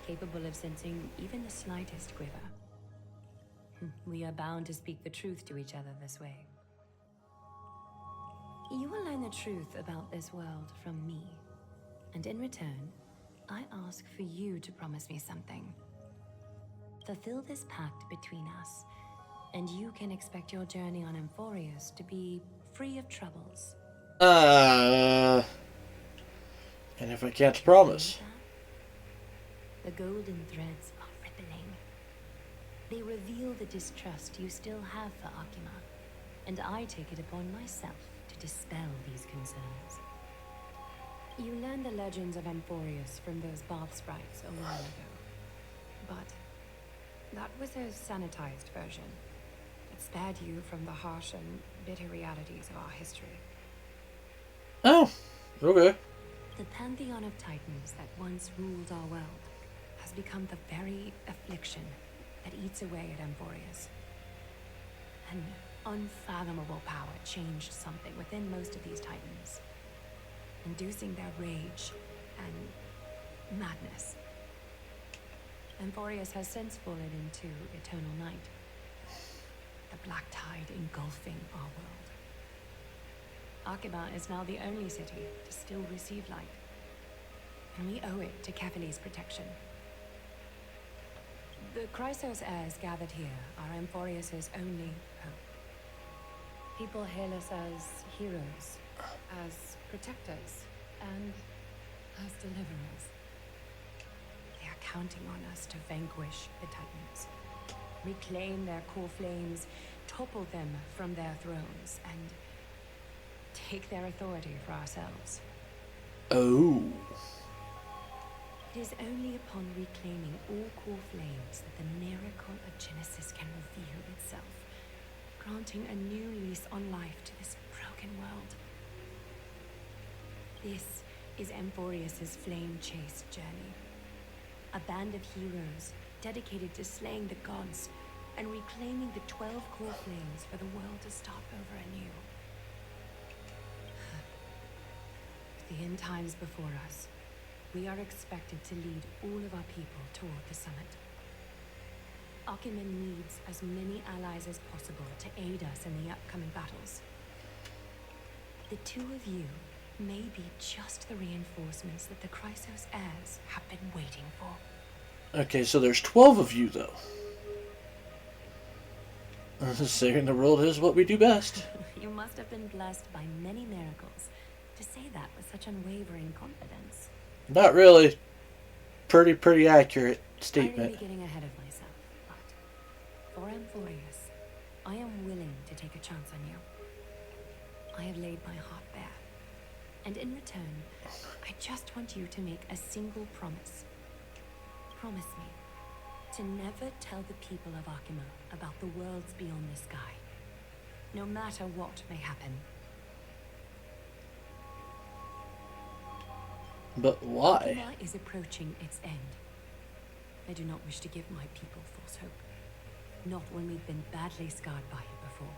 capable of sensing even the slightest quiver. We are bound to speak the truth to each other this way. You will learn the truth about this world from me, and in return, I ask for you to promise me something. Fulfill this pact between us, and you can expect your journey on Amphorius to be free of troubles. And if I can't promise? The golden threads are rippling. They reveal the distrust you still have for Akima, and I take it upon myself to dispel these concerns. You learned the legends of Amphorius from those bath sprites a while ago, but that was a sanitized version. It spared you from the harsh and bitter realities of our history. Oh, okay. The pantheon of titans that once ruled our world has become the very affliction that eats away at Amphorius. An unfathomable power changed something within most of these titans, inducing their rage and madness. Amphorius has since fallen into eternal night, the black tide engulfing our world. Akima is now the only city to still receive light, and we owe it to Kevali's protection. The Chrysos heirs gathered here are Amphorius' only hope. People hail us as heroes, as protectors, and as deliverers. They are counting on us to vanquish the Titans, reclaim their core flames, topple them from their thrones, and take their authority for ourselves. Oh. It is only upon reclaiming all core flames that the miracle of Genesis can reveal itself, granting a new lease on life to this broken world. This is Amphorius' flame chase journey. A band of heroes dedicated to slaying the gods and reclaiming the 12 core flames for the world to start over anew. With the end times before us, we are expected to lead all of our people toward the summit. Akima needs as many allies as possible to aid us in the upcoming battles. The two of you may be just the reinforcements that the Chrysos heirs have been waiting for. Okay, so there's 12 of you, though. Saving the world is what we do best. You must have been blessed by many miracles to say that with such unwavering confidence. Not really. Pretty accurate statement. I may be getting ahead of myself, but for Amphorius, I am willing to take a chance on you. I have laid my heart bare, and in return, I just want you to make a single promise. Promise me to never tell the people of Arkima about the worlds beyond the sky, no matter what may happen. But why? Arkima is approaching its end. I do not wish to give my people false hope. Not when we've been badly scarred by it before.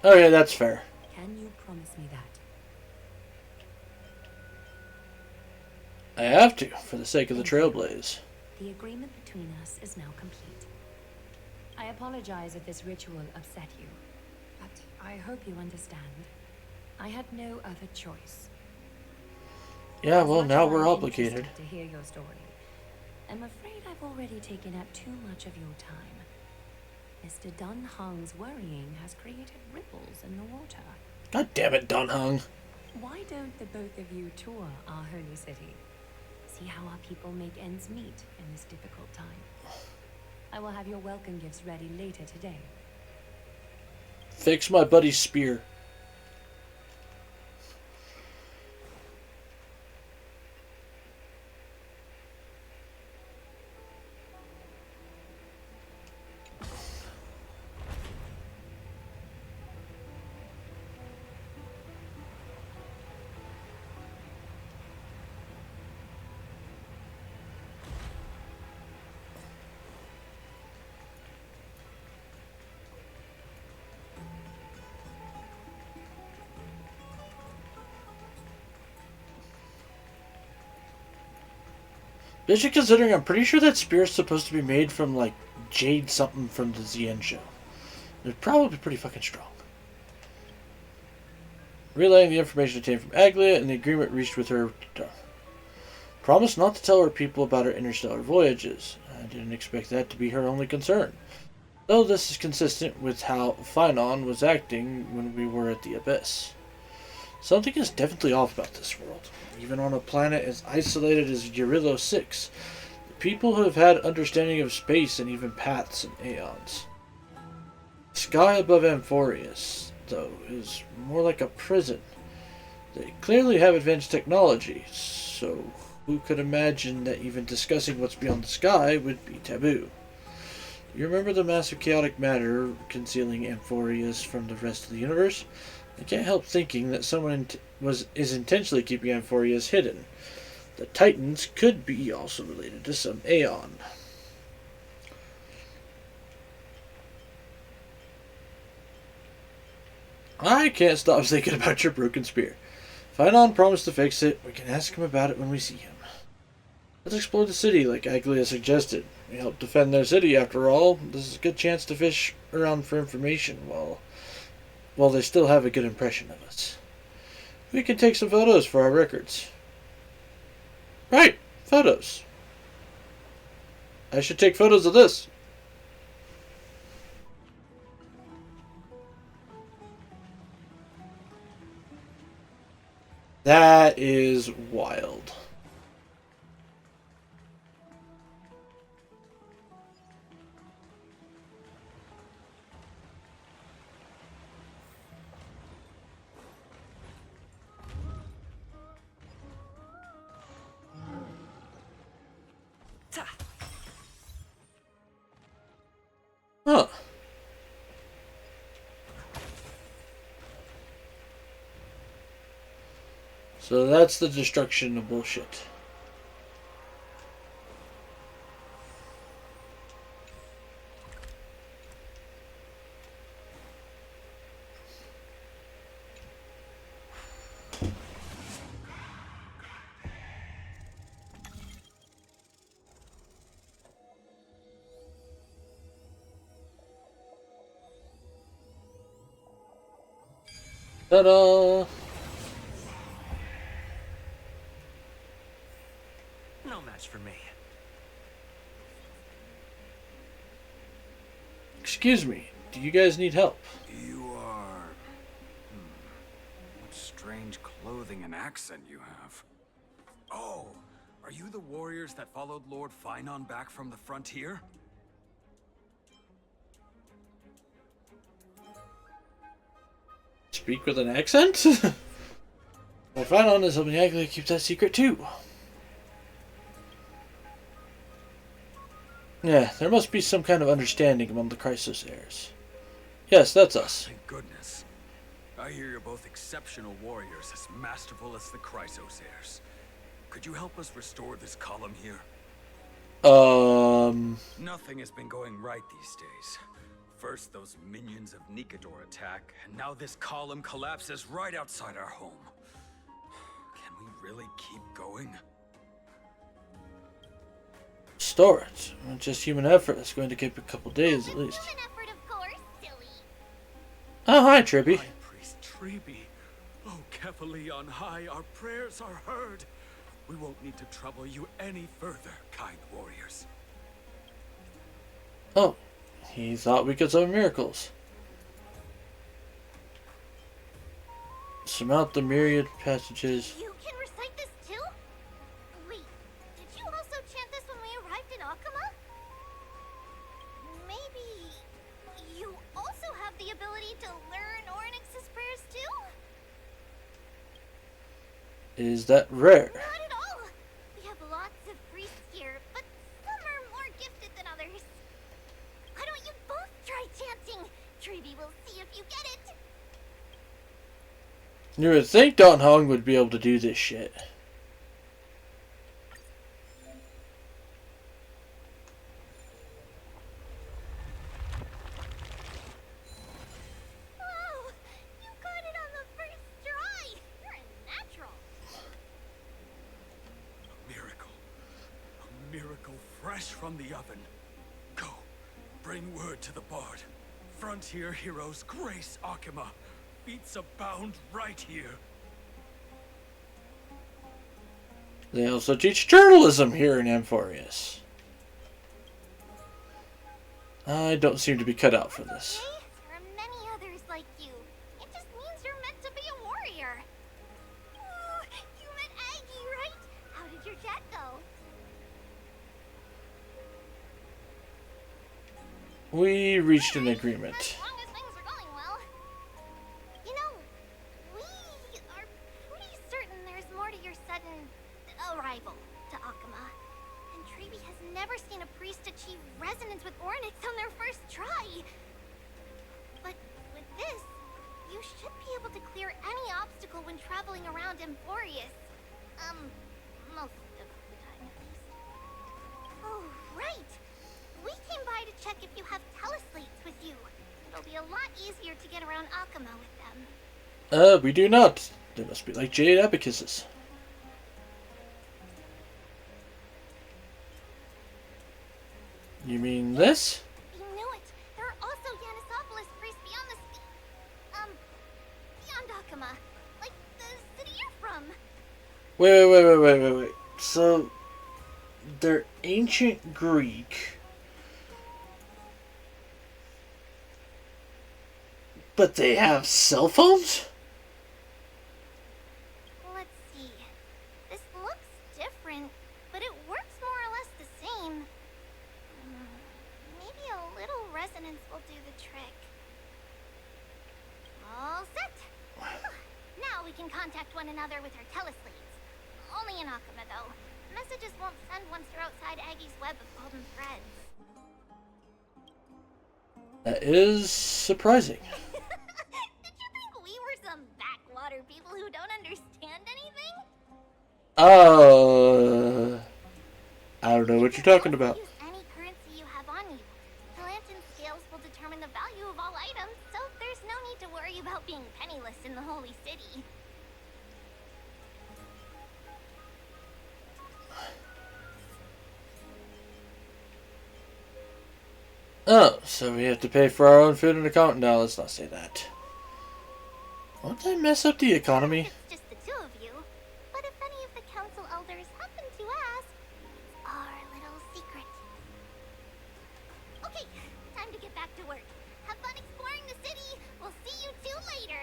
Okay, that's fair. Can you promise me that? I have to, for the sake of the Trailblaze. The agreement between us is now complete. I apologize if this ritual upset you, but I hope you understand. I had no other choice. Yeah, well, now we're obligated. To hear your story. I'm afraid I've already taken up too much of your time. Mr. Dunhung's worrying has created ripples in the water. God damn it, Dunhung. Why don't the both of you tour our holy city? See how our people make ends meet in this difficult time. I will have your welcome gifts ready later today. Fix my buddy's spear. Especially considering I'm pretty sure that spear is supposed to be made from, like, jade something from the ZN show. It's probably pretty fucking strong. Relaying the information obtained from Aglia and the agreement reached with her. Promise not to tell her people about her interstellar voyages. I didn't expect that to be her only concern. Though this is consistent with how Phynon was acting when we were at the Abyss. Something is definitely off about this world. Even on a planet as isolated as Eurylo 6, the people have had understanding of space and even paths and aeons. The sky above Amphorius, though, is more like a prison. They clearly have advanced technology, so who could imagine that even discussing what's beyond the sky would be taboo? You remember the massive chaotic matter concealing Amphorius from the rest of the universe? I can't help thinking that someone is intentionally keeping Amphorius hidden. The Titans could be also related to some Aeon. I can't stop thinking about your broken spear. Phynon promised to fix it. We can ask him about it when we see him. Let's explore the city like Aglia suggested. We help defend their city after all. This is a good chance to fish around for information while they still have a good impression of us. We can take some photos for our records. Right, photos. I should take photos of this. That is wild. Huh. So that's the destruction of bullshit. Ta-da! No match for me. Excuse me, do you guys need help? You are... What strange clothing and accent you have. Oh, are you the warriors that followed Lord Finon back from the frontier? Speak with an accent? Well, Finon is helping Aglia keep that secret too. Yeah, there must be some kind of understanding among the Chrysos heirs. Yes, that's us. Thank goodness. I hear you're both exceptional warriors, as masterful as the Chrysos heirs. Could you help us restore this column here? Nothing has been going right these days. First those minions of Nikador attack, and now this column collapses right outside our home. Can we really keep going? Store it. Just human effort. It's going to take a couple days at least. Human effort, of course, silly. Oh, hi, Tribby. High Priest Treby. Oh, Kefali on high, our prayers are heard. We won't need to trouble you any further, kind warriors. Oh, he thought we could summon miracles. Surmount the myriad passages. You can recite this too? Wait, did you also chant this when we arrived in Akama? Maybe you also have the ability to learn Ornyx's prayers too? Is that rare? Not at all. We have lots of priests here, but some are more gifted than others. Why don't you both try chanting? Treby will see if you get it. You would think Don Hong would be able to do this shit. Wow, you got it on the first try. You're a natural. A miracle fresh from the oven. Go, bring word to the bard. Frontier heroes grace Akama. Feats abound right here. They also teach journalism here in Amphorius. I don't seem to be cut out for this. There are many others like you. It just means you're meant to be a warrior. Ooh, you met Aggie, right? How did your jet go? We reached an agreement. As long as things are going well. You know, we are pretty certain there's more to your sudden arrival to Akama. And Treby has never seen a priest achieve resonance with Ornyx on their first try. But with this, you should be able to clear any obstacle when traveling around Amphorius. Most of the time at least. Oh, right! We came by to check if you have teleslates with you. It'll be a lot easier to get around Akama with them. We do not. They must be like jade abacuses. You mean this? You knew it. There are also Yanisopolis priests beyond the beyond Akama. Like the city you're from. Wait. So, they're ancient Greek. But they have cell phones? Let's see. This looks different, but it works more or less the same. Maybe a little resonance will do the trick. All set. Now we can contact one another with our teleslates. Only in Akama, though. Messages won't send once you're outside Aggie's web of golden threads. That is surprising. Did you think we were some backwater people who don't understand anything? I don't know what you're talking about. Use any currency you have on you. Talantan scales will determine the value of all items, so there's no need to worry about being penniless in the Holy City. Oh, so we have to pay for our own food and accountant now. Let's not say that. Won't that mess up the economy? It's just the two of you. But if any of the council elders happen to ask, it's our little secret. Okay, time to get back to work. Have fun exploring the city. We'll see you two later.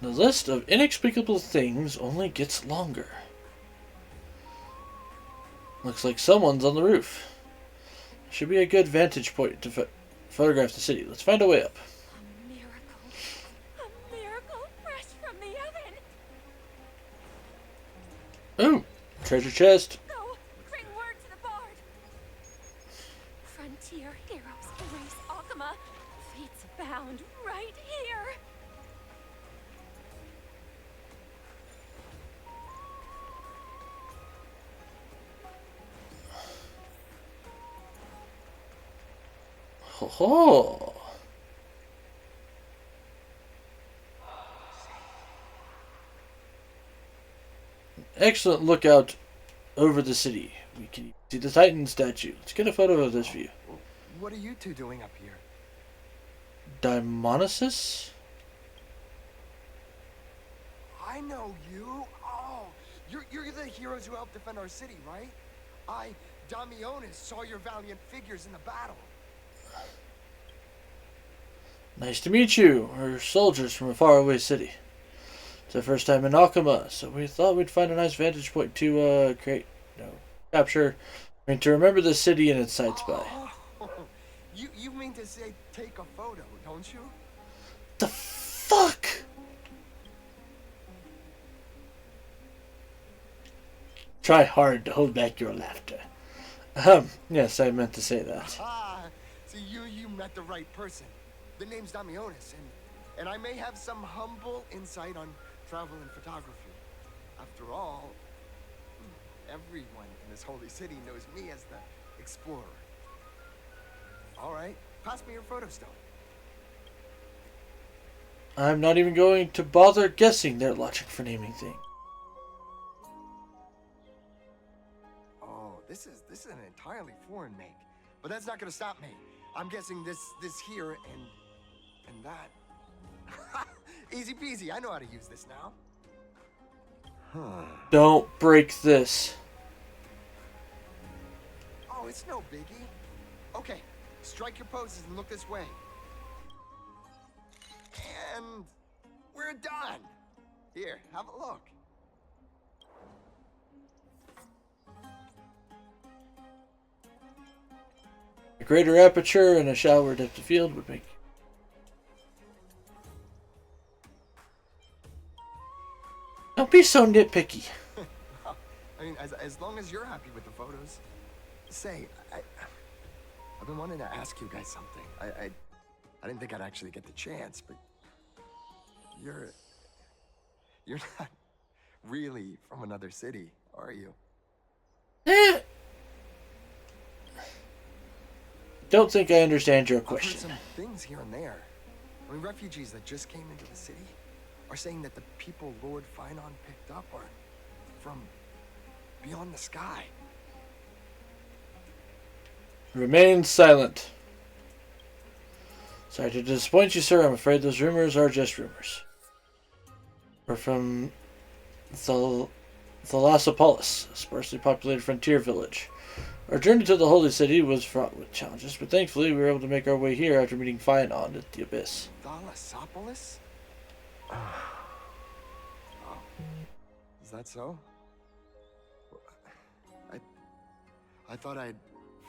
The list of inexplicable things only gets longer. Looks like someone's on the roof. Should be a good vantage point to photograph the city. Let's find a way up. A miracle fresh from the oven. Oh, treasure chest. Go, bring word to the bard. Frontier heroes erase Akuma. Fates bound right here. Ho ho! Excellent lookout over the city. We can see the Titan statue. Let's get a photo of this view. What are you two doing up here? Daimonosis? I know you. Oh, you're the heroes who helped defend our city, right? I, Damionis, saw your valiant figures in the battle. Nice to meet you. We're soldiers from a faraway city. It's our first time in Akuma, so we thought we'd find a nice vantage point to to remember the city and its sights by. You mean to say take a photo, don't you? The fuck? Try hard to hold back your laughter. Yes, I meant to say that. Ah, see, you met the right person. The name's Damionis, and I may have some humble insight on travel and photography. After all, everyone in this holy city knows me as the explorer. All right, pass me your photo stone. I'm not even going to bother guessing their logic for naming things. Oh, this is an entirely foreign make, but that's not gonna stop me. I'm guessing this here and that. Easy peasy. I know how to use this now. Huh. Don't break this. Oh, it's no biggie. Okay, strike your poses and look this way. And we're done. Here, have a look. A greater aperture and a shallower depth of field would make. Don't be so nitpicky. I mean, as long as you're happy with the photos. Say, I've been wanting to ask you guys something. I didn't think I'd actually get the chance, but you're not really from another city, are you? Don't think I understand your question. I've heard some things here and there. I mean, refugees that just came into the city are saying that the people Lord Finon picked up are from beyond the sky. Remain silent. Sorry to disappoint you, sir. I'm afraid those rumors are just rumors. We're from Thalassopolis, a sparsely populated frontier village. Our journey to the Holy City was fraught with challenges, but thankfully we were able to make our way here after meeting Finon at the Abyss. Thalassopolis? Oh. Is that so? I thought I'd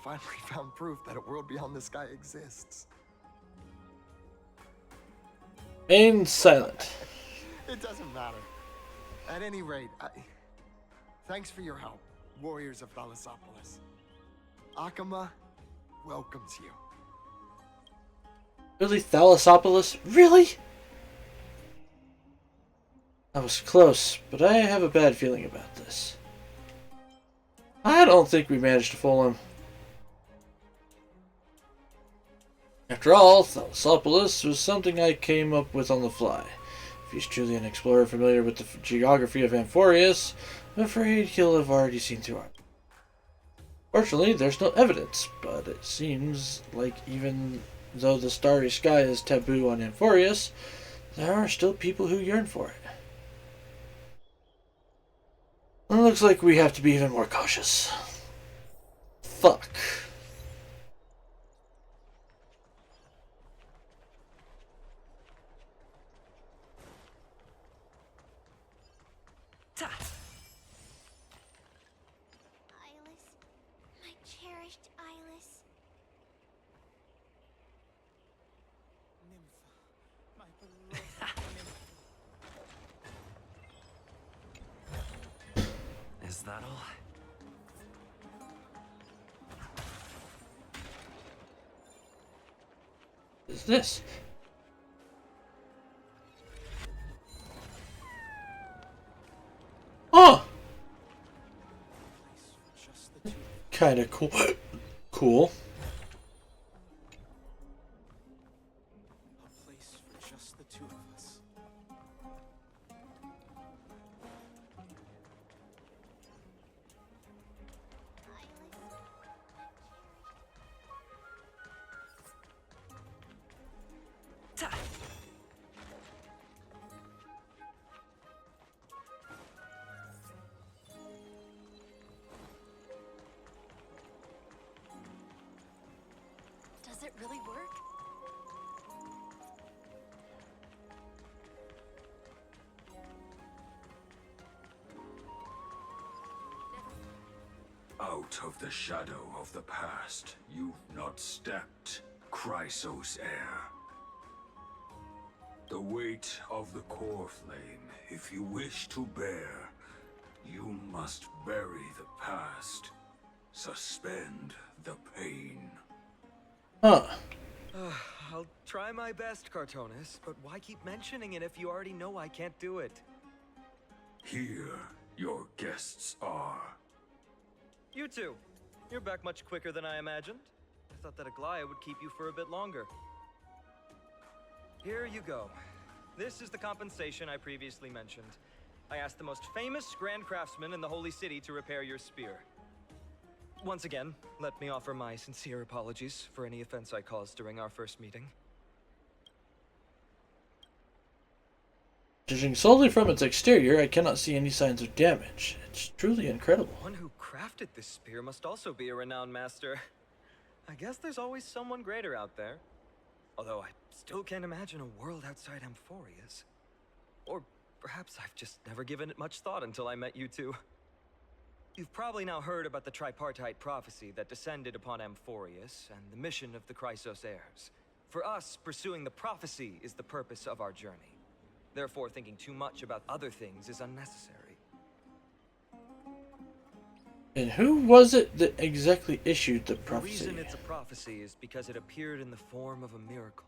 finally found proof that a world beyond the sky exists. Remain silent. It doesn't matter. At any rate, thanks for your help, warriors of Thalassopolis. Akuma welcomes you. Really, Thalassopolis? Really? I was close, but I have a bad feeling about this. I don't think we managed to fool him. After all, Thalassopolis was something I came up with on the fly. If he's truly an explorer familiar with the geography of Amphorius, I'm afraid he'll have already seen through it. Fortunately, there's no evidence, but it seems like even though the starry sky is taboo on Amphorius, there are still people who yearn for it. It looks like we have to be even more cautious. Fuck. Eyeless. My cherished Eyeless. Is that all? What is this? Oh! Kinda cool. Cool. A place for just the two of us. Does it really work? Out of the shadow of the past, you've not stepped, Chrysos heir. The weight of the core flame, if you wish to bear, you must bury the past. Suspend the pain. Huh. I'll try my best, Cartonis, but why keep mentioning it if you already know I can't do it? Here, your guests are. You two. You're back much quicker than I imagined. I thought that Aglaya would keep you for a bit longer. Here you go. This is the compensation I previously mentioned. I asked the most famous Grand Craftsman in the Holy City to repair your spear. Once again, let me offer my sincere apologies for any offense I caused during our first meeting. Judging solely from its exterior, I cannot see any signs of damage. It's truly incredible. The one who crafted this spear must also be a renowned master. I guess there's always someone greater out there. Although I still can't imagine a world outside Amphorius. Or perhaps I've just never given it much thought until I met you two. You've probably now heard about the tripartite prophecy that descended upon Amphorius and the mission of the Chrysos heirs. For us, pursuing the prophecy is the purpose of our journey. Therefore, thinking too much about other things is unnecessary. And who was it that exactly issued the prophecy? The reason it's a prophecy is because it appeared in the form of a miracle.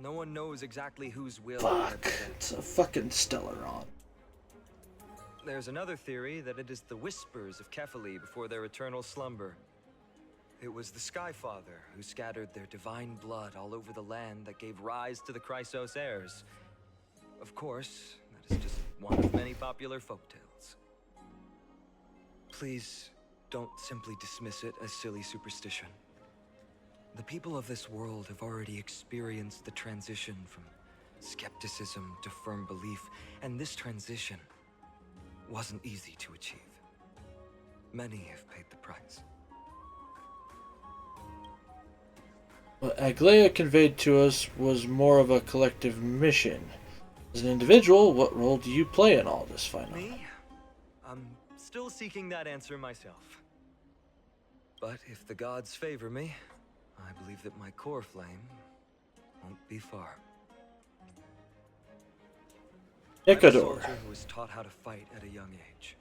No one knows exactly whose will it Fuck. represents. It's a fucking Stellaron. There's another theory that it is the whispers of Kefali before their eternal slumber. It was the Skyfather who scattered their divine blood all over the land that gave rise to the Chrysos heirs. Of course, that is just one of many popular folktales. Please, don't simply dismiss it as silly superstition. The people of this world have already experienced the transition from skepticism to firm belief, and this transition wasn't easy to achieve. Many have paid the price. What Aglaya conveyed to us was more of a collective mission. As an individual, what role do you play in all this finally? Me? I'm still seeking that answer myself. But if the gods favor me, I believe that my core flame won't be far. I'm a Ecuador. soldier who was taught how to fight at a young age.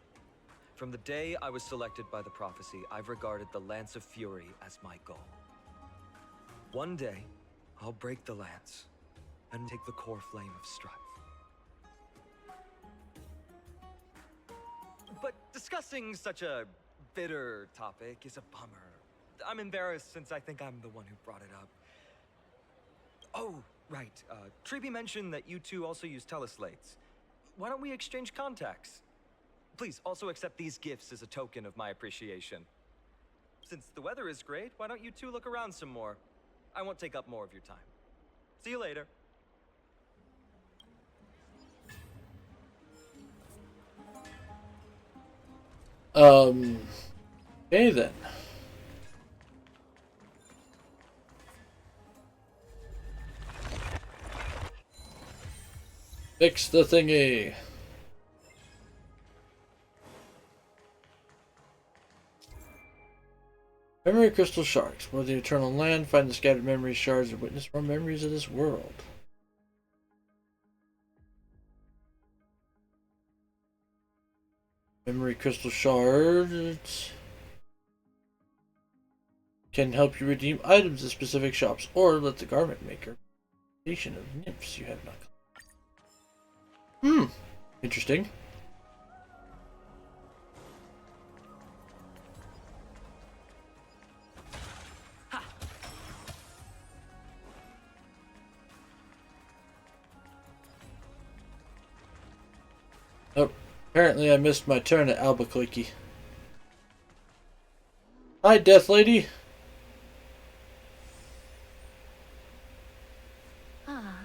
From the day I was selected by the prophecy, I've regarded the Lance of Fury as my goal. One day, I'll break the lance and take the core flame of strife. But discussing such a bitter topic is a bummer. I'm embarrassed since I think I'm the one who brought it up. Oh, right. Treeby mentioned that you two also use teleslates. Why don't we exchange contacts? Please also accept these gifts as a token of my appreciation. Since the weather is great, why don't you two look around some more? I won't take up more of your time. See you later. Okay then. Fix the thingy. Memory crystal shards. Explore the eternal land, find the scattered memory shards, and witness more memories of this world. Memory crystal shards can help you redeem items at specific shops, or let the garment maker station of nymphs you have not. Interesting. Oh, apparently I missed my turn at Albuquerque. Hi, Death Lady. Ah,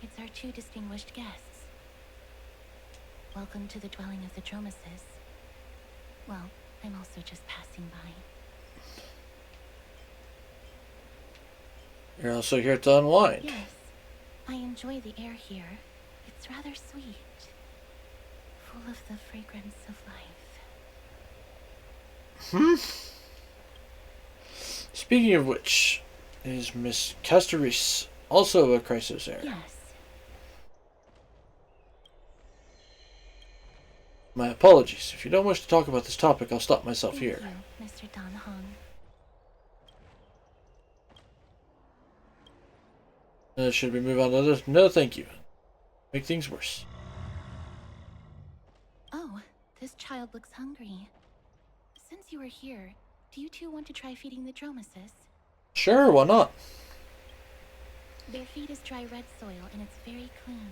it's our two distinguished guests. Welcome to the dwelling of the Dromases. Well, I'm also just passing by. You're also here to unwind. Yes, I enjoy the air here. It's rather sweet. Full of the fragrance of life. Speaking of which, is Miss Castoris also a Chrysos heir? Yes. My apologies. If you don't wish to talk about this topic, I'll stop myself here. Thank you, Mr. Don Hong. Should we move on to others? No, thank you. Make things worse. Oh, this child looks hungry. Since you are here, do you two want to try feeding the Dromases? Sure, why not? Their feed is dry red soil and it's very clean.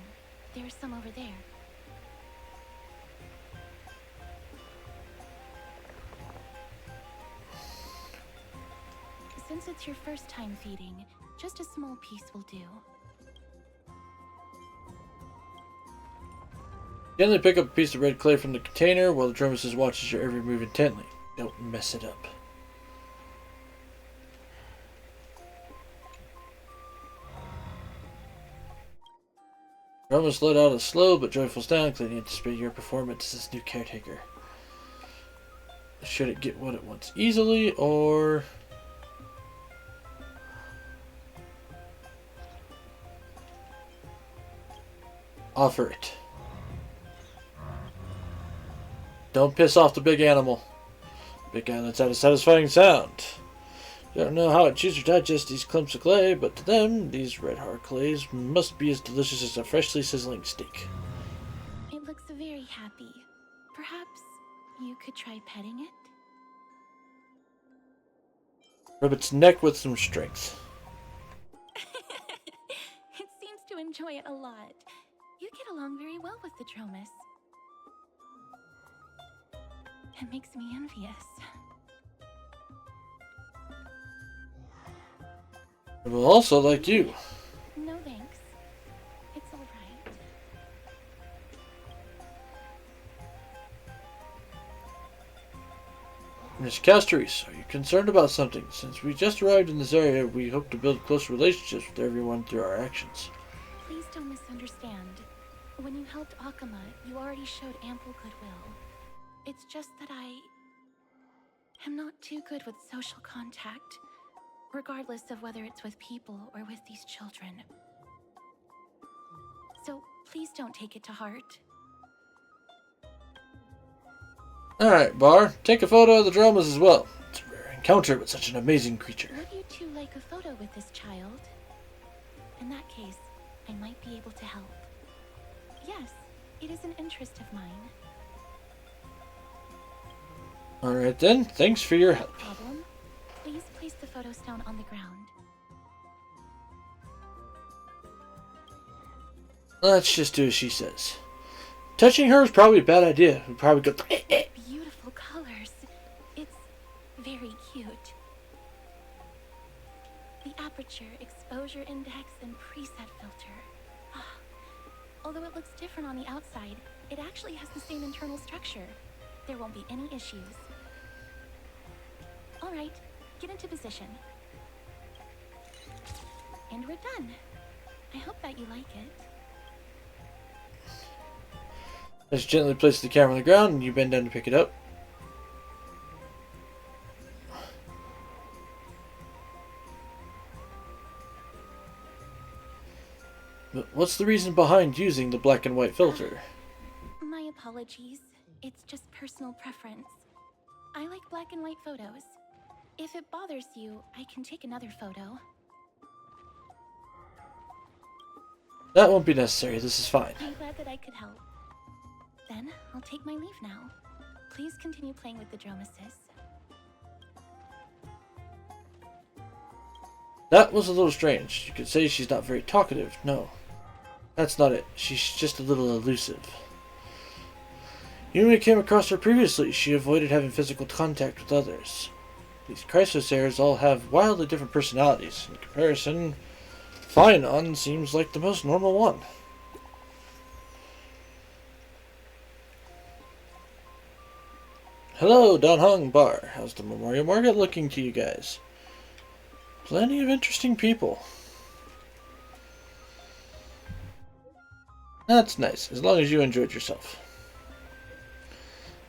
There's some over there. Since it's your first time feeding, just a small piece will do. Gently pick up a piece of red clay from the container while the Dromases watches your every move intently. Don't mess it up. Dromas let out a slow but joyful sound, clearly anticipating your performance as this new caretaker. Should it get what it wants easily, or... offer it. Don't piss off the big animal. Big animals have a satisfying sound. You don't know how it chews or digests these clumps of clay, but to them, these red hard clays must be as delicious as a freshly sizzling steak. It looks very happy. Perhaps you could try petting it? Rub its neck with some strength. It seems to enjoy it a lot. You get along very well with the Dromas. It makes me envious. It will also like you. No thanks. It's alright. Miss Castoris, are you concerned about something? Since we just arrived in this area, we hope to build close relationships with everyone through our actions. Please don't misunderstand. When you helped Akama, you already showed ample goodwill. It's just that I am not too good with social contact, regardless of whether it's with people or with these children. So please don't take it to heart. Alright, Bar, take a photo of the Dromas as well. It's a rare encounter with such an amazing creature. Would you two like a photo with this child? In that case, I might be able to help. Yes, it is an interest of mine. Alright then, thanks for your help. No problem. Please place the photo stone on the ground. Let's just do as she says. Touching her is probably a bad idea. We'd probably go... Beautiful colors. It's very cute. The aperture, exposure index, and preset filter. Although it looks different on the outside, it actually has the same internal structure. There won't be any issues. Alright, get into position. And we're done. I hope that you like it. Just gently place the camera on the ground and you bend down to pick it up. But what's the reason behind using the black and white filter? My apologies. It's just personal preference. I like black and white photos. If it bothers you, I can take another photo. That won't be necessary. This is fine. I'm glad that I could help. Then, I'll take my leave now. Please continue playing with the drum assist. That was a little strange. You could say she's not very talkative. No. That's not it. She's just a little elusive. You may have came across her previously. She avoided having physical contact with others. These Chrysosairs all have wildly different personalities. In comparison, Phynon seems like the most normal one. Hello, Don Hong Bar. How's the Memorial Market looking to you guys? Plenty of interesting people. That's nice, as long as you enjoyed yourself.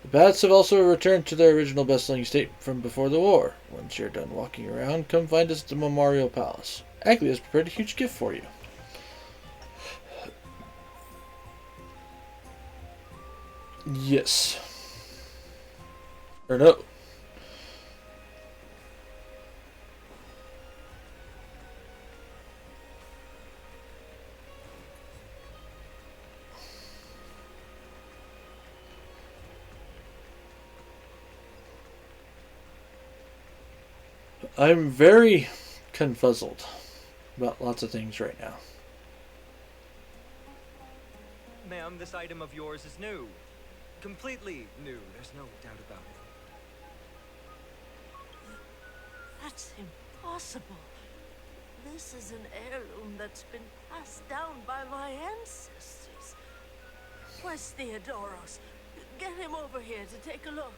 The bats have also returned to their original bustling state from before the war. Once you're done walking around, come find us at the Memorial Palace. Ackley has prepared a huge gift for you. Yes. Or no. I'm very confuzzled about lots of things right now. Ma'am, this item of yours is new. Completely new, there's no doubt about it. That's impossible. This is an heirloom that's been passed down by my ancestors. Where's Theodoros? Get him over here to take a look.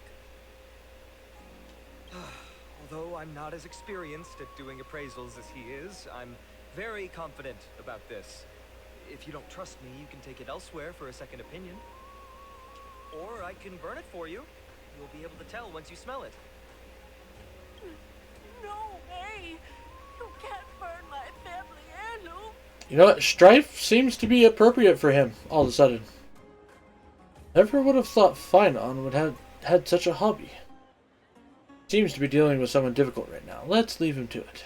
Although I'm not as experienced at doing appraisals as he is, I'm very confident about this. If you don't trust me, you can take it elsewhere for a second opinion. Or I can burn it for you. You'll be able to tell once you smell it. No way! You can't burn my family heirloom! You know what? Strife seems to be appropriate for him all of a sudden. Never would have thought Phynon would have had such a hobby. Seems to be dealing with someone difficult right now. Let's leave him to it.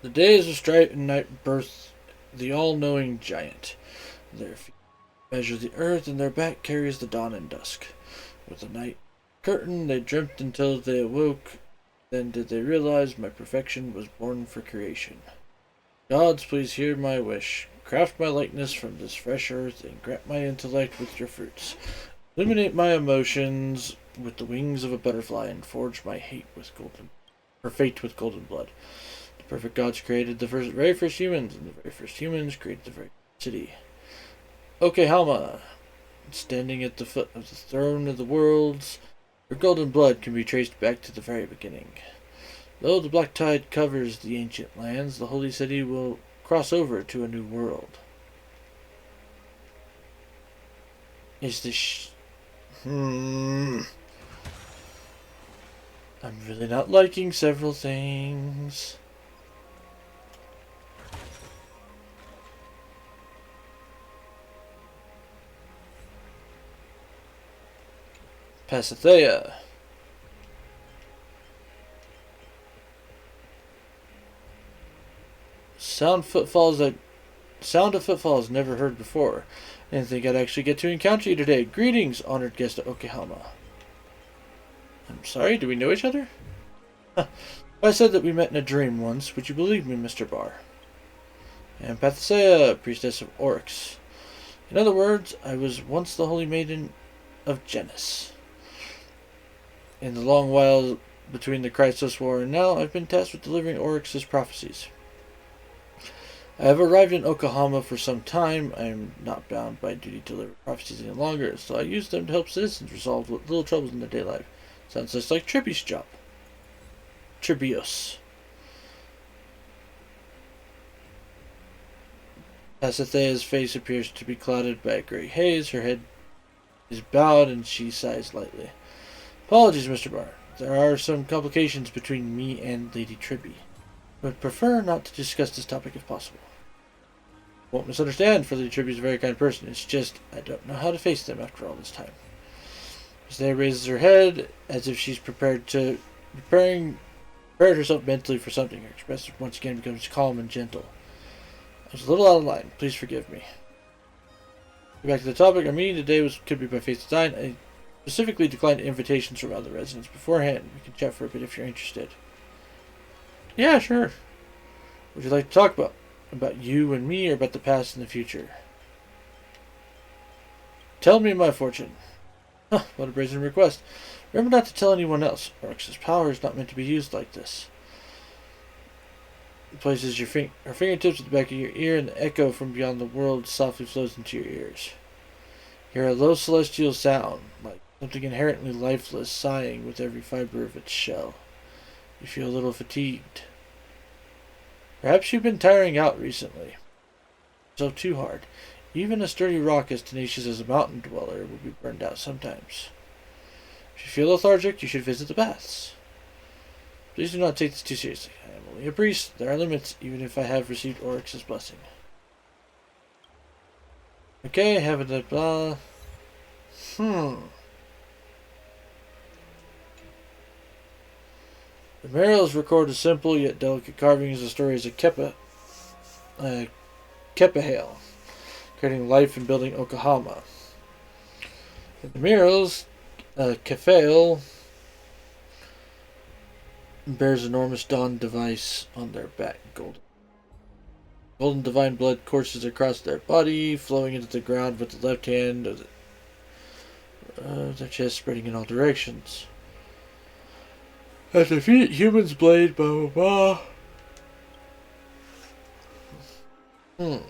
The days of strife and night birth the all-knowing giant. Their feet measure the earth, and their back carries the dawn and dusk. With the night curtain, they dreamt until they awoke. Then did they realize my perfection was born for creation. Gods, please hear my wish. Craft my likeness from this fresh earth, and grant my intellect with your fruits. Illuminate my emotions with the wings of a butterfly, and forge my fate with golden blood. The perfect gods created the very first humans, and the very first humans created the very first city. Okehama, standing at the foot of the throne of the worlds, her golden blood can be traced back to the very beginning. Though the black tide covers the ancient lands, the holy city will cross over to a new world. Is this... I'm really not liking several things. Pasithea. Sound of footfalls never heard before. I didn't think I'd actually get to encounter you today. Greetings, honored guest of Okehama. I'm sorry, do we know each other? If I said that we met in a dream once, would you believe me, Mr. Barr? I am Pathasea, priestess of Oryx. In other words, I was once the holy maiden of Genis. In the long while between the Chrysos War and now, I've been tasked with delivering Oryx's prophecies. I have arrived in Oklahoma for some time. I am not bound by duty to deliver prophecies any longer, so I use them to help citizens resolve little troubles in their daily life. Sounds just like Triby's job. Tribios. Pasathea's face appears to be clouded by a gray haze. Her head is bowed and she sighs lightly. Apologies, Mr. Barr. There are some complications between me and Lady Tribby. I would prefer not to discuss this topic if possible. Won't misunderstand, for Lady Tribby is a very kind person. It's just, I don't know how to face them after all this time. Pasathea raises her head as if she's prepared herself mentally for something. Her expression once again becomes calm and gentle. I was a little out of line. Please forgive me. Back to the topic. Our meeting today could be by fate's design. I specifically declined invitations from other residents beforehand. We can chat for a bit if you're interested. Yeah, sure. What would you like to talk about? About you and me, or about the past and the future? Tell me my fortune. Huh, what a brazen request. Remember not to tell anyone else. Oryx's power is not meant to be used like this. Places her fingertips at the back of your ear, and the echo from beyond the world softly flows into your ears. You hear a low celestial sound, like something inherently lifeless sighing with every fiber of its shell. You feel a little fatigued. Perhaps you've been tiring out recently. So too hard. Even a sturdy rock as tenacious as a mountain dweller will be burned out sometimes. If you feel lethargic, you should visit the baths. Please do not take this too seriously. I am only a priest. There are limits, even if I have received Oryx's blessing. Okay, have a blah. The murals record a simple yet delicate carving as the stories of Kepahale, creating life and building Oklahoma. In the murals, Kefale bears enormous dawn device on their back. Golden divine blood courses across their body, flowing into the ground with the left hand of their chest spreading in all directions. At their feet, humans blade, blah blah blah.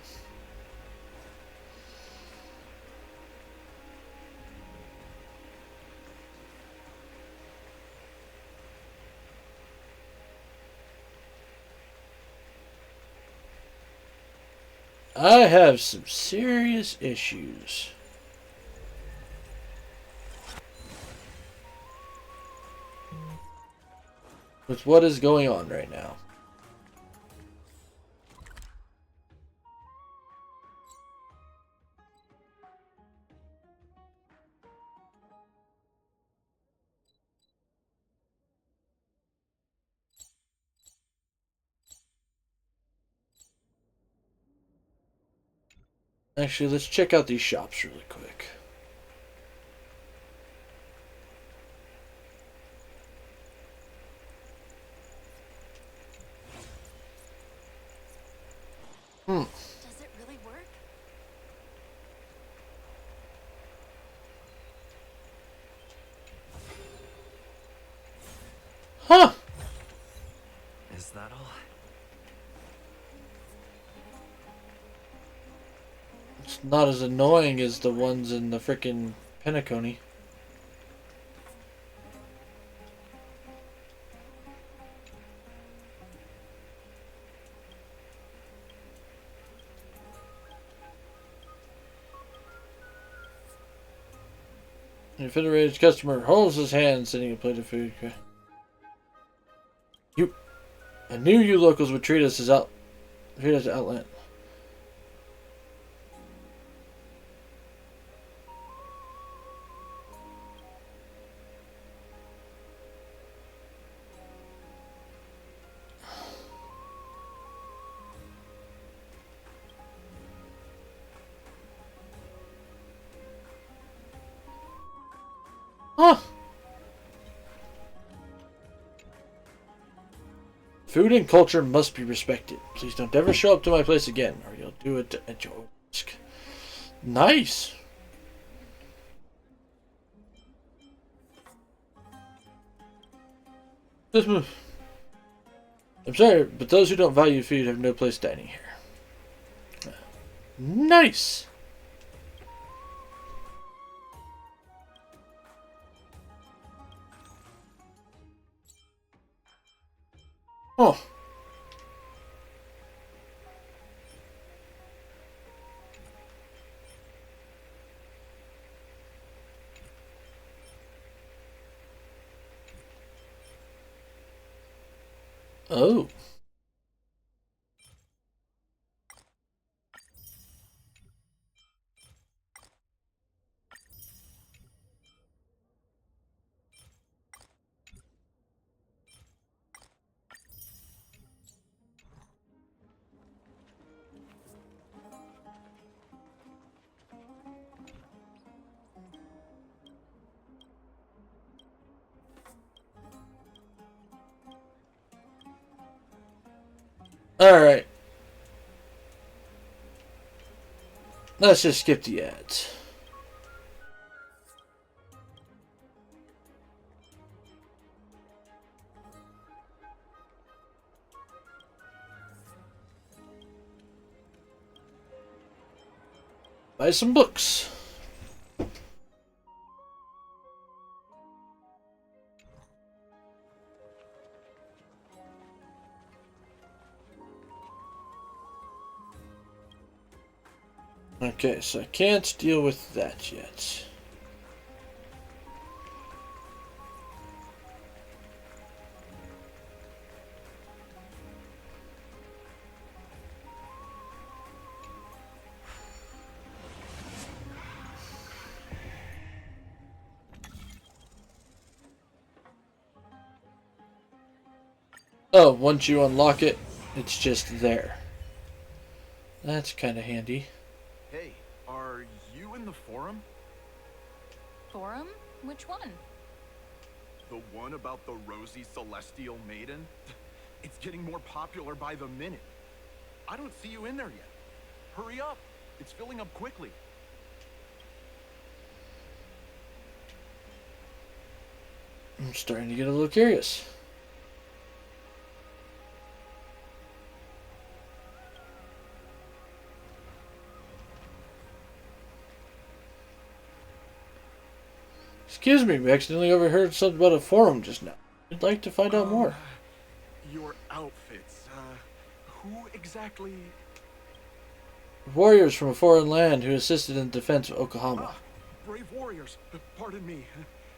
I have some serious issues. With what is going on right now. Actually, let's check out these shops really quick. Does it really work? Huh. Is that all? It's not as annoying as the ones in the frickin' Penacony. The infuriated customer holds his hand, sending a plate of food. I knew you locals would treat us outland. Huh. Food and culture must be respected. Please don't ever show up to my place again, or you'll do it at your own risk. Nice. I'm sorry, but those who don't value food have no place dining here. Nice. Oh. Oh. Alright. Let's just skip the ads. Buy some books. Okay, so I can't deal with that yet. Oh, once you unlock it, it's just there. That's kind of handy. Hey, are you in the forum? Forum? Which one? The one about the rosy celestial maiden? It's getting more popular by the minute. I don't see you in there yet. Hurry up. It's filling up quickly. I'm starting to get a little curious. Excuse me, we accidentally overheard something about a forum just now. I'd like to find out more. Your outfits, who exactly? Warriors from a foreign land who assisted in the defense of Oklahoma. Brave warriors. Pardon me.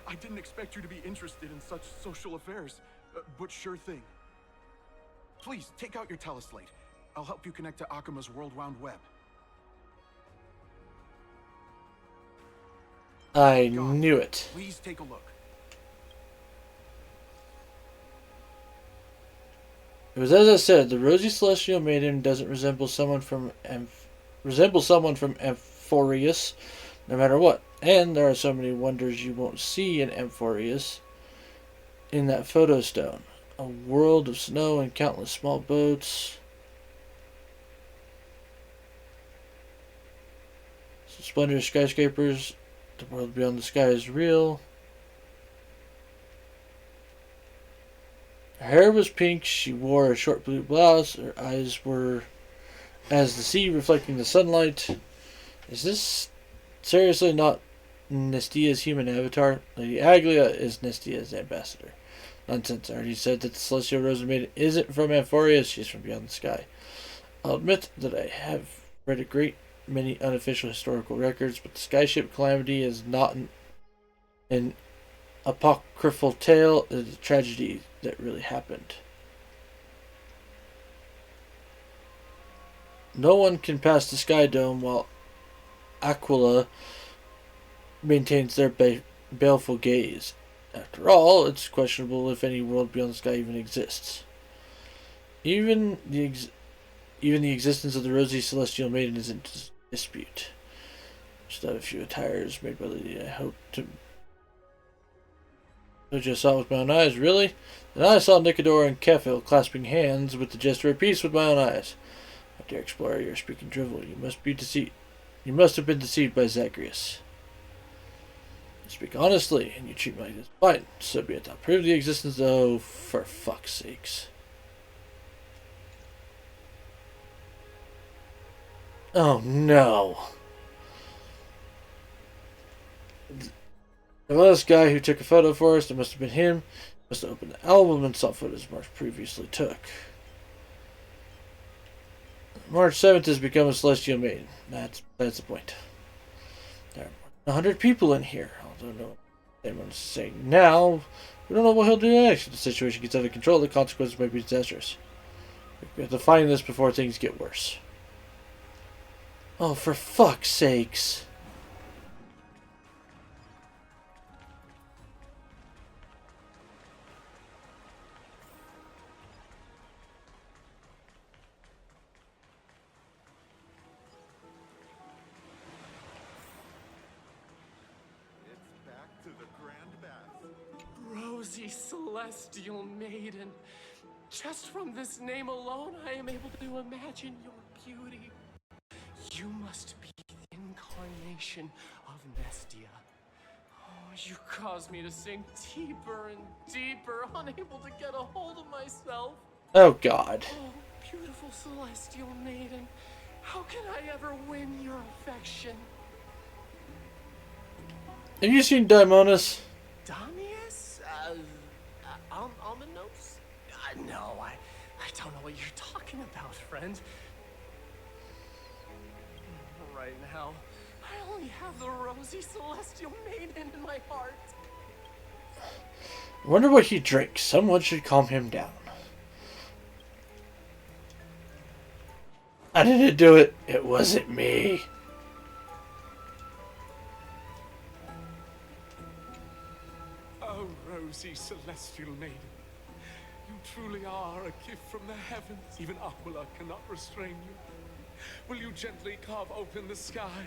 I didn't expect you to be interested in such social affairs, but sure thing. Please, take out your teleslate. I'll help you connect to Akuma's World Wound Web. I knew it. Please take a look. It was as I said, the rosy celestial maiden doesn't resemble someone from Amphorius, no matter what. And there are so many wonders you won't see in Amphorius. In that photo stone, a world of snow and countless small boats. Splendorous skyscrapers. The world beyond the sky is real. Her hair was pink, she wore a short blue blouse, her eyes were as the sea reflecting the sunlight. Is this seriously not Nestia's human avatar? Lady Aglia is Nestia's ambassador. Nonsense, I already said that the Celestial Rose Maiden isn't from Amphorius, she's from beyond the sky. I'll admit that I have read a great many unofficial historical records, but the Skyship Calamity is not an apocryphal tale, it is a tragedy that really happened. No one can pass the Sky Dome while Aquila maintains their baleful gaze. After all, it's questionable if any world beyond the sky even exists. Even the existence of the rosy celestial maiden is in dispute. Just have a few attires made by Lady. I hope to I just saw it with my own eyes, really? Then I saw Nicodor and Kefil clasping hands with the gesture of peace with my own eyes. My dear explorer, you are speaking drivel. You must be deceived. You must have been deceived by Zagreus. You speak honestly, and you treat me like this. Fine, so be it. I'll prove the existence. Oh, for fuck's sakes. Oh no. The last guy who took a photo for us, it must have been him. Must have opened the album and saw photos March previously took. March 7th has become a celestial maiden. That's the point. There are more than 100 people in here. I don't know what anyone's saying now. We don't know what he'll do next. If the situation gets out of control, the consequences might be disastrous. We have to find this before things get worse. Oh, for fuck's sakes. Rosy Celestial Maiden. Just from this name alone, I am able to imagine your beauty. You must be the incarnation of Mestia. Oh, you cause me to sink deeper and deeper, unable to get a hold of myself. Oh, God. Oh, beautiful Celestial Maiden. How can I ever win your affection? Have you seen Daimonis? Damius? Ominos? No, I don't know what you're talking about, friend. Right now, I only have the rosy celestial maiden in my heart. I wonder what he drinks. Someone should calm him down. I didn't do it. It wasn't me. Oh, rosy celestial maiden. You truly are a gift from the heavens. Even Aquila cannot restrain you. Will you gently carve open the sky?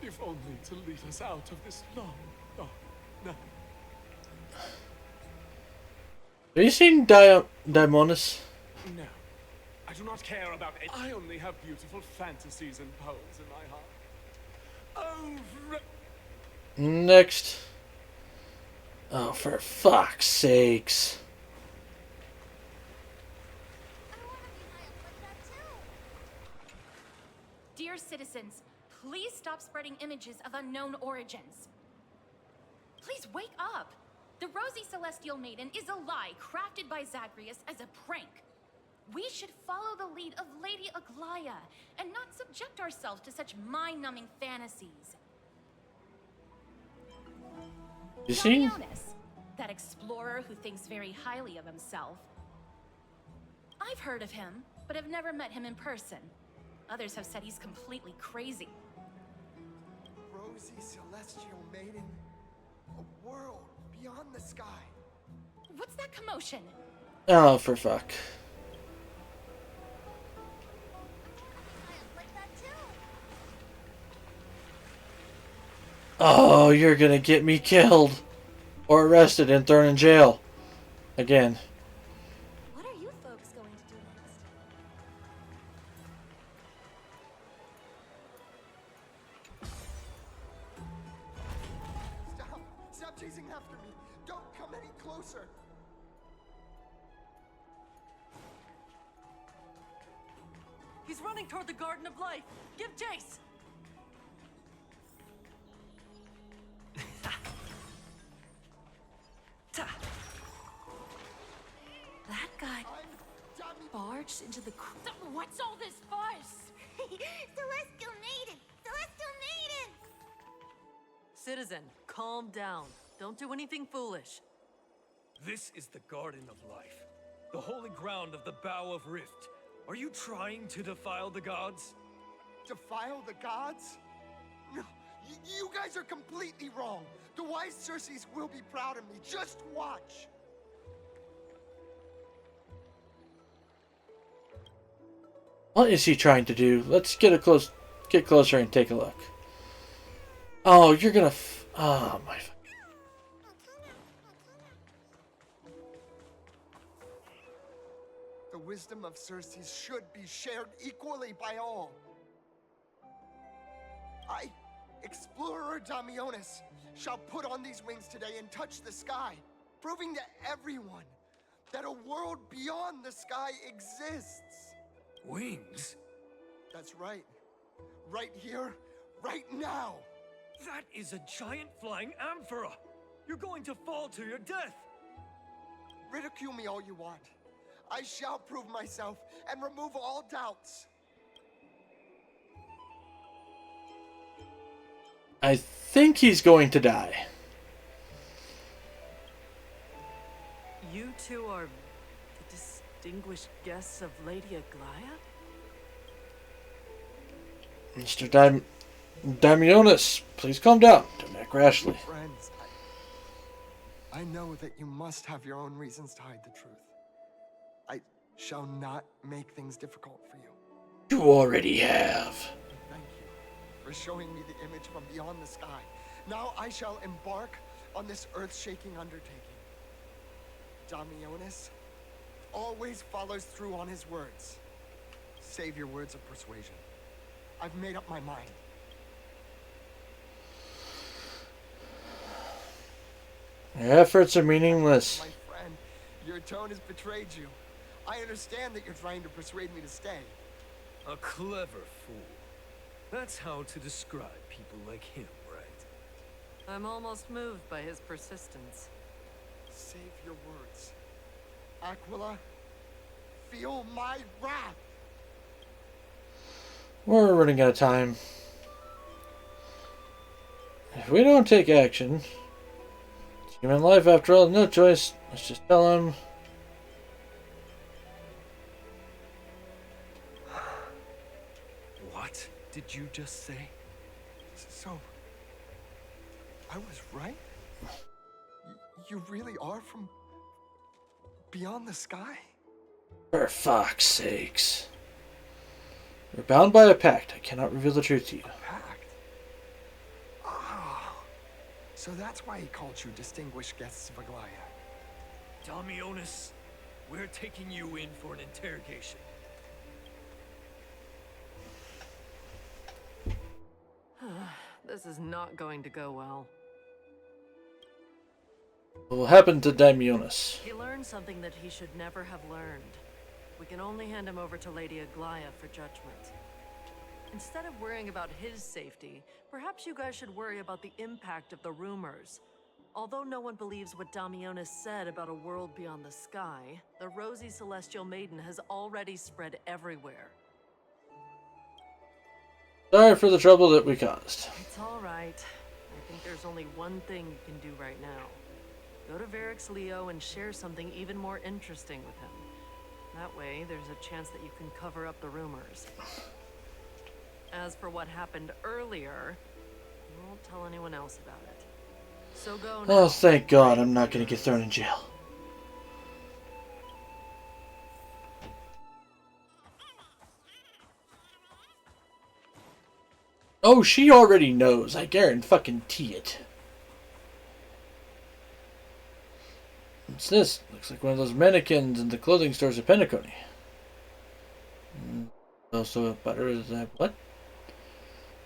If only to lead us out of this long, dark night. Have you seen Daimonis? No. I do not care about it. I only have beautiful fantasies and poems in my heart. Oh, Next. Oh, for fuck's sakes. Dear citizens, please stop spreading images of unknown origins. Please wake up. The Rosy Celestial Maiden is a lie crafted by Zagreus as a prank. We should follow the lead of Lady Aglaya and not subject ourselves to such mind-numbing fantasies. You see? Dionys, that explorer who thinks very highly of himself. I've heard of him, but have never met him in person. Others have said he's completely crazy. Rosy Celestial Maiden, a world beyond the sky. What's that commotion? Oh, for fuck. Oh, you're gonna get me killed. Or arrested and thrown in jail. Again. What are you folks going to do next? Stop! Stop chasing after me! Don't come any closer! He's running toward the Garden of Life. Give chase! That guy barged into the... What's all this fuss? Celestial Maiden! Celestial Maiden! Citizen, calm down. Don't do anything foolish. This is the Garden of Life, the holy ground of the Bow of Rift. Are you trying to defile the gods? Defile the gods? No, you guys are completely wrong. The wise Circes will be proud of me. Just watch. What is he trying to do? Let's get closer and take a look. Oh, you're gonna oh my. wisdom of Circes should be shared equally by all. I, Explorer Damionis, shall put on these wings today and touch the sky, proving to everyone that a world beyond the sky exists. Wings? That's right. Right here, right now. That is a giant flying amphora! You're going to fall to your death! Ridicule me all you want. I shall prove myself and remove all doubts. I think he's going to die. You two are the distinguished guests of Lady Aglaia? Mr. Damionis, please calm down. Don't act rashly. Friends, I know that you must have your own reasons to hide the truth. I shall not make things difficult for you. You already have. Thank you for showing me the image from beyond the sky. Now I shall embark on this earth-shaking undertaking. Damionis always follows through on his words. Save your words of persuasion. I've made up my mind. Your efforts are meaningless. My friend, your tone has betrayed you. I understand that you're trying to persuade me to stay. A clever fool. That's how to describe people like him, right? I'm almost moved by his persistence. Save your words. Aquila, feel my wrath. We're running out of time. If we don't take action, it's human life after all, no choice. Let's just tell him. What did you just say? So, I was right? You really are from beyond the sky? For fuck's sakes. We're bound by a pact. I cannot reveal the truth to you. Pact? Oh, so that's why he called you distinguished guests of Aglaia. Damionis, we're taking you in for an interrogation. This is not going to go well. What will happen to Damionis? He learned something that he should never have learned. We can only hand him over to Lady Aglaia for judgment. Instead of worrying about his safety, perhaps you guys should worry about the impact of the rumors. Although no one believes what Damionis said about a world beyond the sky, the rosy celestial maiden has already spread everywhere. Sorry for the trouble that we caused. It's all right. I think there's only one thing you can do right now. Go to Varix Leo and share something even more interesting with him. That way, there's a chance that you can cover up the rumors. As for what happened earlier, you won't tell anyone else about it. So go now. Oh, thank God I'm not going to get thrown in jail. Oh, she already knows. I guarantee it. What's this? Looks like one of those mannequins in the clothing stores at Penacony. Also a butter is that what?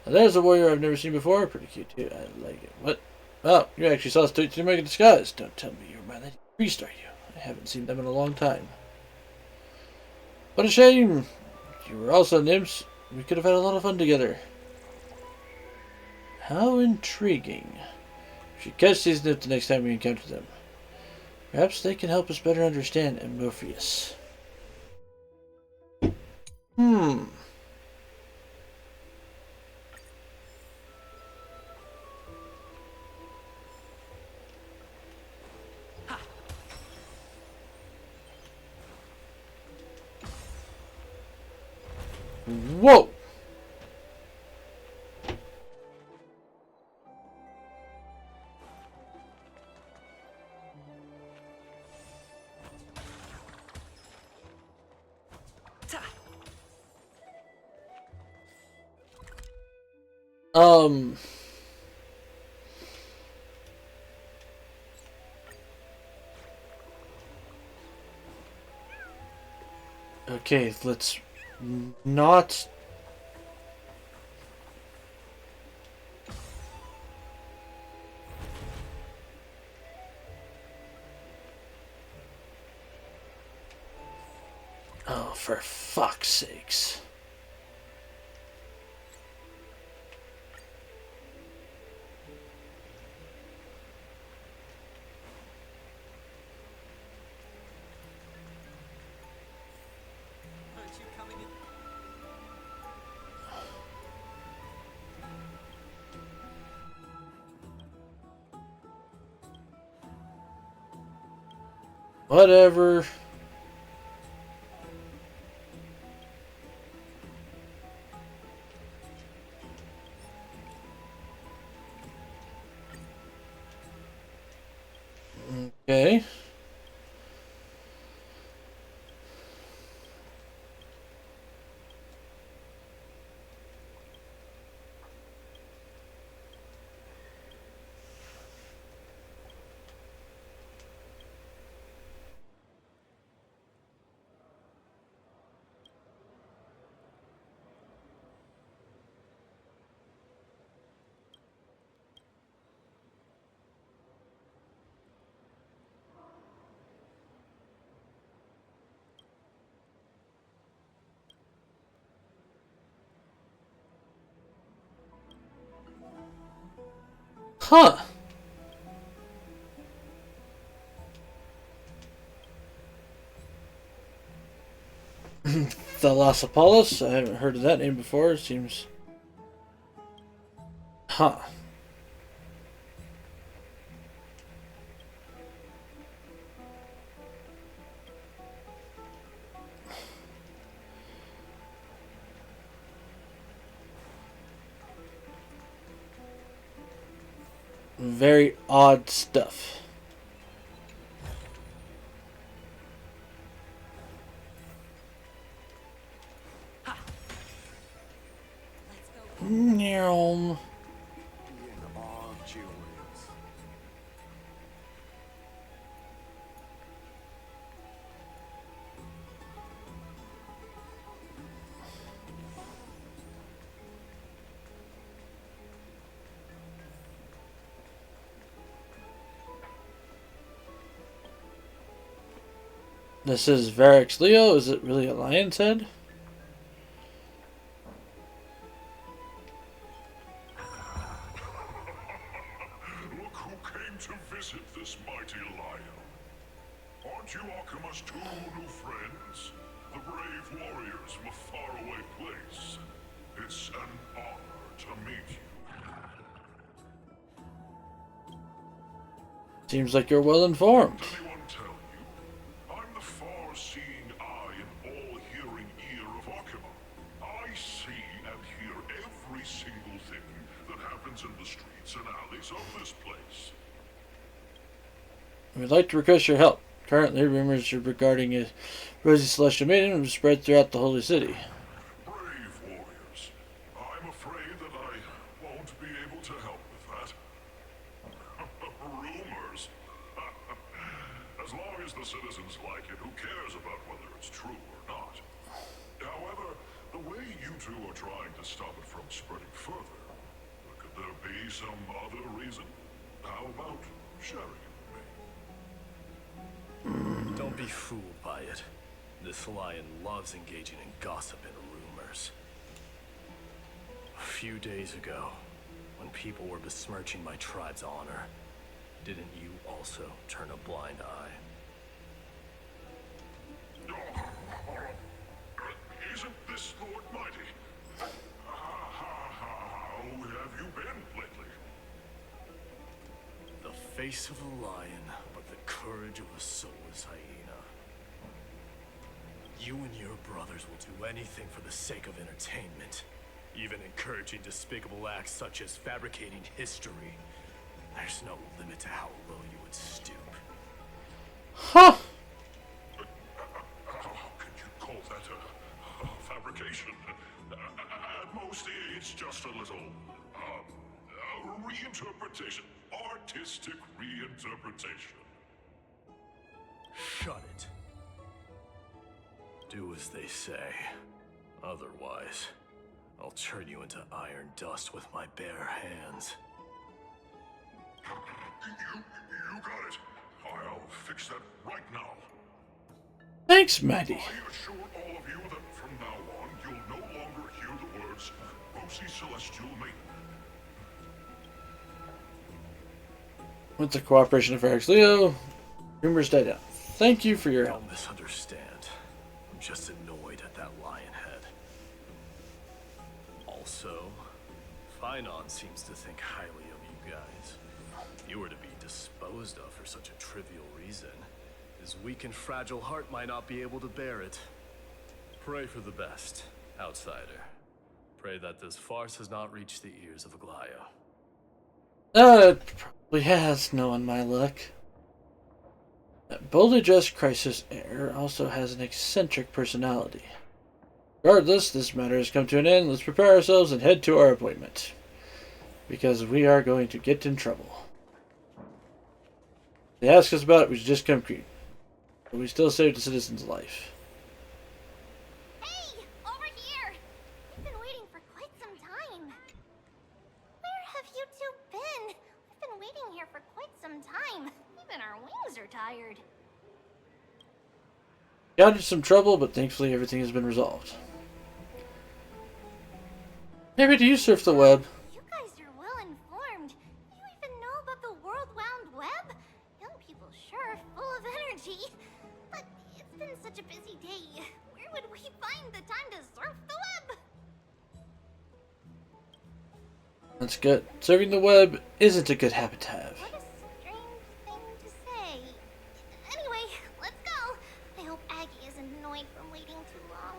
Now there's a warrior I've never seen before. Pretty cute too. I like it. What? Oh, you actually saw us to make a disguise. Don't tell me you're my lady priest, are you? I haven't seen them in a long time. What a shame. You were also nymphs. We could have had a lot of fun together. How intriguing. We should catch these nymphs the next time we encounter them. Perhaps they can help us better understand Morpheus. Whoa! Okay, let's not... Oh, for fuck's sakes. Whatever. Okay. Huh. The Los Apollos? I haven't heard of that name before. It seems... Huh. Very odd stuff. Meow. This is Varix Leo. Is it really a lion's head? Look who came to visit this mighty lion. Aren't you Akima's two new friends? The brave warriors from a faraway place. It's an honor to meet you. Seems like you're well informed. Did anyone tell you? I'm the far-seeing eye and all-hearing ear of Akima. I see and hear every single thing that happens in the streets and alleys of this place. We'd like to request your help. Currently, rumors regarding a rosy celestial maiden have spread throughout the holy city. Brave warriors. I'm afraid that I won't be able to help with that. Rumors? As long as the citizens like it, who cares about whether it's true or not? However, the way you two are trying to stop it from spreading further, could there be some other reason? How about sharing it with me? Don't be fooled by it. This lion loves engaging in gossip and rumors. A few days ago, when people were besmirching my tribe's honor, didn't you also turn a blind eye? Isn't this Lord Mighty? How have you been lately? The face of a lion, but the courage of a soulless hyena. You and your brothers will do anything for the sake of entertainment, even encouraging despicable acts such as fabricating history. There's no limit to how low you would stoop. Huh! How could you call that a fabrication? At most, it's just a little reinterpretation. Artistic reinterpretation. Shut it. Do as they say. Otherwise, I'll turn you into iron dust with my bare hands. You got it. I'll fix that right now. Thanks, Maddie. I assure all of you that from now on, you'll no longer hear the words Rosy Celestial Maiden. With the cooperation of Eric's Leo, rumors died down. Thank you for your help. Don't misunderstand. I'm just annoyed at that lion head. Also, Finon seems to think highly of you guys. If you were to be disposed of for such a trivial reason, his weak and fragile heart might not be able to bear it. Pray for the best, outsider. Pray that this farce has not reached the ears of Aglaya. It probably has, knowing my luck. That boldly dressed crisis heir also has an eccentric personality. Regardless, this matter has come to an end. Let's prepare ourselves and head to our appointment. Because we are going to get in trouble. They ask us about it, we should just come clean. But we still saved a citizen's life. Hey! Over here! We've been waiting for quite some time. Where have you two been? We've been waiting here for quite some time. Even our wings are tired. Got into some trouble, but thankfully everything has been resolved. Maybe do you surf the web? You guys are well informed. You even know about the World Wound Web? Young people sure are full of energy. But it's been such a busy day. Where would we find the time to surf the web? That's good. Surfing the web isn't a good habit to have. What a strange thing to say. Anyway, let's go. I hope Aggie isn't annoyed from waiting too long.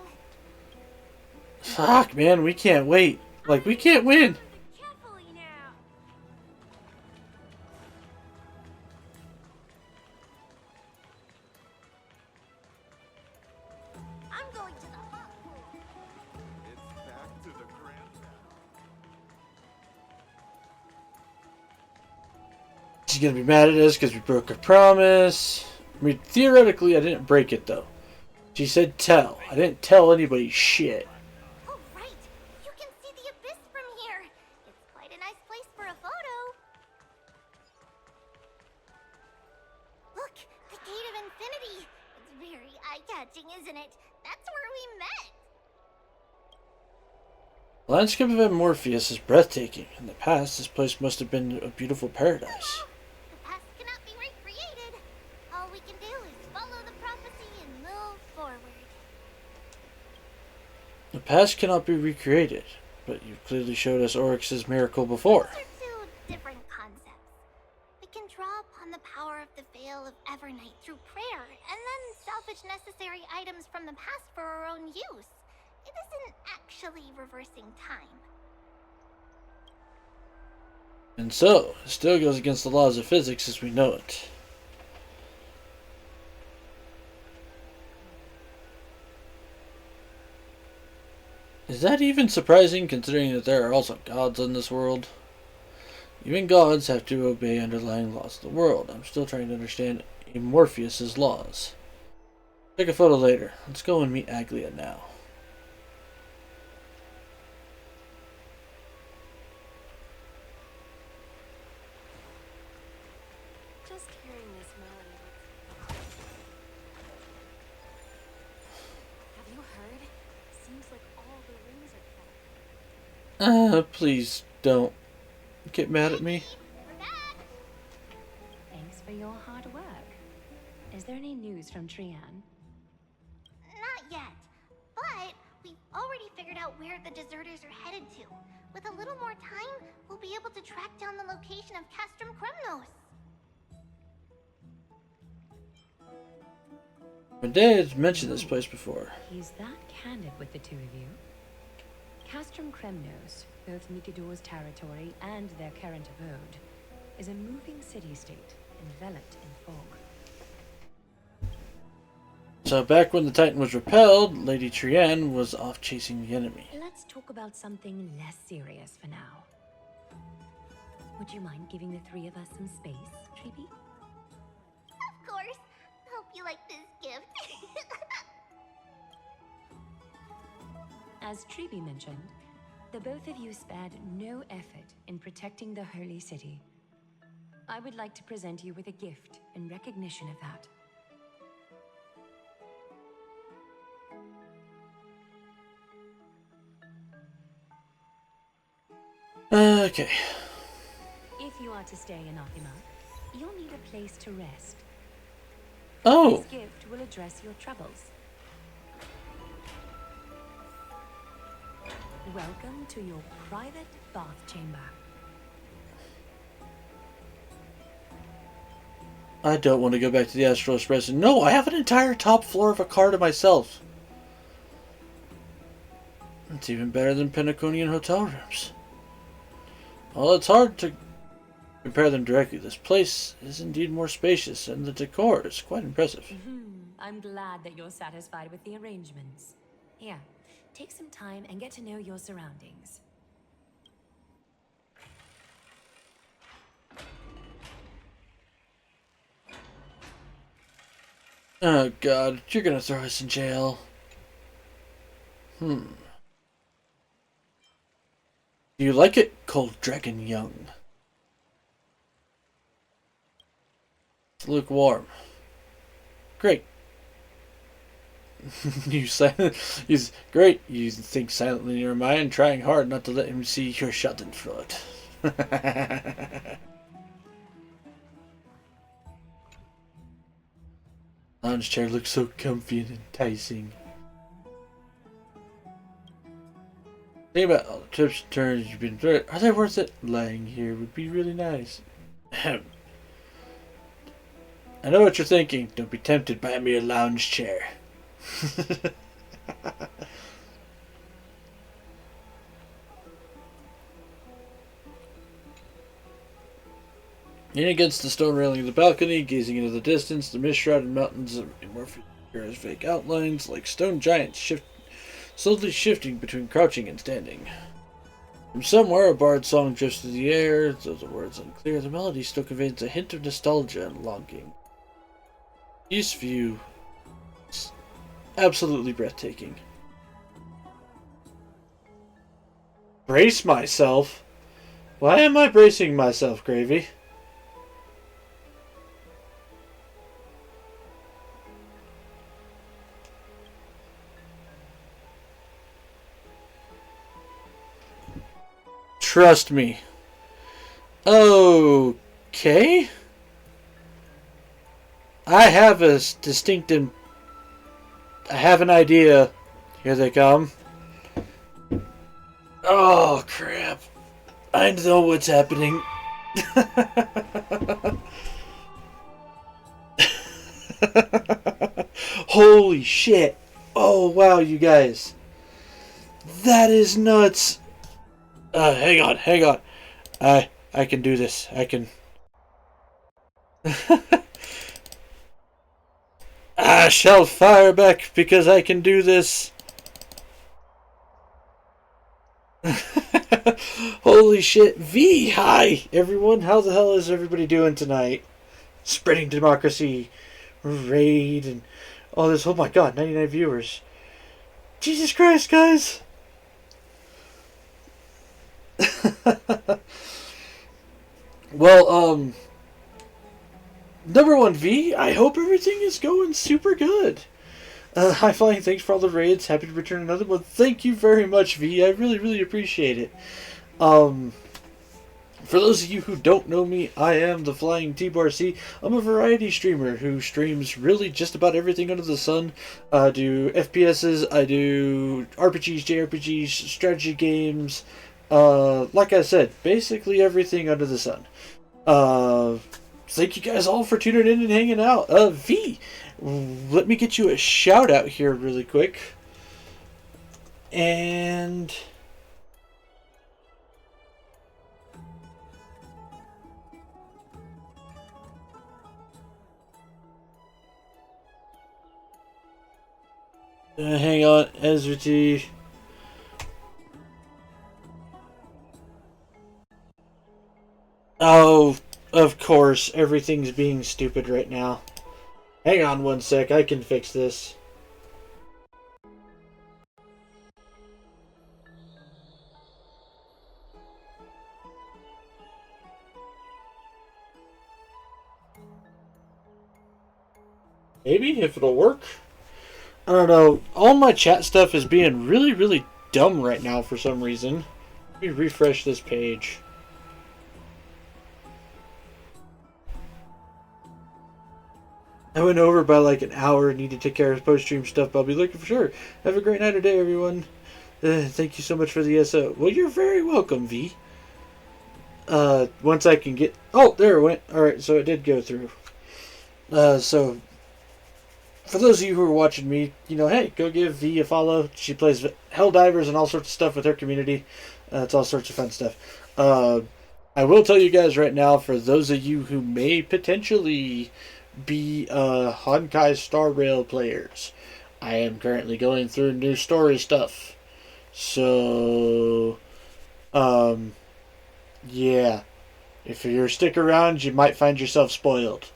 Fuck, man, we can't wait. Like, we can't win. Carefully now. I'm going to the hot pool. It's back to the grand battle. She's gonna be mad at us because we broke her promise. I mean, theoretically, I didn't break it, though. She said tell. I didn't tell anybody shit. Oh, right. You can see the abyss from here. It's quite a nice place for a photo. Look, the Gate of Infinity. It's very eye-catching, isn't it? That's where we met. The landscape of Morpheus is breathtaking. In the past, this place must have been a beautiful paradise. The past cannot be recreated. All we can do is follow the prophecy and move forward. The past cannot be recreated, but you've clearly showed us Oryx's miracle before. Those are two different concepts. We can draw upon the power of the Veil of Evernight through prayer, and then salvage necessary items from the past for our own use. It isn't actually reversing time. And so, it still goes against the laws of physics as we know it. Is that even surprising, considering that there are also gods in this world? Even gods have to obey underlying laws of the world. I'm still trying to understand Morpheus's laws. Take a photo later. Let's go and meet Aglia now. Just hearing this melody. Have you heard? Seems like all the rings are falling. Please don't get mad at me. Thanks for your hard work. Is there any news from Trian? Not yet, but we've already figured out where the deserters are headed to. With a little more time, we'll be able to track down the location of Castrum Kremnos. My dad's mentioned this place before. He's that candid with the two of you. Castrum Kremnos, both Mikador's territory and their current abode, is a moving city-state enveloped in fog. So back when the Titan was repelled, Lady Trian was off chasing the enemy. Let's talk about something less serious for now. Would you mind giving the three of us some space, Treeby? Of course. Hope you like this gift. As Treeby mentioned, the both of you spared no effort in protecting the Holy City. I would like to present you with a gift in recognition of that. Okay. If you are to stay in Othima, you'll need a place to rest. Oh. This gift will address your troubles. Welcome to your private bath chamber. I don't want to go back to the Astral Express. No, I have an entire top floor of a car to myself. It's even better than Pentaconian hotel rooms. Well, it's hard to compare them directly. This place is indeed more spacious, and the decor is quite impressive. I'm glad that you're satisfied with the arrangements. Here, take some time and get to know your surroundings. Oh god, you're gonna throw us in jail. Do you like it, Cold Dragon Young? It's lukewarm. Great. He's great. You think silently in your mind, trying hard not to let him see your schadenfreude. Lounge chair looks so comfy and enticing. Think about all the twists and turns you've been through. Are they worth it? Lying here would be really nice. I know what you're thinking. Don't be tempted by a mere lounge chair. Leaning against the stone railing of the balcony, gazing into the distance, the mist-shrouded mountains of amorphous as vague outlines, like stone giants slowly shifting between crouching and standing. From somewhere, a bard song drifts through the air, though the words unclear, the melody still conveys a hint of nostalgia and longing. This view is absolutely breathtaking. Brace myself? Why am I bracing myself, Gravy? Trust me. Okay. I have a distinct I have an idea. Here they come. Oh, crap. I know what's happening. Holy shit. Oh, wow, you guys. That is nuts. Hang on. I can do this. I can. I shall fire back because I can do this. Holy shit. V, hi everyone. How the hell is everybody doing tonight? Spreading democracy, raid, and all this. Oh my god, 99 viewers. Jesus Christ, guys. Well, number one, V, I hope everything is going super good. Hi Flying, thanks for all the raids. Happy to return another one. Thank you very much, V. I really, really appreciate it. For those of you who don't know me, I am the Flying T-Bar C. I'm a variety streamer who streams really just about everything under the sun. I do FPSs, I do RPGs, JRPGs, strategy games. Like I said, basically everything under the sun. Thank you guys all for tuning in and hanging out. V, let me get you a shout out here really quick. And hang on, Ezra T. Oh, of course, everything's being stupid right now. Hang on one sec, I can fix this. Maybe, if it'll work. I don't know. All my chat stuff is being really, really dumb right now for some reason. Let me refresh this page. I went over by like an hour. Need to take care of post-stream stuff, but I'll be looking for sure. Have a great night or day, everyone. Thank you so much for the SO. Well, you're very welcome, V. Once I can get... Oh, there it went. Alright, so it did go through. So, for those of you who are watching me, you know, hey, go give V a follow. She plays Helldivers and all sorts of stuff with her community. It's all sorts of fun stuff. I will tell you guys right now, for those of you who may potentially be Honkai Star Rail players, I am currently going through new story stuff. So, yeah. If you're stick around, you might find yourself spoiled.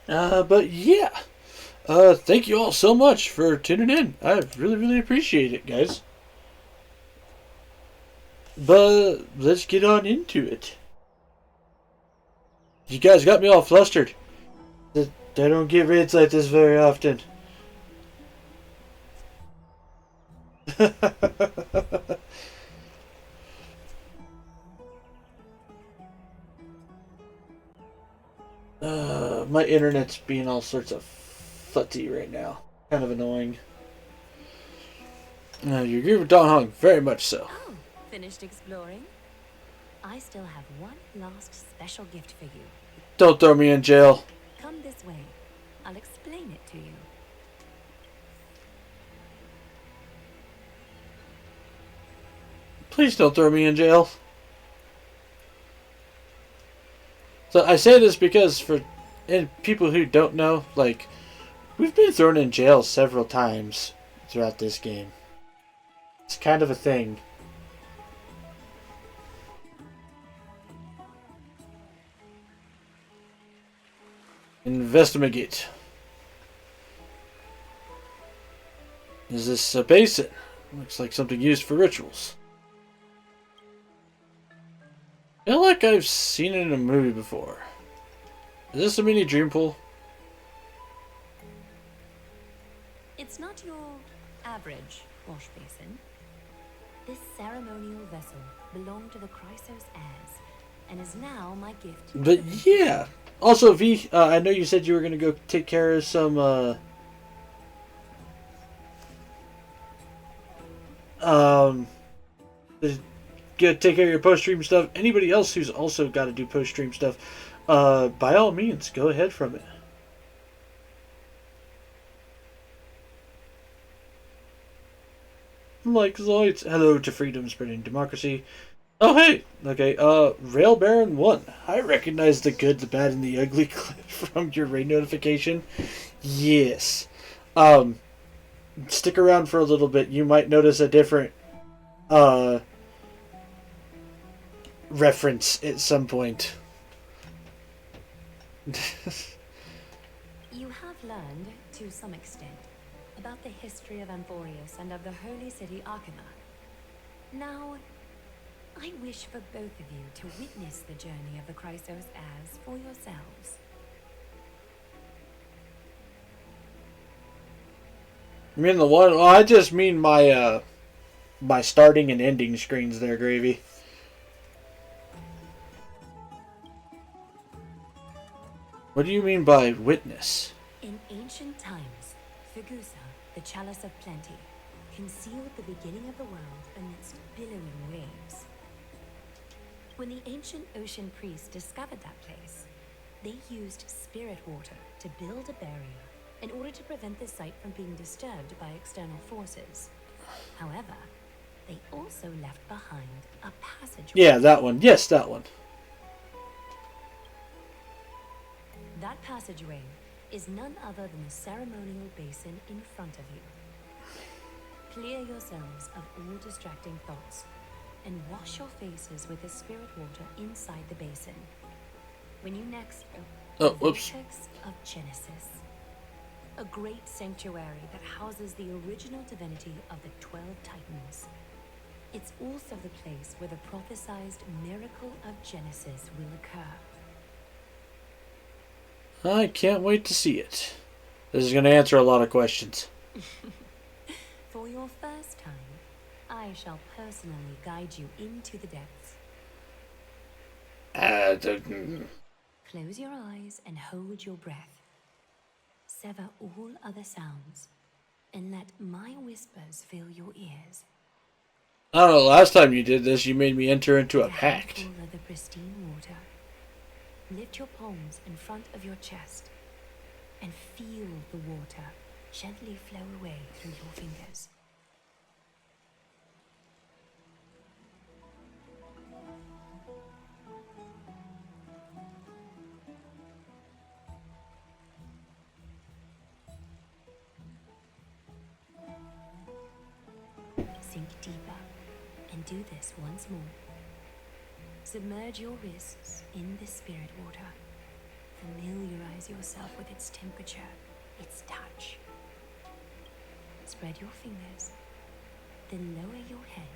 But yeah. Thank you all so much for tuning in. I really, really appreciate it, guys. But let's get on into it. You guys got me all flustered. I don't get raids like this very often. My internet's being all sorts of futty right now. Kind of annoying. You agree with Don Hung, very much so. Oh, finished exploring? I still have one last special gift for you. Don't throw me in jail. Come this way. I'll explain it to you. Please don't throw me in jail. So I say this because for people who don't know, like, we've been thrown in jail several times throughout this game. It's kind of a thing. Investigate. Is this a basin? Looks like something used for rituals. I feel like I've seen it in a movie before. Is this a mini dream pool? It's not your average wash basin. This ceremonial vessel belonged to the Chrysos heirs and is now my gift. But yeah. Also, V, I know you said you were going to go take care of some, take care of your post-stream stuff. Anybody else who's also got to do post-stream stuff, by all means, go ahead from it. Like Zoids, hello to freedom, spreading democracy. Oh hey, okay, Rail Baron 1. I recognize the good, the bad, and the ugly clip from your raid notification. Yes. Stick around for a little bit. You might notice a different, reference at some point. You have learned, to some extent, about the history of Amphorius and of the holy city Archima. Now, I wish for both of you to witness the journey of the Chrysos heirs for yourselves. You mean the one? Well, I just mean my, my starting and ending screens there, Gravy. What do you mean by witness? In ancient times, Fegusa, the chalice of plenty, concealed the beginning of the world amidst billowing waves. When the ancient ocean priests discovered that place, they used spirit water to build a barrier in order to prevent the site from being disturbed by external forces. However, they also left behind a passageway. Yeah, that one. Yes, that one. That passageway is none other than the ceremonial basin in front of you. Clear yourselves of all distracting thoughts and wash your faces with the spirit water inside the basin. When you next the vortex of Genesis, a great sanctuary that houses the original divinity of the 12 Titans. It's also the place where the prophesized miracle of Genesis will occur. I can't wait to see it. This is going to answer a lot of questions. For your first time, I shall personally guide you into the depths. Close your eyes and hold your breath. Sever all other sounds, and let my whispers fill your ears. I don't know, last time you did this, you made me enter into a pact. Of the pristine water. Lift your palms in front of your chest, and feel the water gently flow away through your fingers. Sink deeper, and do this once more. Submerge your wrists in the spirit water. Familiarize yourself with its temperature, its touch. Spread your fingers, then lower your head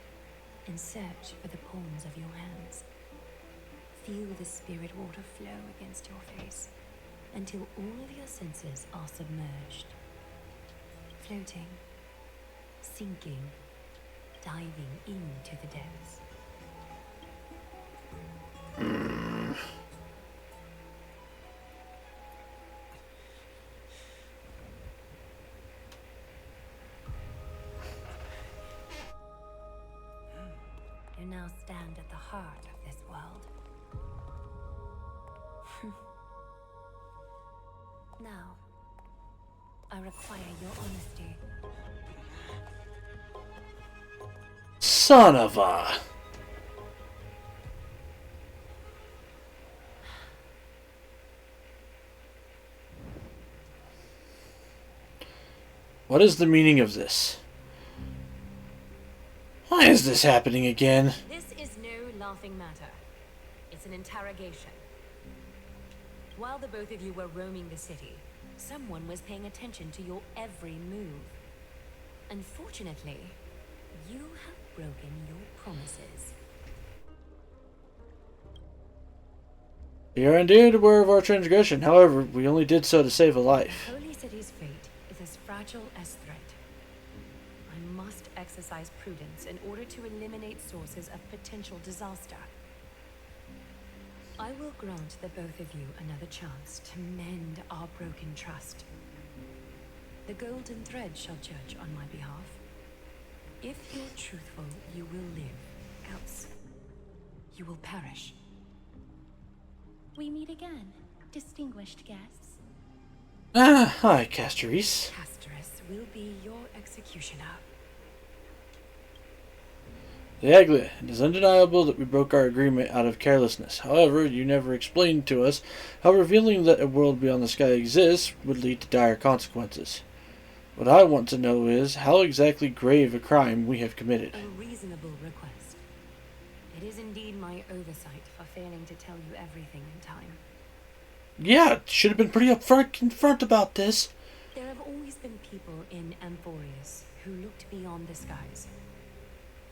and search for the palms of your hands. Feel the spirit water flow against your face until all of your senses are submerged. Floating, sinking, diving into the depths. You now stand at the heart of this world. Now, I require your honesty. Son of a... What is the meaning of this? Why is this happening again? This is no laughing matter. It's an interrogation. While the both of you were roaming the city, someone was paying attention to your every move. Unfortunately, you have broken your promises. We are indeed aware of our transgression. However, we only did so to save a life. The Holy City's fate is as fragile as threat. I must exercise prudence in order to eliminate sources of potential disaster. I will grant the both of you another chance to mend our broken trust. The golden thread shall judge on my behalf. If you're truthful, you will live. Else, you will perish. We meet again, distinguished guests. Ah, hi, Castoris. Castoris will be your executioner. Diaglia, it is undeniable that we broke our agreement out of carelessness. However, you never explained to us how revealing that a world beyond the sky exists would lead to dire consequences. What I want to know is how exactly grave a crime we have committed. A reasonable request. It is indeed my oversight for failing to tell you everything in time. Yeah, should have been pretty upfront about this. There have always been people in Amphorius who looked beyond the skies.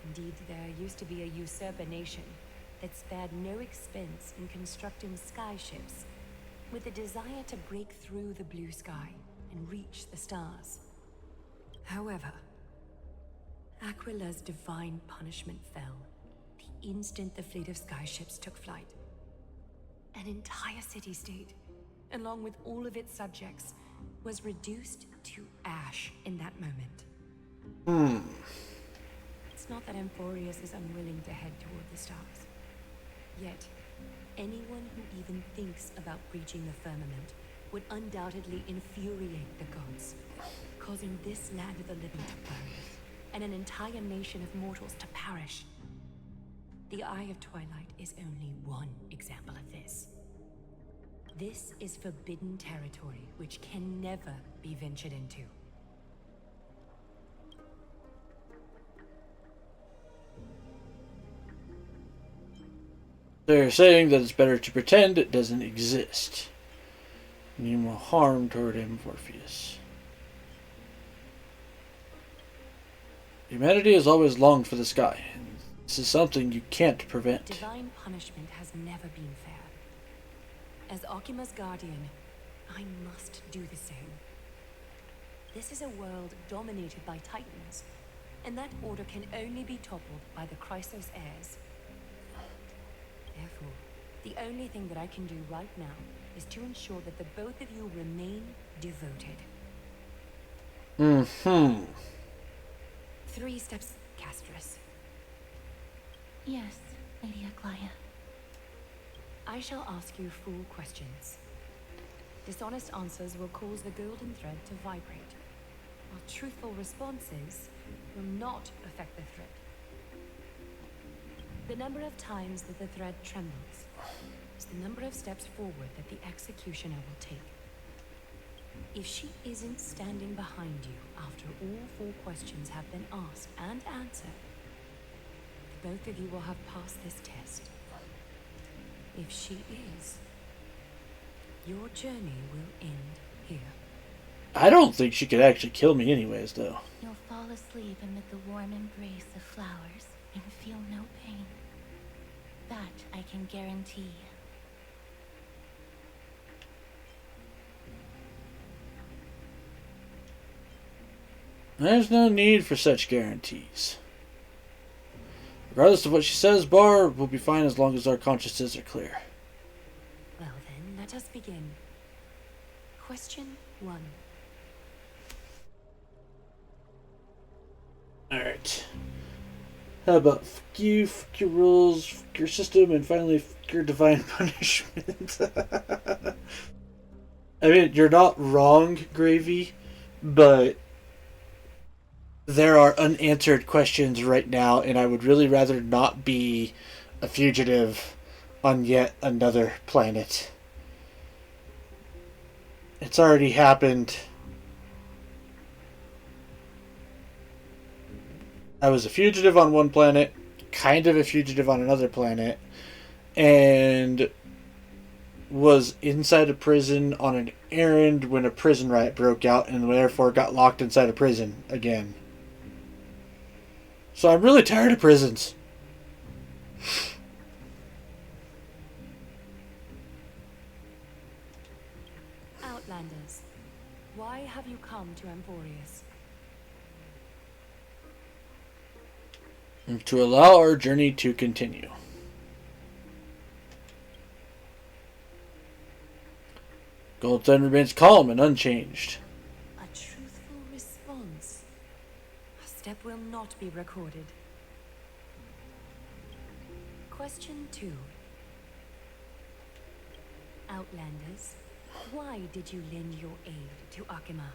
Indeed, there used to be a usurper nation that spared no expense in constructing skyships with a desire to break through the blue sky and reach the stars. However, Aquila's divine punishment fell the instant the fleet of skyships took flight. An entire city-state, along with all of its subjects, was reduced to ash in that moment. It's not that Amphorius is unwilling to head toward the stars. Yet, anyone who even thinks about breaching the firmament would undoubtedly infuriate the gods, causing this land of the living to burn, and an entire nation of mortals to perish. The Eye of Twilight is only one example of this. This is forbidden territory which can never be ventured into. They're saying that it's better to pretend it doesn't exist. Mean more harm toward Amphorius. Humanity has always longed for the sky, and This is something you can't prevent. Divine punishment has never been fair. As Akima's guardian, I must do the same. This is a world dominated by Titans, and that order can only be toppled by the Chrysos heirs. Therefore, the only thing that I can do right now is to ensure that the both of you remain devoted. Mm-hmm. 3 steps, Castress. Yes, Lady Aglaya. I shall ask you full questions. Dishonest answers will cause the golden thread to vibrate, while truthful responses will not affect the thread. The number of times that the thread trembles is the number of steps forward that the executioner will take. If she isn't standing behind you after all 4 questions have been asked and answered, both of you will have passed this test. If she is, your journey will end here. I don't think she could actually kill me anyways, though. You'll fall asleep amid the warm embrace of flowers and feel no pain. That I can guarantee. There's no need for such guarantees. Regardless of what she says, Bar will be fine as long as our consciences are clear. Well then, let us begin. Question 1. Alright. How about fuck you, fuck your rules, fuck your system, and finally fuck your divine punishment? I mean, you're not wrong, Gravy, but there are unanswered questions right now, and I would really rather not be a fugitive on yet another planet. It's already happened. I was a fugitive on one planet, kind of a fugitive on another planet, and was inside a prison on an errand when a prison riot broke out, and therefore got locked inside a prison again. So I'm really tired of prisons. Outlanders, why have you come to Amphorius? To allow our journey to continue. Goldstein remains calm and unchanged. A truthful response. A step will not be recorded. Question 2. Outlanders, why did you lend your aid to Akima?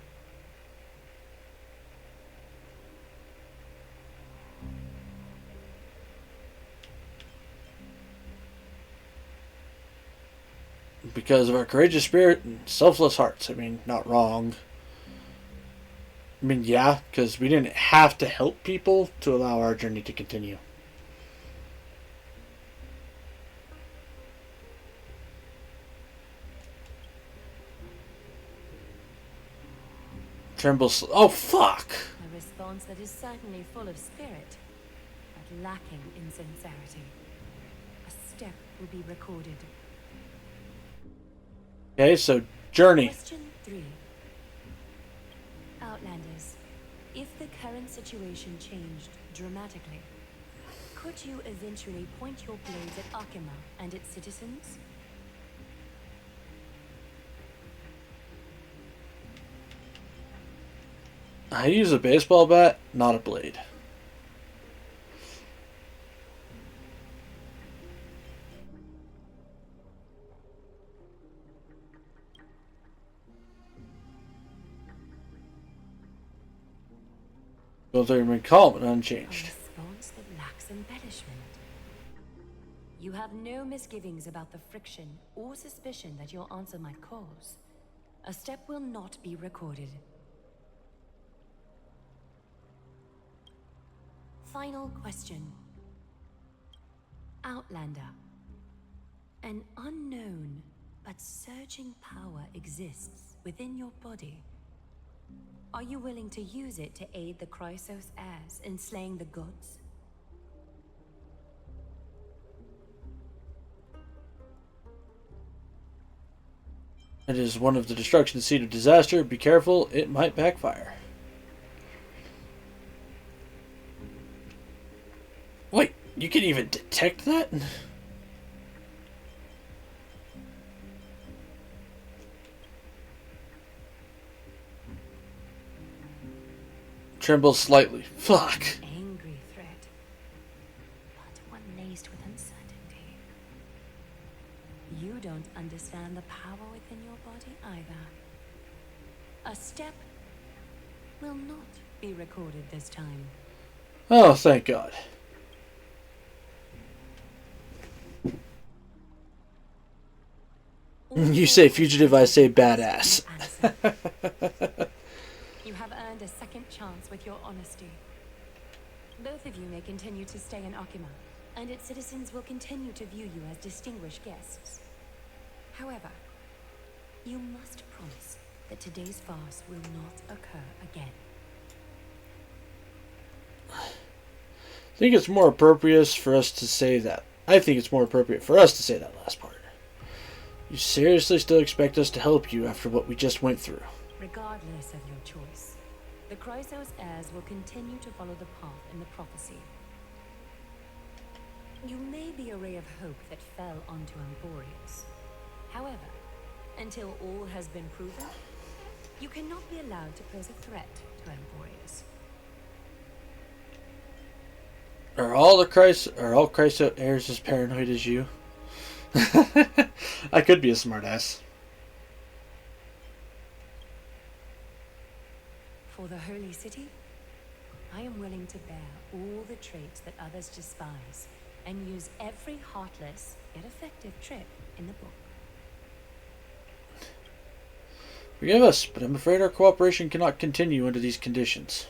Because of our courageous spirit and selfless hearts. I mean, not wrong. I mean, yeah, because we didn't have to help people to allow our journey to continue. Oh, fuck! A response that is certainly full of spirit, but lacking in sincerity. A step will be recorded. Okay, so journey. Question 3. Outlanders, if the current situation changed dramatically, could you eventually point your blades at Akima and its citizens? I use a baseball bat, not a blade. Both are remain calm and unchanged. A response that lacks embellishment. You have no misgivings about the friction or suspicion that your answer might cause. A step will not be recorded. Final question. Outlander. An unknown but surging power exists within your body. Are you willing to use it to aid the Chrysos heirs in slaying the gods? It is one of the destruction seed of disaster. Be careful, it might backfire. Wait, you can even detect that? Trembles slightly. Fuck. Angry threat, but one laced with uncertainty. You don't understand the power within your body either. A step will not be recorded this time. Oh, thank God. You say fugitive, I say badass. You have earned a second chance with your honesty. Both of you may continue to stay in Akima, and its citizens will continue to view you as distinguished guests. However, you must promise that today's farce will not occur again. I think it's more appropriate for us to say that. I think it's more appropriate for us to say that last part. You seriously still expect us to help you after what we just went through? Regardless of your choice, the Chrysos heirs will continue to follow the path in the prophecy. You may be a ray of hope that fell onto Emporius. However, until all has been proven, you cannot be allowed to pose a threat to Emporius. Are all Chryso heirs as paranoid as you? I could be a smartass. For the Holy City, I am willing to bear all the traits that others despise and use every heartless yet effective trick in the book. Forgive us, but I'm afraid our cooperation cannot continue under these conditions.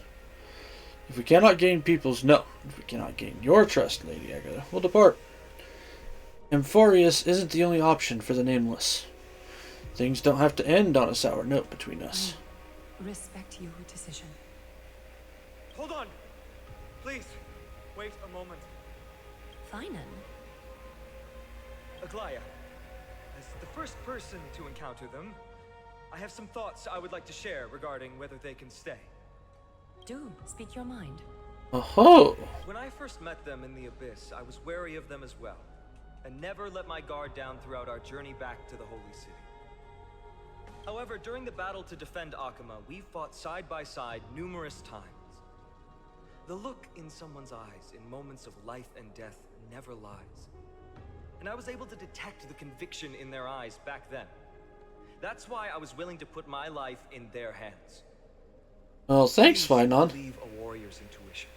If we cannot gain if we cannot gain your trust, Lady Agatha, we'll depart. Amphorius isn't the only option for the Nameless. Things don't have to end on a sour note between us. Respect your decision. Hold on! Please, wait a moment. Finan? Aglaya, as the first person to encounter them, I have some thoughts I would like to share regarding whether they can stay. Do speak your mind. Oh. When I first met them in the Abyss, I was wary of them as well, and never let my guard down throughout our journey back to the Holy City. However, during the battle to defend Akima, we fought side by side numerous times. The look in someone's eyes in moments of life and death never lies. And I was able to detect the conviction in their eyes back then. That's why I was willing to put my life in their hands. Well, thanks, Finan. Believe a warrior's intuition.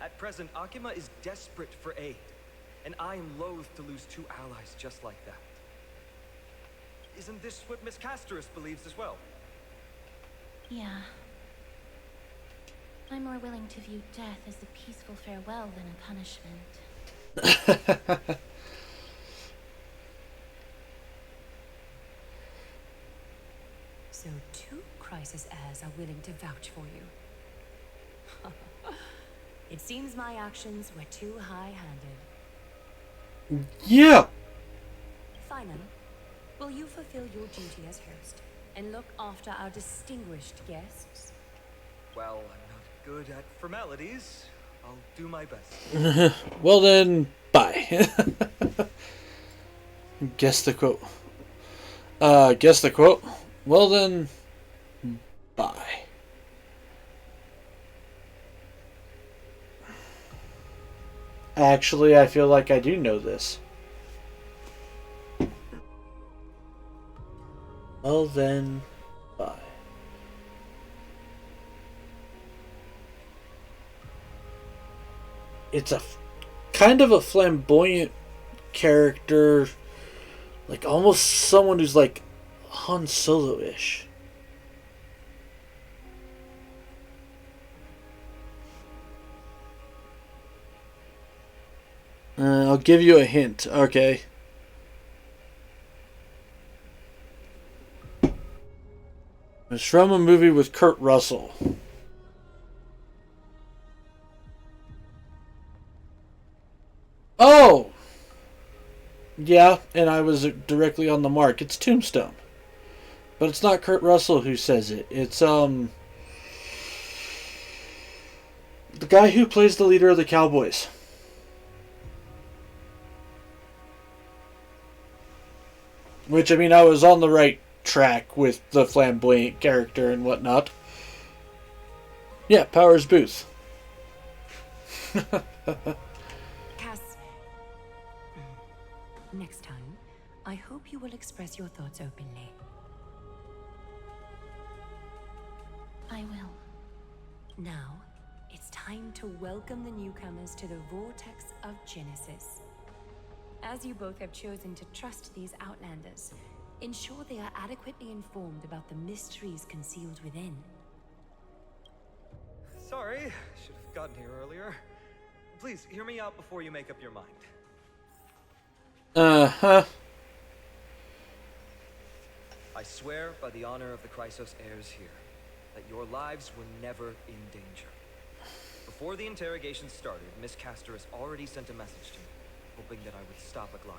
At present, Akima is desperate for aid, and I am loath to lose two allies just like that. Isn't this what Miss Casterus believes as well? Yeah. I'm more willing to view death as a peaceful farewell than a punishment. So two Chrysos heirs are willing to vouch for you. It seems my actions were too high-handed. Yeah. Finan, will you fulfill your duty as host and look after our distinguished guests? Well, I'm not good at formalities. I'll do my best. Well then, bye. Guess the quote. Guess the quote. Well then, bye. Actually, I feel like I do know this. Well then, bye. It's a kind of a flamboyant character, like almost someone who's like Han Solo-ish. I'll give you a hint. Okay. It's from a movie with Kurt Russell. Oh! Yeah, and I was directly on the mark. It's Tombstone. But it's not Kurt Russell who says it. It's, the guy who plays the leader of the Cowboys. Which, I mean, I was on the right track with the flamboyant character and whatnot. Yeah, Powers Booth. Cass, next time, I hope you will express your thoughts openly. I will. Now, it's time to welcome the newcomers to the Vortex of Genesis. As you both have chosen to trust these Outlanders, ensure they are adequately informed about the mysteries concealed within. Sorry, should have gotten here earlier. Please, hear me out before you make up your mind. Uh-huh. I swear by the honor of the Chrysos heirs here, that your lives were never in danger. Before the interrogation started, Miss Castor has already sent a message to me, hoping that I would stop Aglaia.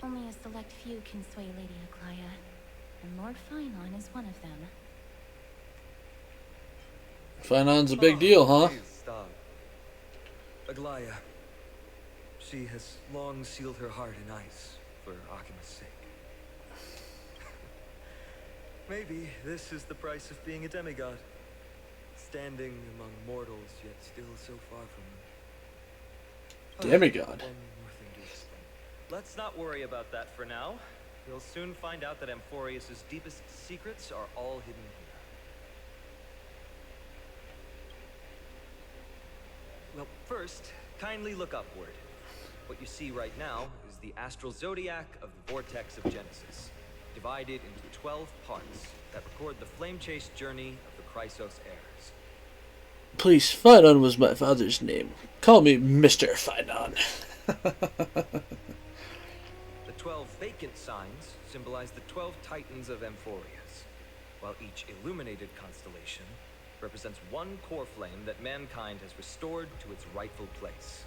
Only a select few can sway Lady Aglaia, and Lord Finon is one of them. Finon's a big deal, huh? Please stop. Aglaia. She has long sealed her heart in ice for Akima's sake. Maybe this is the price of being a demigod. Standing among mortals, yet still so far from them. Demigod? One more thing to explain. Let's not worry about that for now. You'll soon find out that Amphorius' deepest secrets are all hidden here. Well, first, kindly look upward. What you see right now is the astral zodiac of the Vortex of Genesis, divided into 12 parts that record the flame-chased journey of the Chrysos heirs. Please, Finon was my father's name. Call me Mr. Finon. The 12 vacant signs symbolize the 12 titans of Amphorius, while each illuminated constellation represents one core flame that mankind has restored to its rightful place.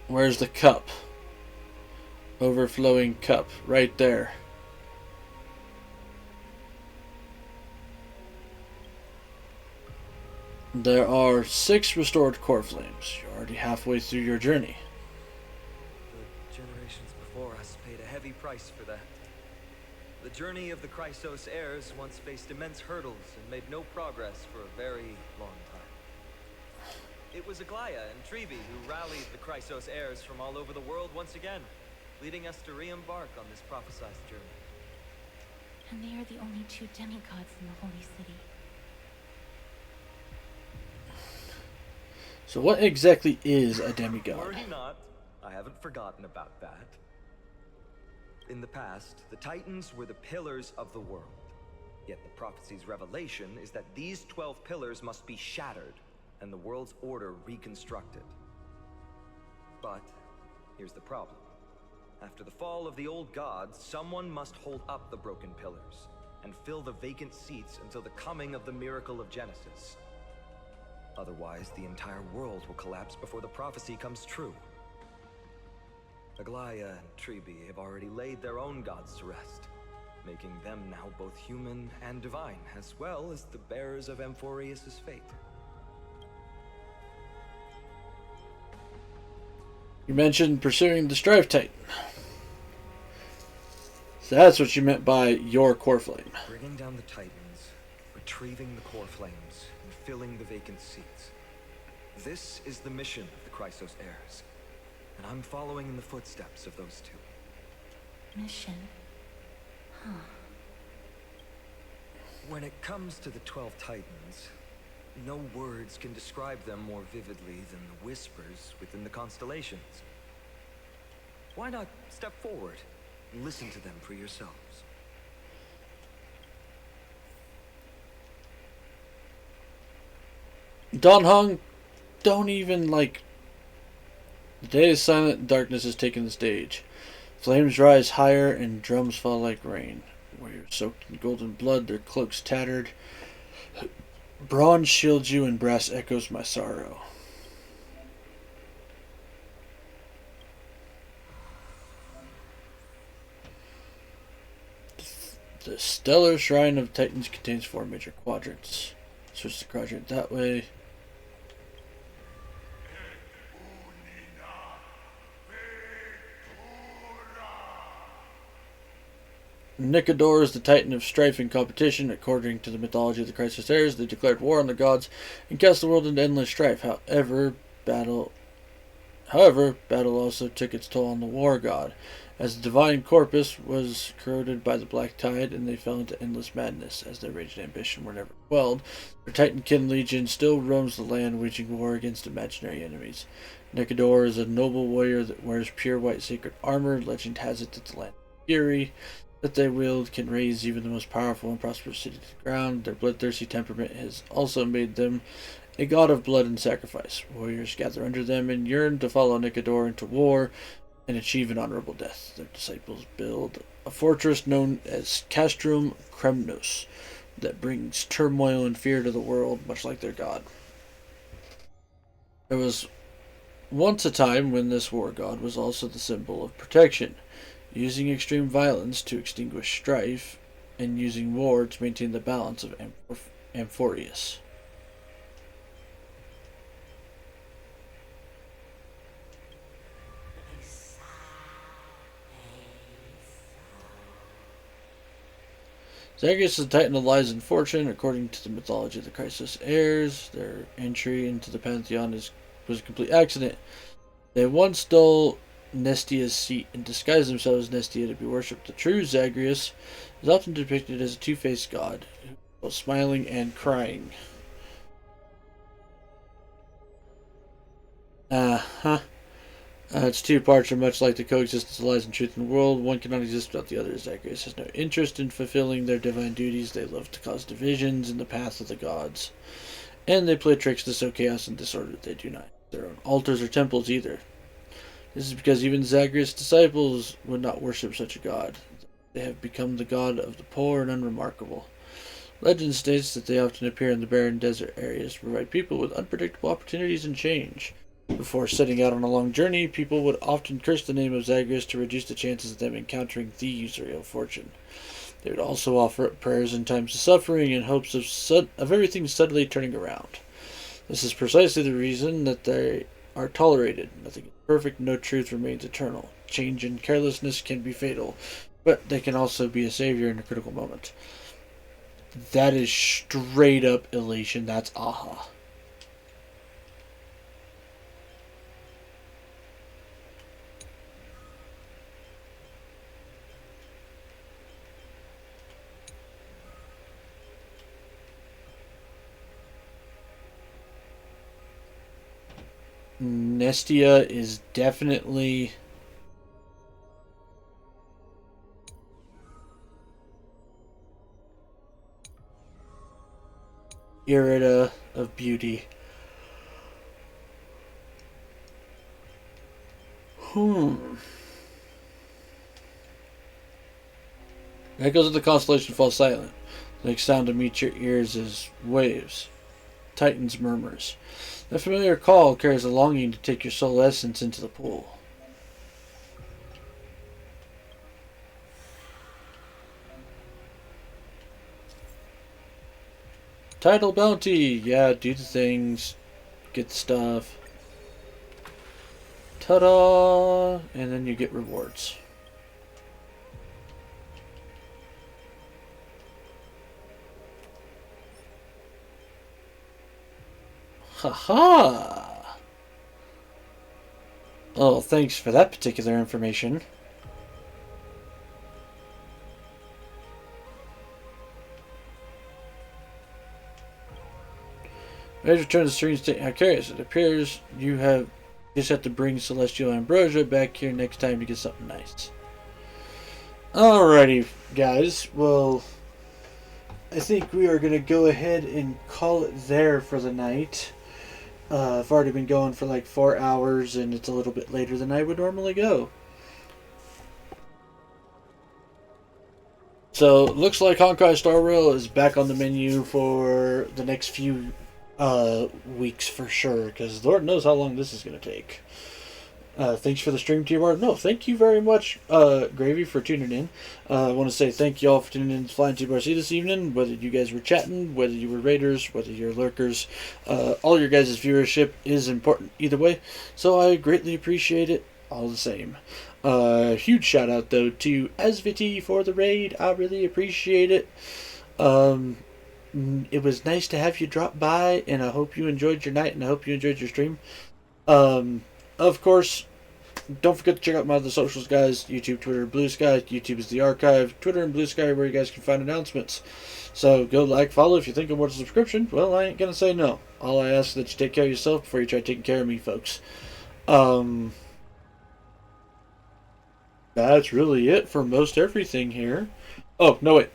Where's the cup? Overflowing cup, right there. There are 6 restored core flames. You're already halfway through your journey. The generations before us paid a heavy price for that. The journey of the Chrysos heirs once faced immense hurdles and made no progress for a very long time. It was Aglaia and Treבי who rallied the Chrysos heirs from all over the world once again, leading us to re-embark on this prophesized journey. And they are the only 2 demigods in the Holy City. So what exactly is a demigod? Worry not, I haven't forgotten about that. In the past, the Titans were the pillars of the world. Yet the prophecy's revelation is that these 12 pillars must be shattered and the world's order reconstructed. But here's the problem. After the fall of the old gods, someone must hold up the broken pillars and fill the vacant seats until the coming of the miracle of Genesis. Otherwise, the entire world will collapse before the prophecy comes true. Aglaia and Treבי have already laid their own gods to rest, making them now both human and divine, as well as the bearers of Amphorius' fate. You mentioned pursuing the Strife Titan. So that's what you meant by your core flame. Bringing down the Titans, retrieving the core flames, and filling the vacant seats. This is the mission of the Chrysos heirs, and I'm following in the footsteps of those 2. Mission? Huh. When it comes to the 12 Titans, no words can describe them more vividly than the whispers within the constellations. Why not step forward and listen to them for yourselves? Don Hong, don't even, like... The day is silent and darkness has taken the stage. Flames rise higher and drums fall like rain. Warriors soaked in golden blood, their cloaks tattered. Bronze shields you and brass echoes my sorrow. The Stellar Shrine of Titans contains 4 major quadrants. Switch the quadrant that way. Nicodor is the Titan of strife and competition. According to the mythology of the Crisis Heirs, they declared war on the gods and cast the world into endless strife. Battle also took its toll on the war god, as the divine corpus was corroded by the black tide, and they fell into endless madness. As their rage and ambition were never quelled, their Titankin legion still roams the land, waging war against imaginary enemies. Nicodor is a noble warrior that wears pure white sacred armor. Legend has it that the land of fury that they wield can raise even the most powerful and prosperous city to the ground. Their bloodthirsty temperament has also made them a god of blood and sacrifice. Warriors gather under them and yearn to follow Nicodor into war and achieve an honorable death. Their disciples build a fortress known as Castrum Kremnos that brings turmoil and fear to the world, much like their god. There was once a time when this war god was also the symbol of protection, using extreme violence to extinguish strife, and using war to maintain the balance of Amphorius. Zagreus is the Titan of lies and fortune. According to the mythology of the Crisis Heirs, their entry into the Pantheon was a complete accident. They once stole Nestia's seat and disguised themselves as Nestia to be worshipped. The true Zagreus is often depicted as a two-faced god, both smiling and crying. Its two parts are much like the coexistence of lies and truth in the world. One cannot exist without the other. Zagreus has no interest in fulfilling their divine duties. They love to cause divisions in the path of the gods, and they play tricks to sow chaos and disorder. They do not have their own altars or temples either. This is because even Zagreus' disciples would not worship such a god. They have become the god of the poor and unremarkable. Legend states that they often appear in the barren desert areas to provide people with unpredictable opportunities and change. Before setting out on a long journey, people would often curse the name of Zagreus to reduce the chances of them encountering the usury of fortune. They would also offer up prayers in times of suffering in hopes of everything suddenly turning around. This is precisely the reason that they are tolerated. Nothing is perfect, no truth remains eternal. Change and carelessness can be fatal, but they can also be a savior in a critical moment. That is straight up elation. That's aha. Nestia is definitely Irida of beauty. Echoes of the constellation fall silent. The next sound to meet your ears is waves. Titan's murmurs. The familiar call carries a longing to take your soul essence into the pool. Title bounty! Yeah, do the things. Get the stuff. Ta-da! And then you get rewards. Haha! Oh, thanks for that particular information. As you return to the serene state Alcarius, it appears you just have to bring Celestial Ambrosia back here next time to get something nice. Alrighty, guys. Well, I think we are going to go ahead and call it there for the night. I've already been going for like 4 hours, and it's a little bit later than I would normally go. So, looks like Honkai Star Rail is back on the menu for the next few weeks for sure, because Lord knows how long this is going to take. Thanks for the stream, TMR. No, thank you very much, Gravy, for tuning in. I want to say thank you all for tuning in to Flying TMRC this evening. Whether you guys were chatting, whether you were raiders, whether you're lurkers, all your guys' viewership is important either way. So I greatly appreciate it all the same. Huge shout out though to SVT for the raid. I really appreciate it. It was nice to have you drop by, and I hope you enjoyed your night, and I hope you enjoyed your stream. Of course, don't forget to check out my other socials, guys. YouTube, Twitter, Blue Sky. YouTube is the archive. Twitter and Blue Sky are where you guys can find announcements. So go like, follow if you think of what a subscription. Well, I ain't gonna say no. All I ask is that you take care of yourself before you try taking care of me, folks. That's really it for most everything here. Oh, no wait.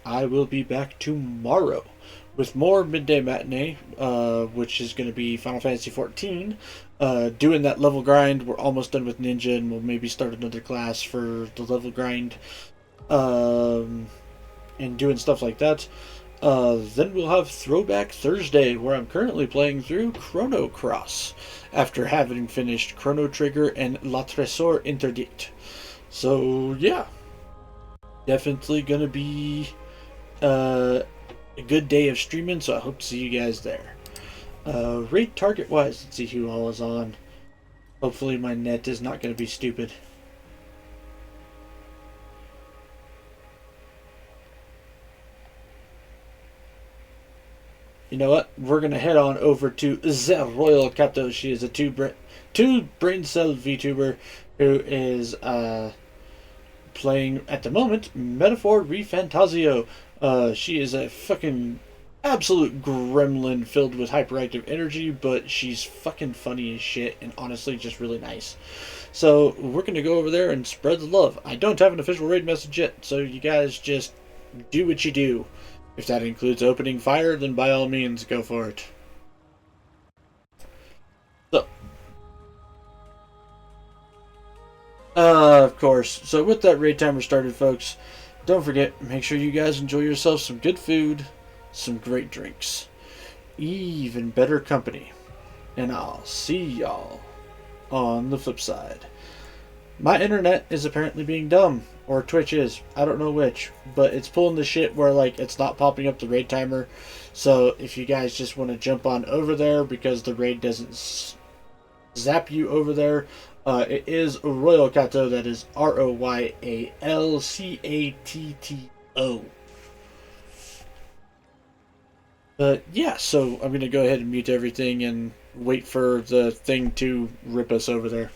I will be back tomorrow with more Midday Matinee, which is going to be Final Fantasy XIV. Doing that level grind. We're almost done with Ninja, and we'll maybe start another class for the level grind. And doing stuff like that. Then we'll have Throwback Thursday, where I'm currently playing through Chrono Cross, after having finished Chrono Trigger and La Tresor Interdict. So, yeah. Definitely going to be a good day of streaming, so I hope to see you guys there. Rate target-wise, let's see who all is on. Hopefully my net is not going to be stupid. You know what? We're going to head on over to The Royal Kato. She is a two brain cell VTuber who is playing, at the moment, Metaphor ReFantasio. She is a fucking absolute gremlin filled with hyperactive energy, but she's fucking funny as shit and honestly just really nice. So we're going to go over there and spread the love. I don't have an official raid message yet, so you guys just do what you do. If that includes opening fire, then by all means, go for it. So, of course. So with that raid timer started, folks, don't forget, make sure you guys enjoy yourselves some good food, some great drinks, even better company. And I'll see y'all on the flip side. My internet is apparently being dumb. Or Twitch is. I don't know which. But it's pulling the shit where, like, it's not popping up the raid timer. So if you guys just want to jump on over there because the raid doesn't zap you over there, it is Royal Kato. That is ROYALCATTO. But yeah, so I'm going to go ahead and mute everything and wait for the thing to rip us over there.